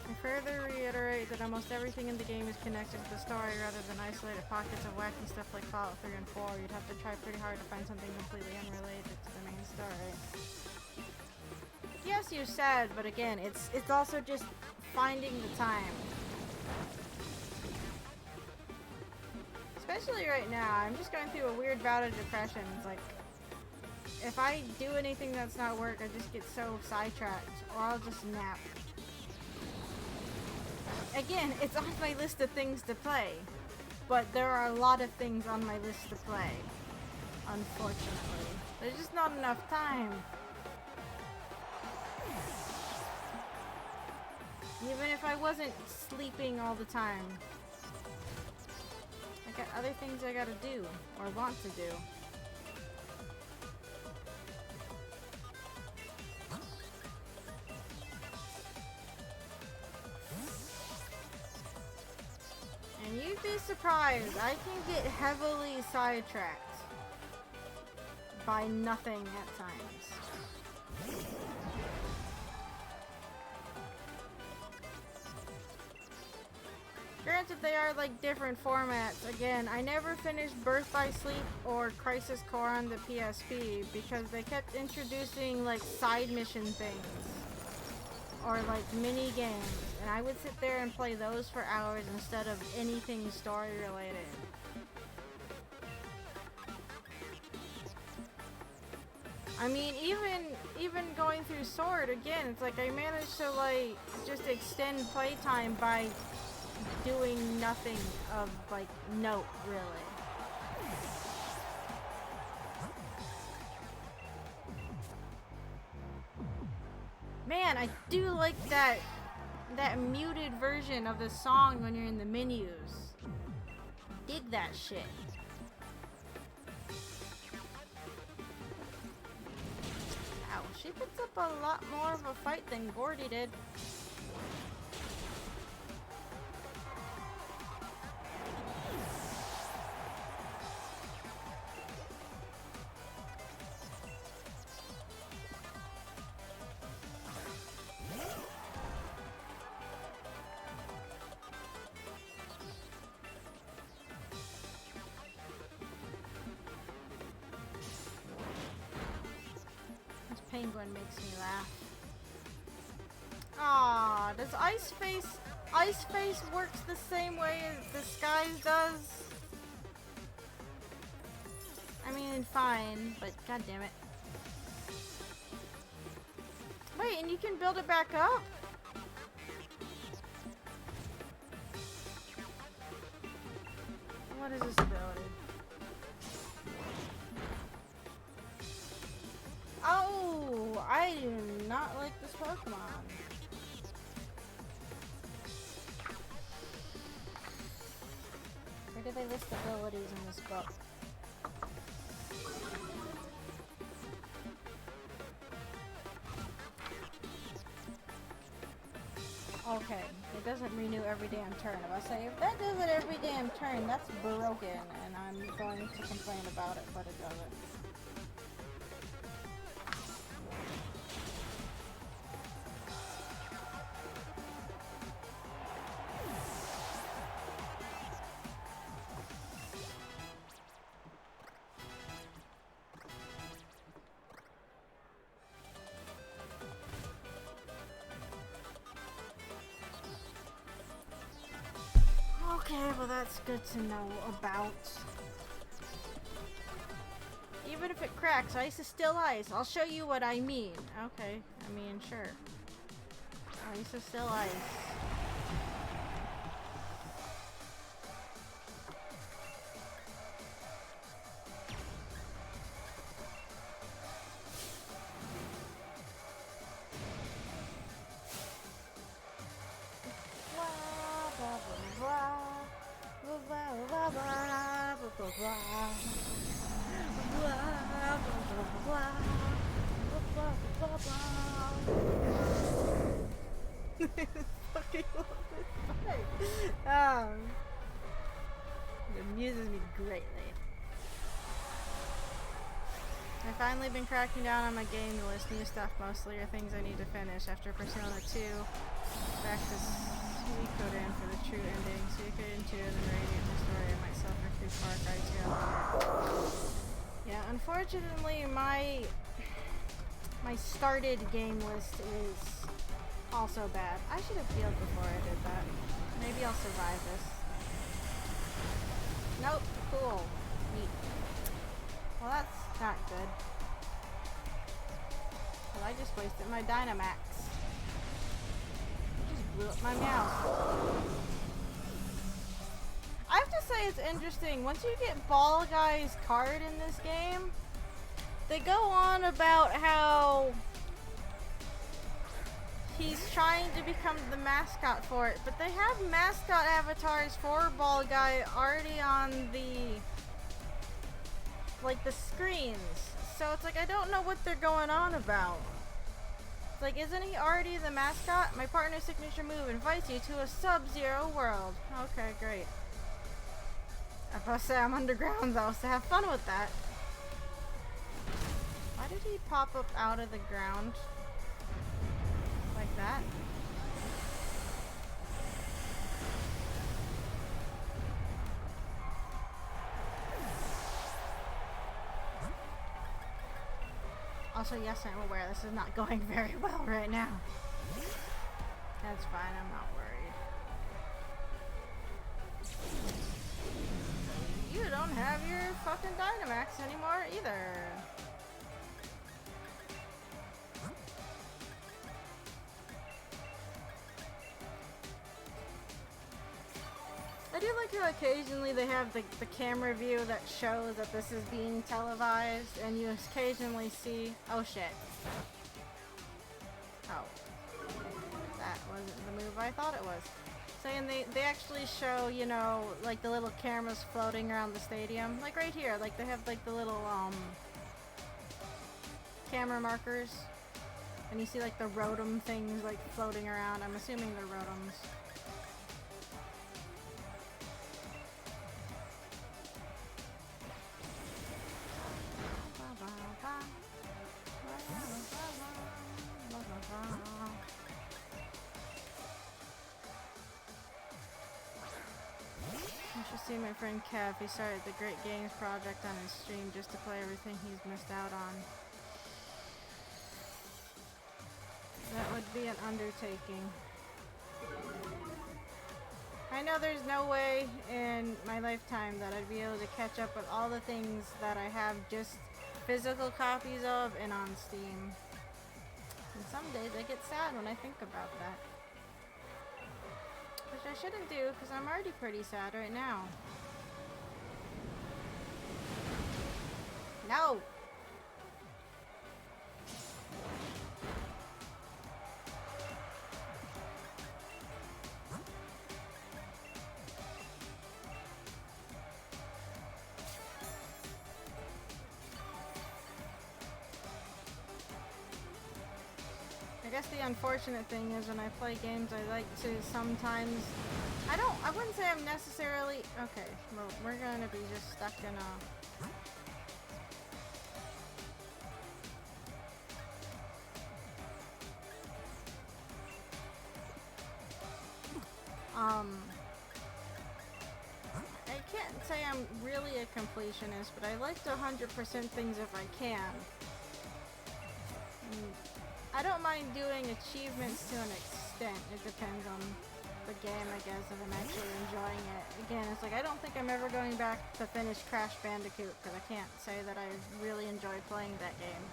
I further reiterate that almost everything in the game is connected to the story rather than isolated pockets of wacky stuff like Fallout 3 and 4. You'd have to try pretty hard to find something completely unrelated to the main story. Yes, you said, but again, it's also just finding the time. Especially right now, I'm just going through a weird bout of depression. It's like, if I do anything that's not work, I just get so sidetracked, or I'll just nap. Again, it's on my list of things to play, but there are a lot of things on my list to play, unfortunately. There's just not enough time. Even if I wasn't sleeping all the time. I got other things I gotta do, or want to do. And you'd be surprised, I can get heavily sidetracked by nothing at times. Granted, they are like different formats. Again, I never finished Birth by Sleep or Crisis Core on the PSP because they kept introducing like side mission things or like mini games, and I would sit there and play those for hours instead of anything story related. I mean, even going through Sword, again, it's like I managed to like just extend playtime by doing nothing of like note, really. Man, I do like that muted version of the song when you're in the menus. Dig that shit. Ow, she puts up a lot more of a fight than Gordy did. penguin makes me laugh. Ah, does Ice Face works the same way as Disguise does? I mean, fine, but god damn it. Wait, and you can build it back up? What is this ability? Oh, I do not like this Pokemon. Where do they list abilities in this book? Okay, it doesn't renew every damn turn. If I say, if that does it every damn turn, that's broken, and I'm going to complain about it, but it doesn't. Okay, well that's good to know about. Even if it cracks, ice is still ice. I'll show you what I mean. Okay, I mean, sure. Ice is still ice. It amuses me greatly. I've finally been cracking down on my game list. New stuff mostly are things I need to finish after Persona 2. Back to Suikoden for the true ending. Suikoden 2 and then Radiant Story. I might suffer through Far Cry 2. Yeah, unfortunately my started game list is also bad. I should have healed before I did that. Maybe I'll survive this. Nope. Cool. Neat. Well, that's not good. Well, I just wasted my Dynamax. Just blew up my mouse. I have to say it's interesting. Once you get Ball Guy's card in this game, they go on about how he's trying to become the mascot for it, but they have mascot avatars for Ball Guy already on the screens. So it's like, I don't know what they're going on about. It's like, isn't he already the mascot? My partner's signature move invites you to a Sub-Zero world. Okay, great. I was about to say I'm underground though, so have fun with that. Why did he pop up out of the ground? Like that? Also, yes, I'm aware this is not going very well right now. That's fine, I'm not worried. You don't have your fucking Dynamax anymore either. I do like how occasionally they have the camera view that shows that this is being televised, and you occasionally see, oh shit. Oh. That wasn't the move I thought it was. Saying they actually show, you know, like the little cameras floating around the stadium. Like right here, like they have like the little camera markers. And you see like the Rotom things like floating around. I'm assuming they're Rotoms. You should see my friend Kev. He started the Great Games project on his stream just to play everything he's missed out on. That would be an undertaking. I know there's no way in my lifetime that I'd be able to catch up with all the things that I have just physical copies of and on Steam. And some days I get sad when I think about that. Which I shouldn't do, because I'm already pretty sad right now. No! I guess the unfortunate thing is when I play games, I like to sometimes... I wouldn't say I'm necessarily... Okay, well, we're gonna be just stuck in a... I can't say I'm really a completionist, but I like to 100% things if I can. I don't mind doing achievements to an extent. It depends on the game, I guess, if I'm actually enjoying it. Again, it's like I don't think I'm ever going back to finish Crash Bandicoot, because I can't say that I really enjoy playing that game.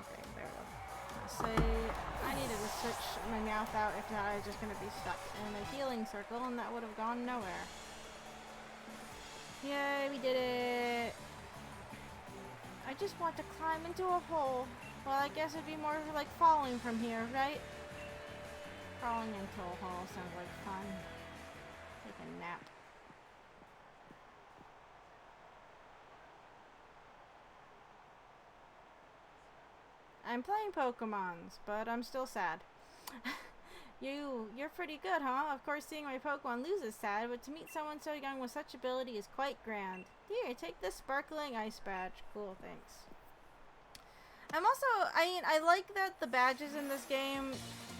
Okay, there we go. Let's say I needed to switch my mouth out, if not I was just going to be stuck in a healing circle, and that would have gone nowhere. Yay, we did it! I just want to climb into a hole. Well, I guess it'd be more like falling from here, right? Crawling into a hole sounds like fun. Take a nap. I'm playing Pokemons, but I'm still sad. You're pretty good, huh? Of course, seeing my Pokemon lose is sad, but to meet someone so young with such ability is quite grand. Here, take this sparkling ice badge. Cool, thanks. I'm also, I like that the badges in this game,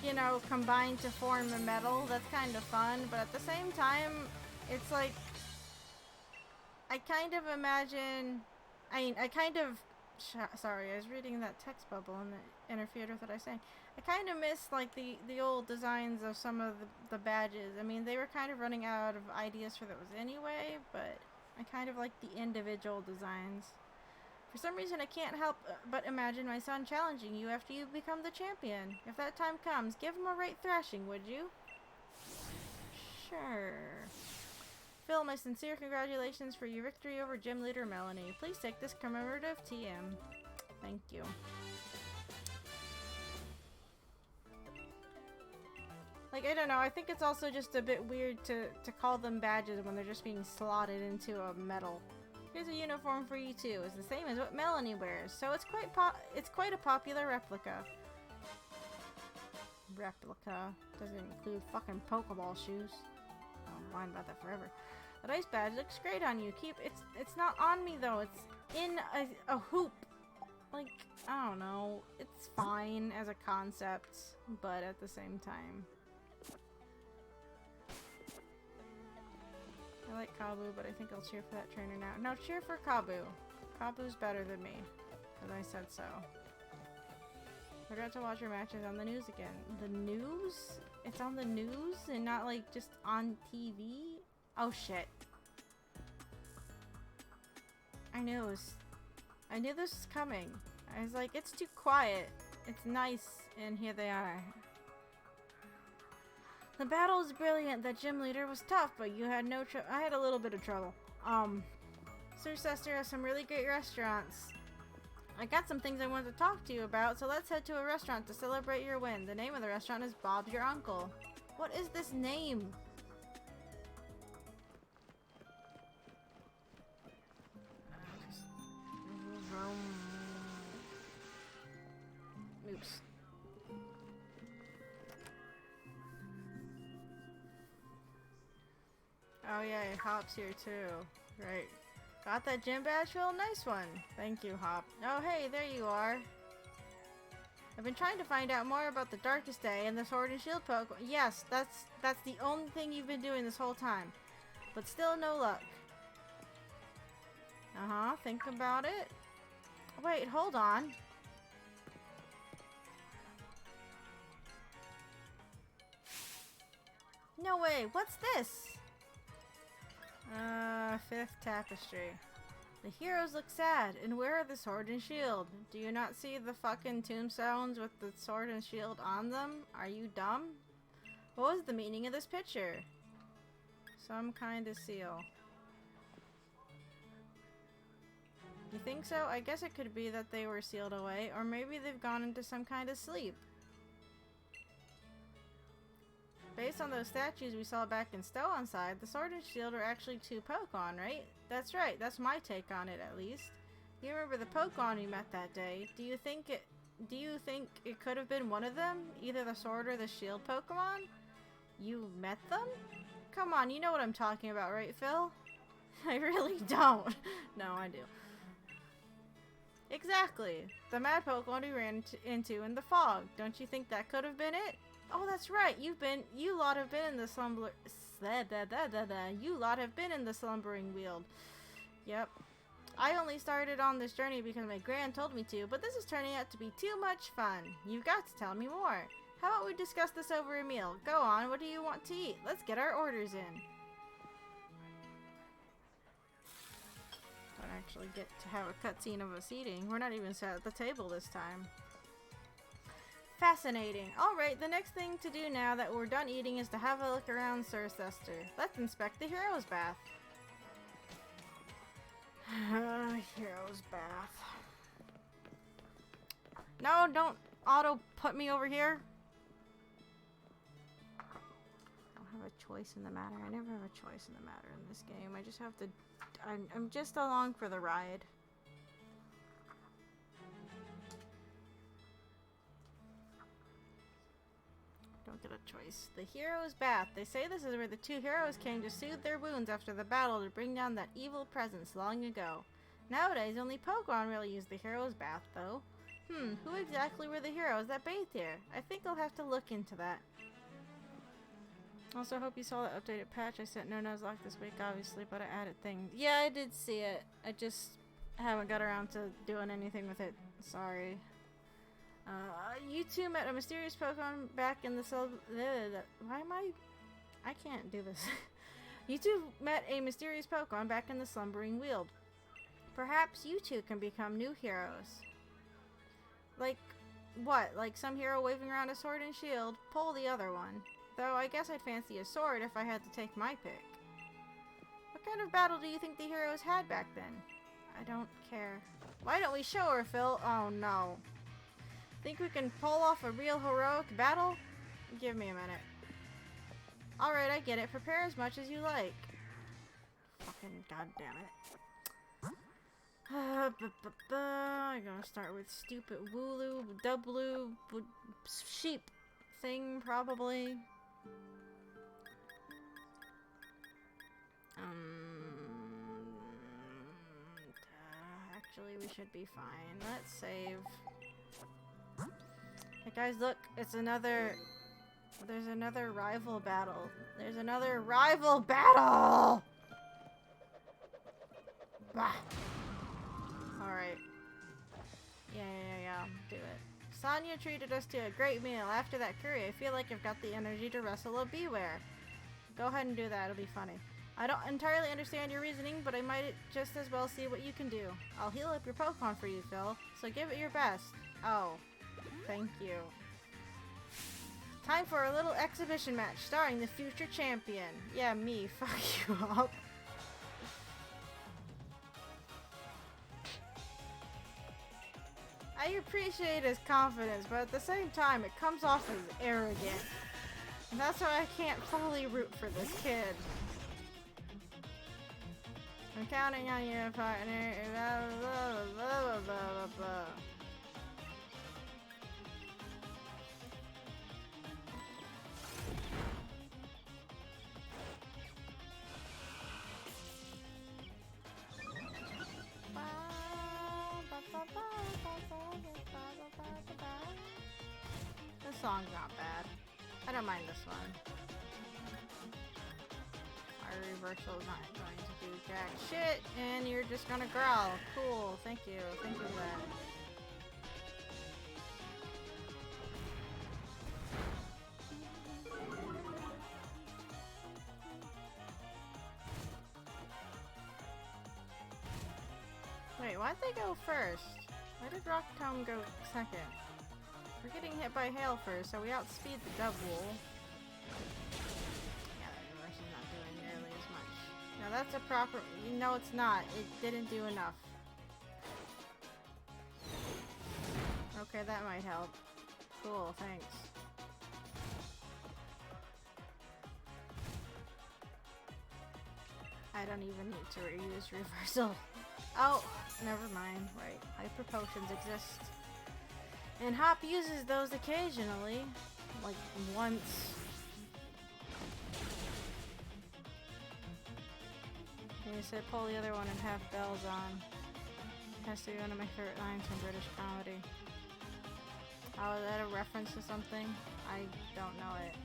you know, combine to form a medal. That's kind of fun, but at the same time, it's like, I kind of imagine, sorry, I was reading that text bubble and it interfered with what I was saying. I kind of miss like the old designs of some of the badges. I mean, they were kind of running out of ideas for those anyway, but I kind of like the individual designs. For some reason, I can't help but imagine my son challenging you after you become the champion. If that time comes, give him a right thrashing, would you? Sure. Phil, my sincere congratulations for your victory over Gym Leader Melanie. Please take this commemorative TM. Thank you. Like, I don't know, I think it's also just a bit weird to call them badges when they're just being slotted into a medal. Here's a uniform for you too. It's the same as what Melanie wears, so it's quite a popular replica. Replica doesn't include fucking Pokeball shoes. I'll whine about that forever. That ice badge looks great on you. It's not on me though. It's in a hoop. Like, I don't know. It's fine as a concept, but at the same time. I like Kabu, but I think I'll cheer for that trainer now. No, cheer for Kabu. Kabu's better than me. Because I said so. Forgot to watch your matches on the news again. The news? It's on the news and not like just on TV? Oh shit. I knew this was coming. I was like, it's too quiet. It's nice, and here they are. The battle was brilliant. That gym leader was tough, but you had no trouble. I had a little bit of trouble. Sir Sester has some really great restaurants. I got some things I wanted to talk to you about, so let's head to a restaurant to celebrate your win. The name of the restaurant is Bob's Your Uncle. What is this name? Oops. Oh yeah, Hop's here too. Right. Got that gym badge, Phil? Nice one. Thank you, Hop. Oh hey, there you are. I've been trying to find out more about the Darkest Day and the Sword and Shield Pokemon. Yes, that's the only thing you've been doing this whole time. But still no luck. Uh-huh, think about it. Wait, hold on. No way, what's this? Fifth tapestry. The heroes look sad, and where are the sword and shield? Do you not see the fucking tombstones with the sword and shield on them? Are you dumb? What was the meaning of this picture? Some kind of seal. You think so? I guess it could be that they were sealed away, or maybe they've gone into some kind of sleep. Based on those statues we saw back in Stow-on-Side, the Sword and Shield are actually two Pokemon, right? That's right, that's my take on it at least. You remember the Pokemon we met that day. Do you think it could have been one of them? Either the Sword or the Shield Pokemon? You met them? Come on, you know what I'm talking about, right, Phil? I really don't. No, I do. Exactly. The mad Pokemon we ran into in the fog. Don't you think that could have been it? Oh, that's right. You lot have been in the slumbering weald. Yep. I only started on this journey because my gran told me to, but this is turning out to be too much fun. You've got to tell me more. How about we discuss this over a meal? Go on, what do you want to eat? Let's get our orders in. Don't actually get to have a cutscene of us eating. We're not even sat at the table this time. Fascinating. Alright, the next thing to do now that we're done eating is to have a look around Cirencester. Let's inspect the Hero's Bath. Hero's Bath. No, don't auto put me over here. I don't have a choice in the matter. I never have a choice in the matter in this game. I just have to... I'm just along for the ride. Don't get a choice. The Hero's Bath. They say this is where the two heroes came to soothe their wounds after the battle to bring down that evil presence long ago. Nowadays, only Pokemon really use the Hero's Bath, though. Who exactly were the heroes that bathed here? I think I'll have to look into that. Also, hope you saw the updated patch. I sent No Nuzlocke this week, obviously, but I added things. Yeah, I did see it. I just haven't got around to doing anything with it. Sorry. You two met a mysterious Pokemon back in the why am I can't do this. You two met a mysterious Pokemon back in the Slumbering Weald. Perhaps you two can become new heroes. Like, what? Like some hero waving around a sword and shield? Pull the other one. Though I guess I'd fancy a sword if I had to take my pick. What kind of battle do you think the heroes had back then? I don't care. Why don't we show her, Phil? Oh no. Think we can pull off a real heroic battle? Give me a minute. Alright, I get it. Prepare as much as you like. Fucking goddamn it. I'm gonna start with stupid Wooloo, Dubbloo, sheep thing, probably. Actually, we should be fine. Let's save. Hey guys, look, it's another... There's another rival battle. There's another rival battle! Bah! Alright. Yeah. Do it. Sonia treated us to a great meal. After that curry, I feel like I've got the energy to wrestle a Beware. Go ahead and do that. It'll be funny. I don't entirely understand your reasoning, but I might just as well see what you can do. I'll heal up your Pokemon for you, Phil. So give it your best. Oh. Thank you. Time for a little exhibition match starring the future champion. Yeah, me. Fuck you up. I appreciate his confidence, but at the same time, it comes off as arrogant. And that's why I can't fully root for this kid. I'm counting on you, partner. Blah, blah, blah, blah, blah. song's not bad. I don't mind this one. Our reversal's not going to do jack shit, and you're just gonna growl. Cool, thank you. Thank you for that. Wait, why'd they go first? Why did Rock Tomb go second? We're getting hit by hail first, so we outspeed the double. Yeah, that reversal's not doing nearly as much. Now that's a proper... No, it's not. It didn't do enough. Okay, that might help. Cool, thanks. I don't even need to reuse reversal. Oh, never mind. Right, hyper potions exist. And Hop uses those occasionally. Like, once. You said pull the other one and have bells on. Has to be one of my favorite lines from British comedy. Oh, is that a reference to something? I don't know it.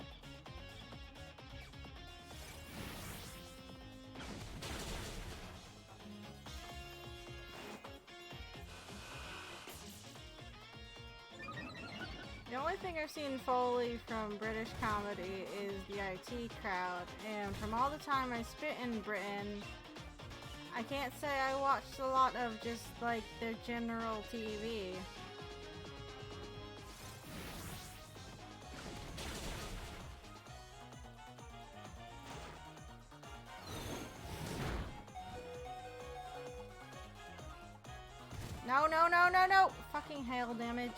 The only thing I've seen Foley from British comedy is the IT crowd, and from all the time I spent in Britain, I can't say I watched a lot of just like their general TV. No, no, no, no, no! Fucking hail damage.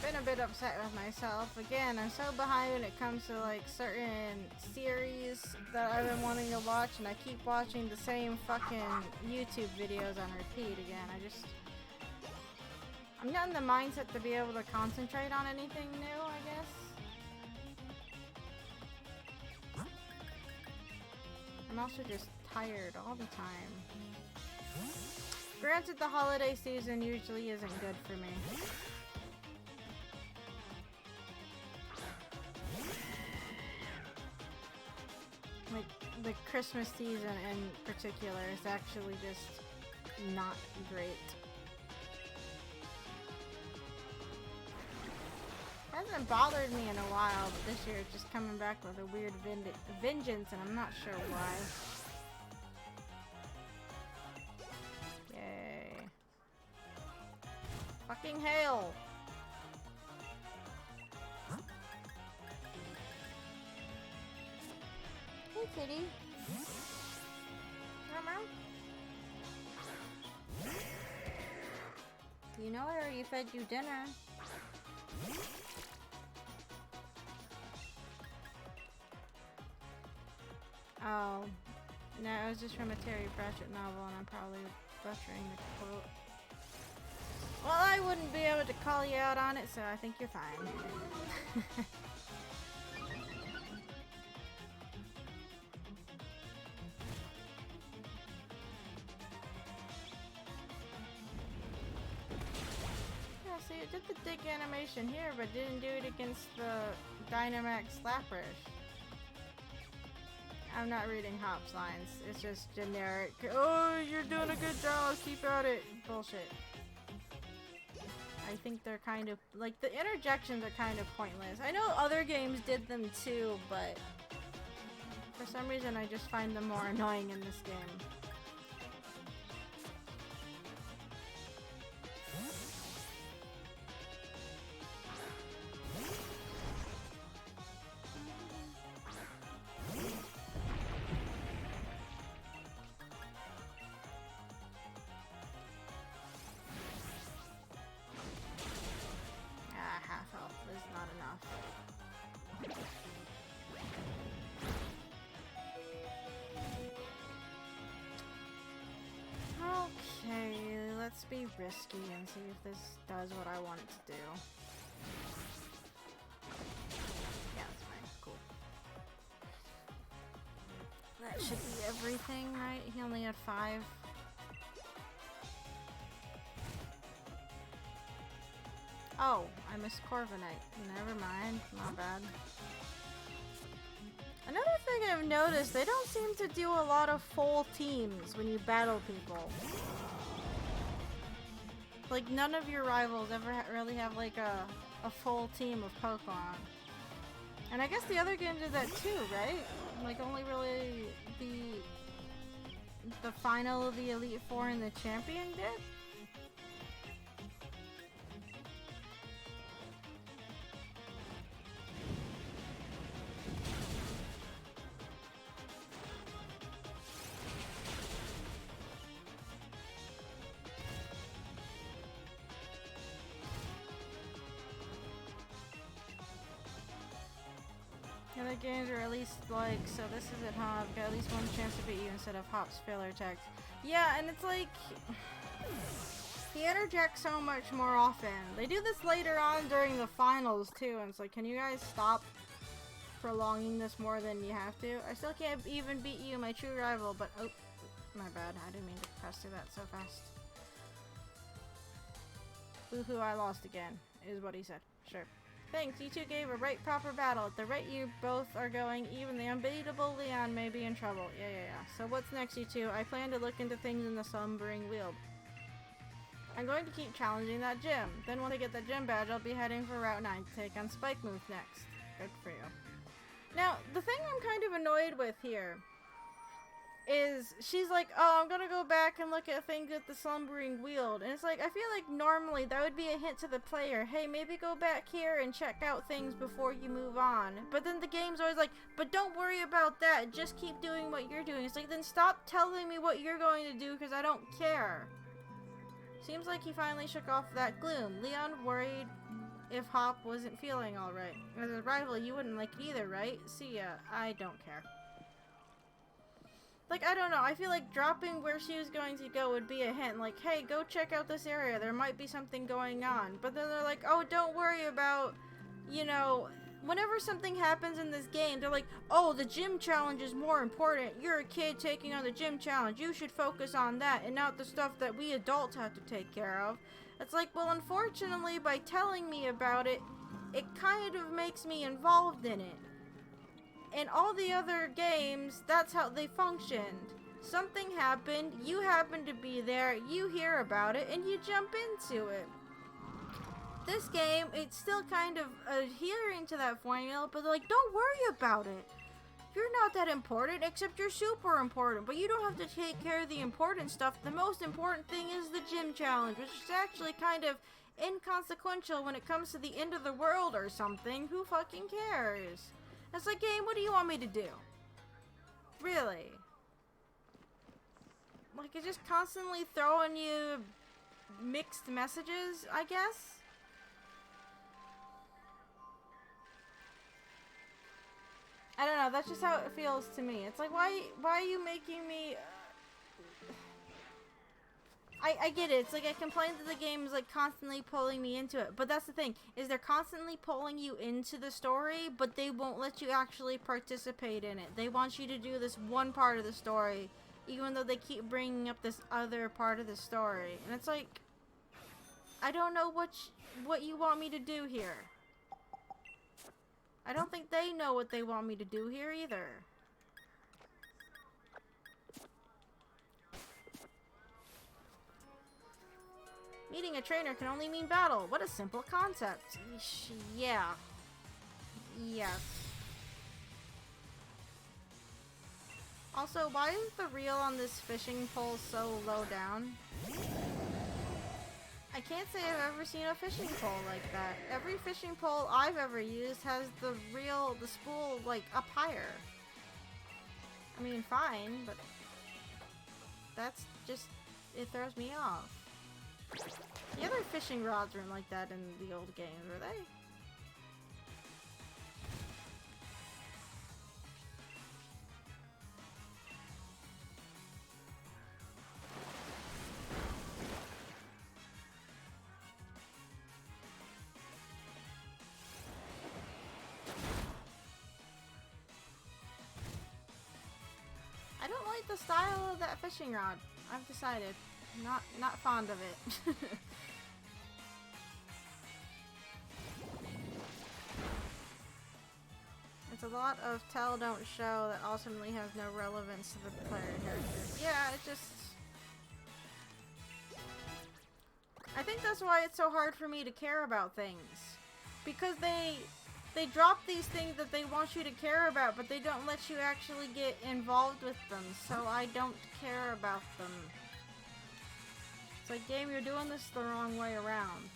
Been a bit upset with myself. Again, I'm so behind when it comes to like certain series that I've been wanting to watch, and I keep watching the same fucking YouTube videos on repeat again. I'm not in the mindset to be able to concentrate on anything new, I guess. I'm also just tired all the time. Granted, the holiday season usually isn't good for me. Like, the Christmas season in particular is actually just not great. Hasn't bothered me in a while, but this year it's just coming back with a weird vengeance, and I'm not sure why. Yay. Fucking hail! Hey, kitty. Meow. You know I already fed you dinner. Oh. No, it was just from a Terry Pratchett novel, and I'm probably butchering the quote. Well, I wouldn't be able to call you out on it, so I think you're fine. See, it did the dig animation here, but didn't do it against the Dynamax Slaprish. I'm not reading Hop's lines. It's just generic. Oh, you're doing a good job. Keep at it. Bullshit. I think they're kind of like the interjections are kind of pointless. I know other games did them too, but for some reason I just find them more annoying in this game. be risky and see if this does what I want it to do. Yeah, that's fine. Cool. That should be everything, right? He only had 5. Oh, I missed Corviknight. Never mind. Not bad. Another thing I've noticed, they don't seem to do a lot of full teams when you battle people. Like, none of your rivals ever really have, like, a full team of Pokemon. And I guess the other games do that too, right? Like, only really the final of the Elite Four and the Champion did? The other games are at least like, so this is at Hop, got at least one chance to beat you instead of Hop's filler text. Yeah, and it's like, he interjects so much more often. They do this later on during the finals too, and it's like, can you guys stop prolonging this more than you have to? I still can't even beat you, my true rival, but oh, my bad, I didn't mean to press through that so fast. Boo-hoo, I lost again, is what he said. Sure. Thanks, you two gave a right proper battle. At the rate you both are going, even the unbeatable Leon may be in trouble. Yeah. So what's next, you two? I plan to look into things in the Slumbering Weald. I'm going to keep challenging that gym. Then when I get the gym badge, I'll be heading for Route 9 to take on Spike Move next. Good for you. Now, the thing I'm kind of annoyed with here is she's like, oh, I'm gonna go back and look at things at the Slumbering Weald. And it's like, I feel like normally that would be a hint to the player. Hey, maybe go back here and check out things before you move on. But then the game's always like, but don't worry about that. Just keep doing what you're doing. It's like, then stop telling me what you're going to do because I don't care. Seems like he finally shook off that gloom. Leon worried if Hop wasn't feeling alright. As a rival, you wouldn't like it either, right? See ya. I don't care. Like, I don't know, I feel like dropping where she was going to go would be a hint. Like, hey, go check out this area, there might be something going on. But then they're like, oh, don't worry about, you know, whenever something happens in this game, they're like, oh, the gym challenge is more important. You're a kid taking on the gym challenge. You should focus on that and not the stuff that we adults have to take care of. It's like, well, unfortunately, by telling me about it, it kind of makes me involved in it. In all the other games, that's how they functioned. Something happened, you happen to be there, you hear about it, and you jump into it. This game, it's still kind of adhering to that formula, but they're like, don't worry about it. You're not that important, except you're super important, but you don't have to take care of the important stuff. The most important thing is the gym challenge, which is actually kind of inconsequential when it comes to the end of the world or something. Who fucking cares? It's like, game, what do you want me to do? Really? Like, it's just constantly throwing you mixed messages, I guess? I don't know, that's just how it feels to me. It's like, why are you making me... I get it. It's like I complain that the game is like constantly pulling me into it. But that's the thing, is they're constantly pulling you into the story, but they won't let you actually participate in it. They want you to do this one part of the story, even though they keep bringing up this other part of the story. And it's like, I don't know what you want me to do here. I don't think they know what they want me to do here either. Meeting a trainer can only mean battle. What a simple concept. Yeah. Yes. Also, why is the reel on this fishing pole so low down? I can't say I've ever seen a fishing pole like that. Every fishing pole I've ever used has the spool, like, up higher. I mean, fine, but that's just, it throws me off. The other fishing rods weren't like that in the old games, were they? don't like the style of that fishing rod. I've decided. Not fond of it. It's a lot of tell don't show that ultimately has no relevance to the player character. Yeah, it just... I think that's why it's so hard for me to care about things. Because they drop these things that they want you to care about, but they don't let you actually get involved with them, so I don't care about them. It's like, game, you're doing this the wrong way around.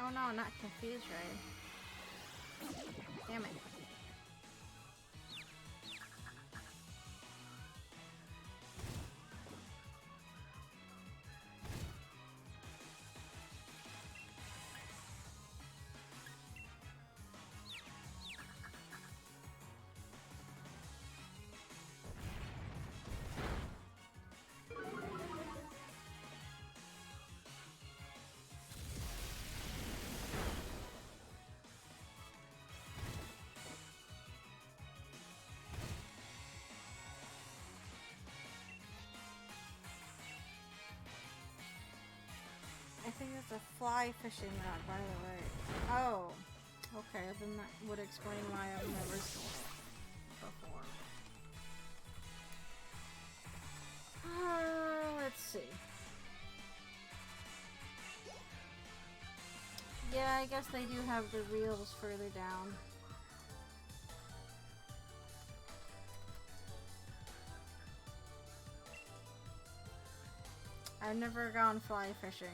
Oh no, not confused, right? Damn it. I think it's a fly fishing rod, by the way. Oh, okay, then that would explain why I've never seen it before. Let's see. Yeah, I guess they do have the reels further down. I've never gone fly fishing.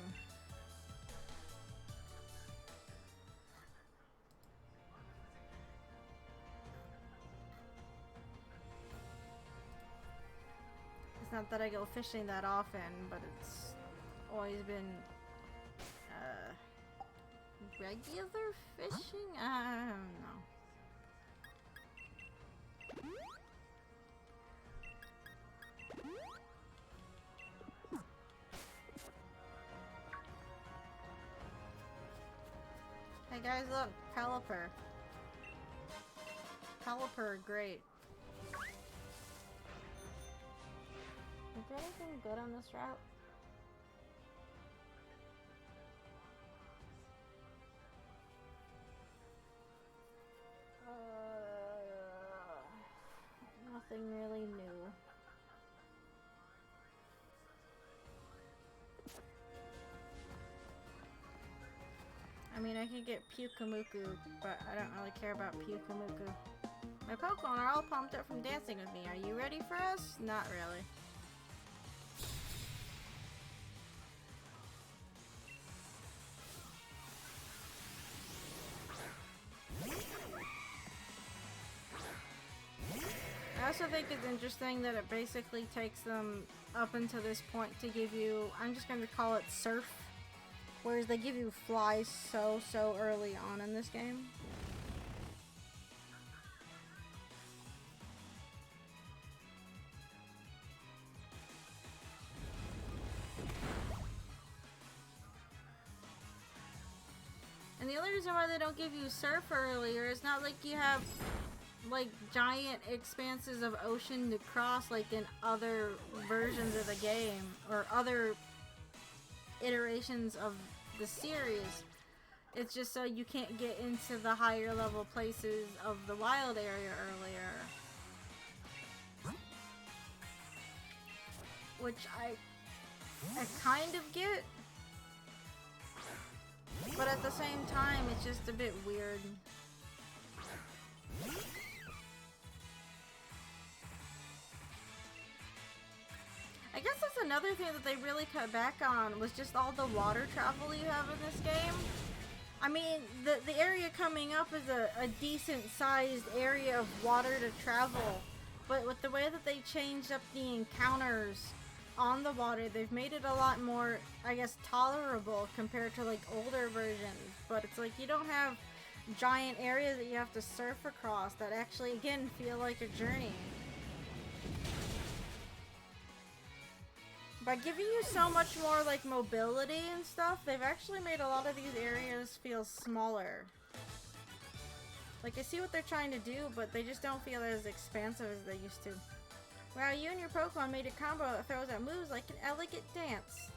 It's not that I go fishing that often, but it's always been regular fishing? I don't know. Hey guys, look, Pelipper. Pelipper, great. Is there anything good on this route? Nothing really new. I mean, I could get Pyukumuku, but I don't really care about Pyukumuku. My Pokemon are all pumped up from dancing with me. Are you ready for us? Not really. I also think it's interesting that it basically takes them up until this point to give you, I'm just going to call it surf, whereas they give you fly so early on in this game. And the only reason why they don't give you surf earlier is not like you have like giant expanses of ocean to cross like in other versions of the game or other iterations of the series. It's just so you can't get into the higher level places of the wild area earlier, which I kind of get, but at the same time it's just a bit weird. I guess that's another thing that they really cut back on, was just all the water travel you have in this game. I mean, the area coming up is a decent sized area of water to travel, but with the way that they changed up the encounters on the water, they've made it a lot more, I guess, tolerable compared to like older versions. But it's like you don't have giant areas that you have to surf across that actually, again, feel like a journey. By giving you so much more, like, mobility and stuff, they've actually made a lot of these areas feel smaller. Like, I see what they're trying to do, but they just don't feel as expansive as they used to. Wow, you and your Pokemon made a combo that throws out moves like an elegant dance.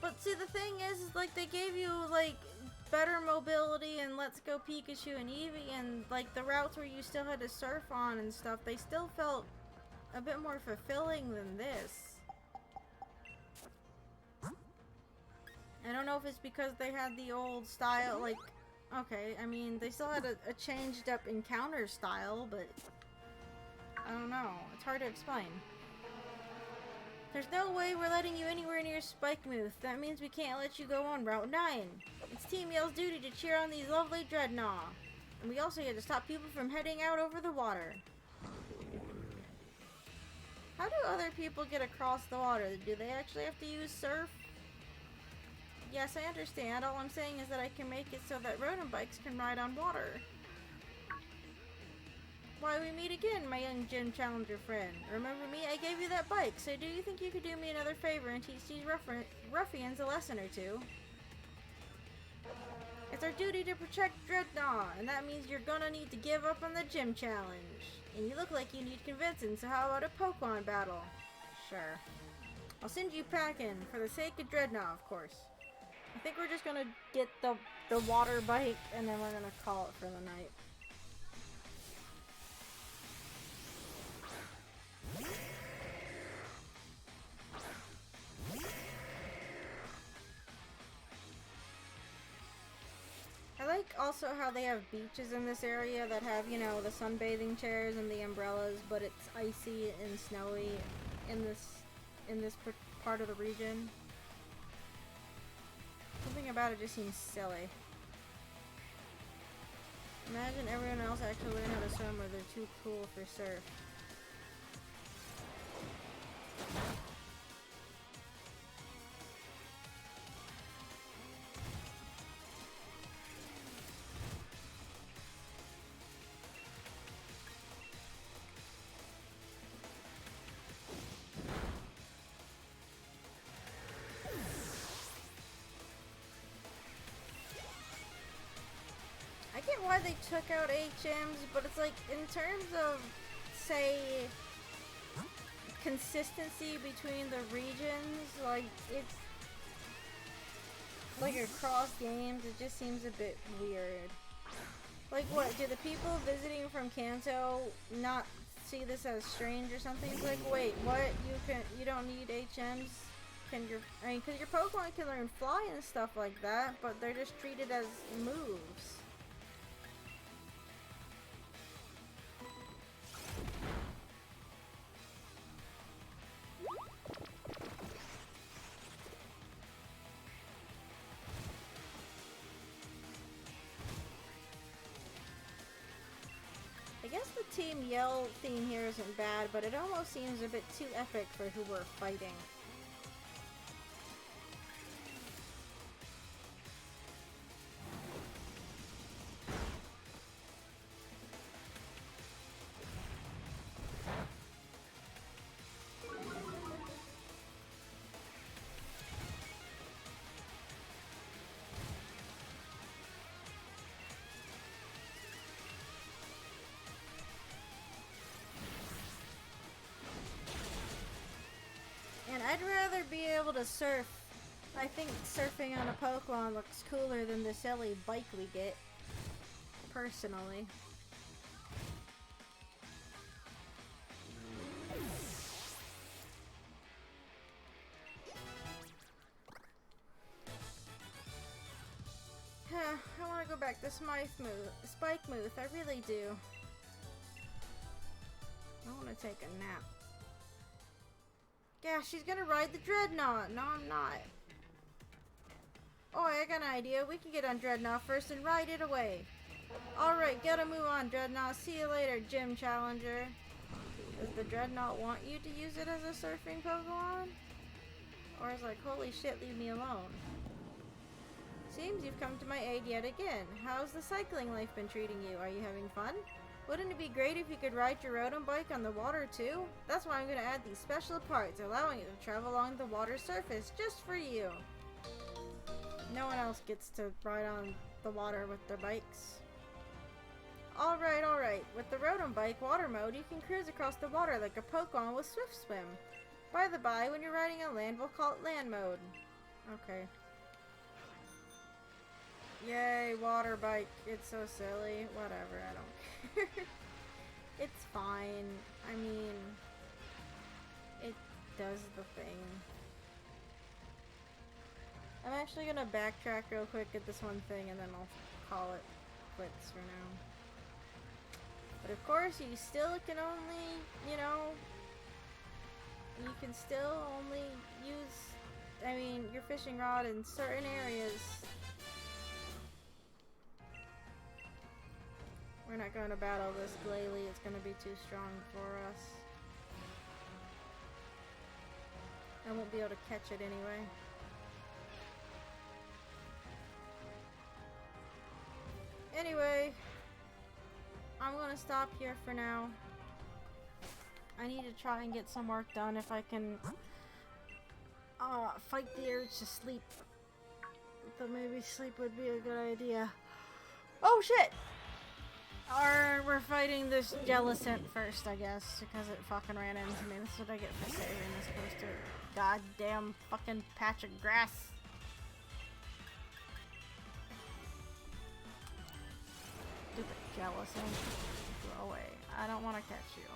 But see, the thing is like, they gave you, like, better mobility and Let's Go Pikachu and Eevee, and, like, the routes where you still had to surf on and stuff, they still felt a bit more fulfilling than this. I don't know if it's because they had the old style, like, okay, I mean, they still had a changed up encounter style, but I don't know. It's hard to explain. There's no way we're letting you anywhere near Spikemuth. That means we can't let you go on Route 9. It's Team Yell's duty to cheer on these lovely Dreadnought. And we also had to stop people from heading out over the water. How do other people get across the water? Do they actually have to use surf? Yes, I understand. All I'm saying is that I can make it so that rodent bikes can ride on water. Why, we meet again, my young gym challenger friend. Remember me? I gave you that bike, so do you think you could do me another favor and teach these ruffians a lesson or two? It's our duty to protect Dreadnought, and that means you're gonna need to give up on the gym challenge. And you look like you need convincing, so how about a Pokemon battle? Sure. I'll send you packing, for the sake of Dreadnought, of course. I think we're just gonna get the water bike, and then we're gonna call it for the night. I like also how they have beaches in this area that have, you know, the sunbathing chairs and the umbrellas, but it's icy and snowy in this part of the region. Something about it just seems silly. Imagine everyone else actually learning how to swim, or they're too cool for surf. I get why they took out HMs, but it's like, in terms of, say, consistency between the regions, like, it's like across games, it just seems a bit weird. Like, what, do the people visiting from Kanto not see this as strange or something? It's like, wait, what? You don't need HMs? Because your Pokemon can learn Fly and stuff like that, but they're just treated as moves. I guess the Team Yell theme here isn't bad, but it almost seems a bit too epic for who we're fighting. And I'd rather be able to surf. I think surfing on a Pokemon looks cooler than the silly bike we get. Personally. I want to go back to Spikemuth. I really do. I want to take a nap. Yeah, she's gonna ride the Dreadnought. No, I'm not. Oh, I got an idea. We can get on Dreadnought first and ride it away. Alright, gotta move on, Dreadnought. See you later, Gym Challenger. Does the Dreadnought want you to use it as a surfing Pokemon? Or is like, holy shit, leave me alone. See, seems you've come to my aid yet again. How's the cycling life been treating you? Are you having fun? Wouldn't it be great if you could ride your rotom bike on the water too? That's why I'm going to add these special parts, allowing it to travel along the water surface just for you. No one else gets to ride on the water with their bikes. Alright, alright. With the rotom bike water mode, you can cruise across the water like a Pokemon with Swift Swim. By the by, when you're riding on land, we'll call it land mode. Okay. Yay, water bike. It's so silly. Whatever, I don't care. It's fine. I mean, it does the thing. I'm actually gonna backtrack real quick at this one thing and then I'll call it quits for now. But of course, you still can only, you know, you can still only use, I mean, your fishing rod in certain areas. We're not going to battle this Glalie, it's going to be too strong for us. I won't be able to catch it anyway. Anyway, I'm going to stop here for now. I need to try and get some work done if I can fight the urge to sleep. Though maybe sleep would be a good idea. Oh shit! We're fighting this Jellicent first, I guess, because it fucking ran into me. This is what I get for saving this poster. Goddamn fucking patch of grass. Stupid Jellicent. Go away. I don't want to catch you.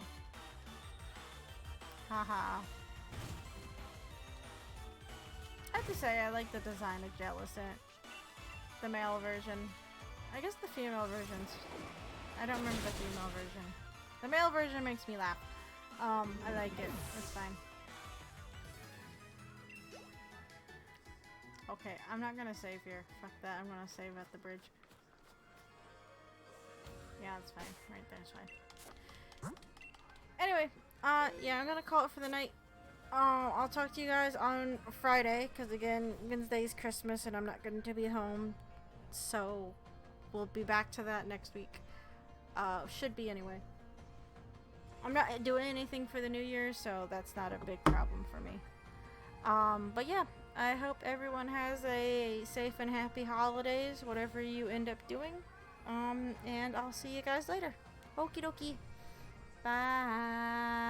Haha. I have to say, I like the design of Jellicent. The male version. I guess the female versions. I don't remember the female version. The male version makes me laugh. I like it. It's fine. Okay, I'm not gonna save here. Fuck that. I'm gonna save at the bridge. Yeah, it's fine. Right there's fine. Anyway, yeah, I'm gonna call it for the night. I'll talk to you guys on Friday, because again, Wednesday's Christmas and I'm not going to be home. So, we'll be back to that next week. Should be anyway. I'm not doing anything for the New Year, so that's not a big problem for me. But yeah, I hope everyone has a safe and happy holidays, whatever you end up doing. And I'll see you guys later. Okie dokie. Bye.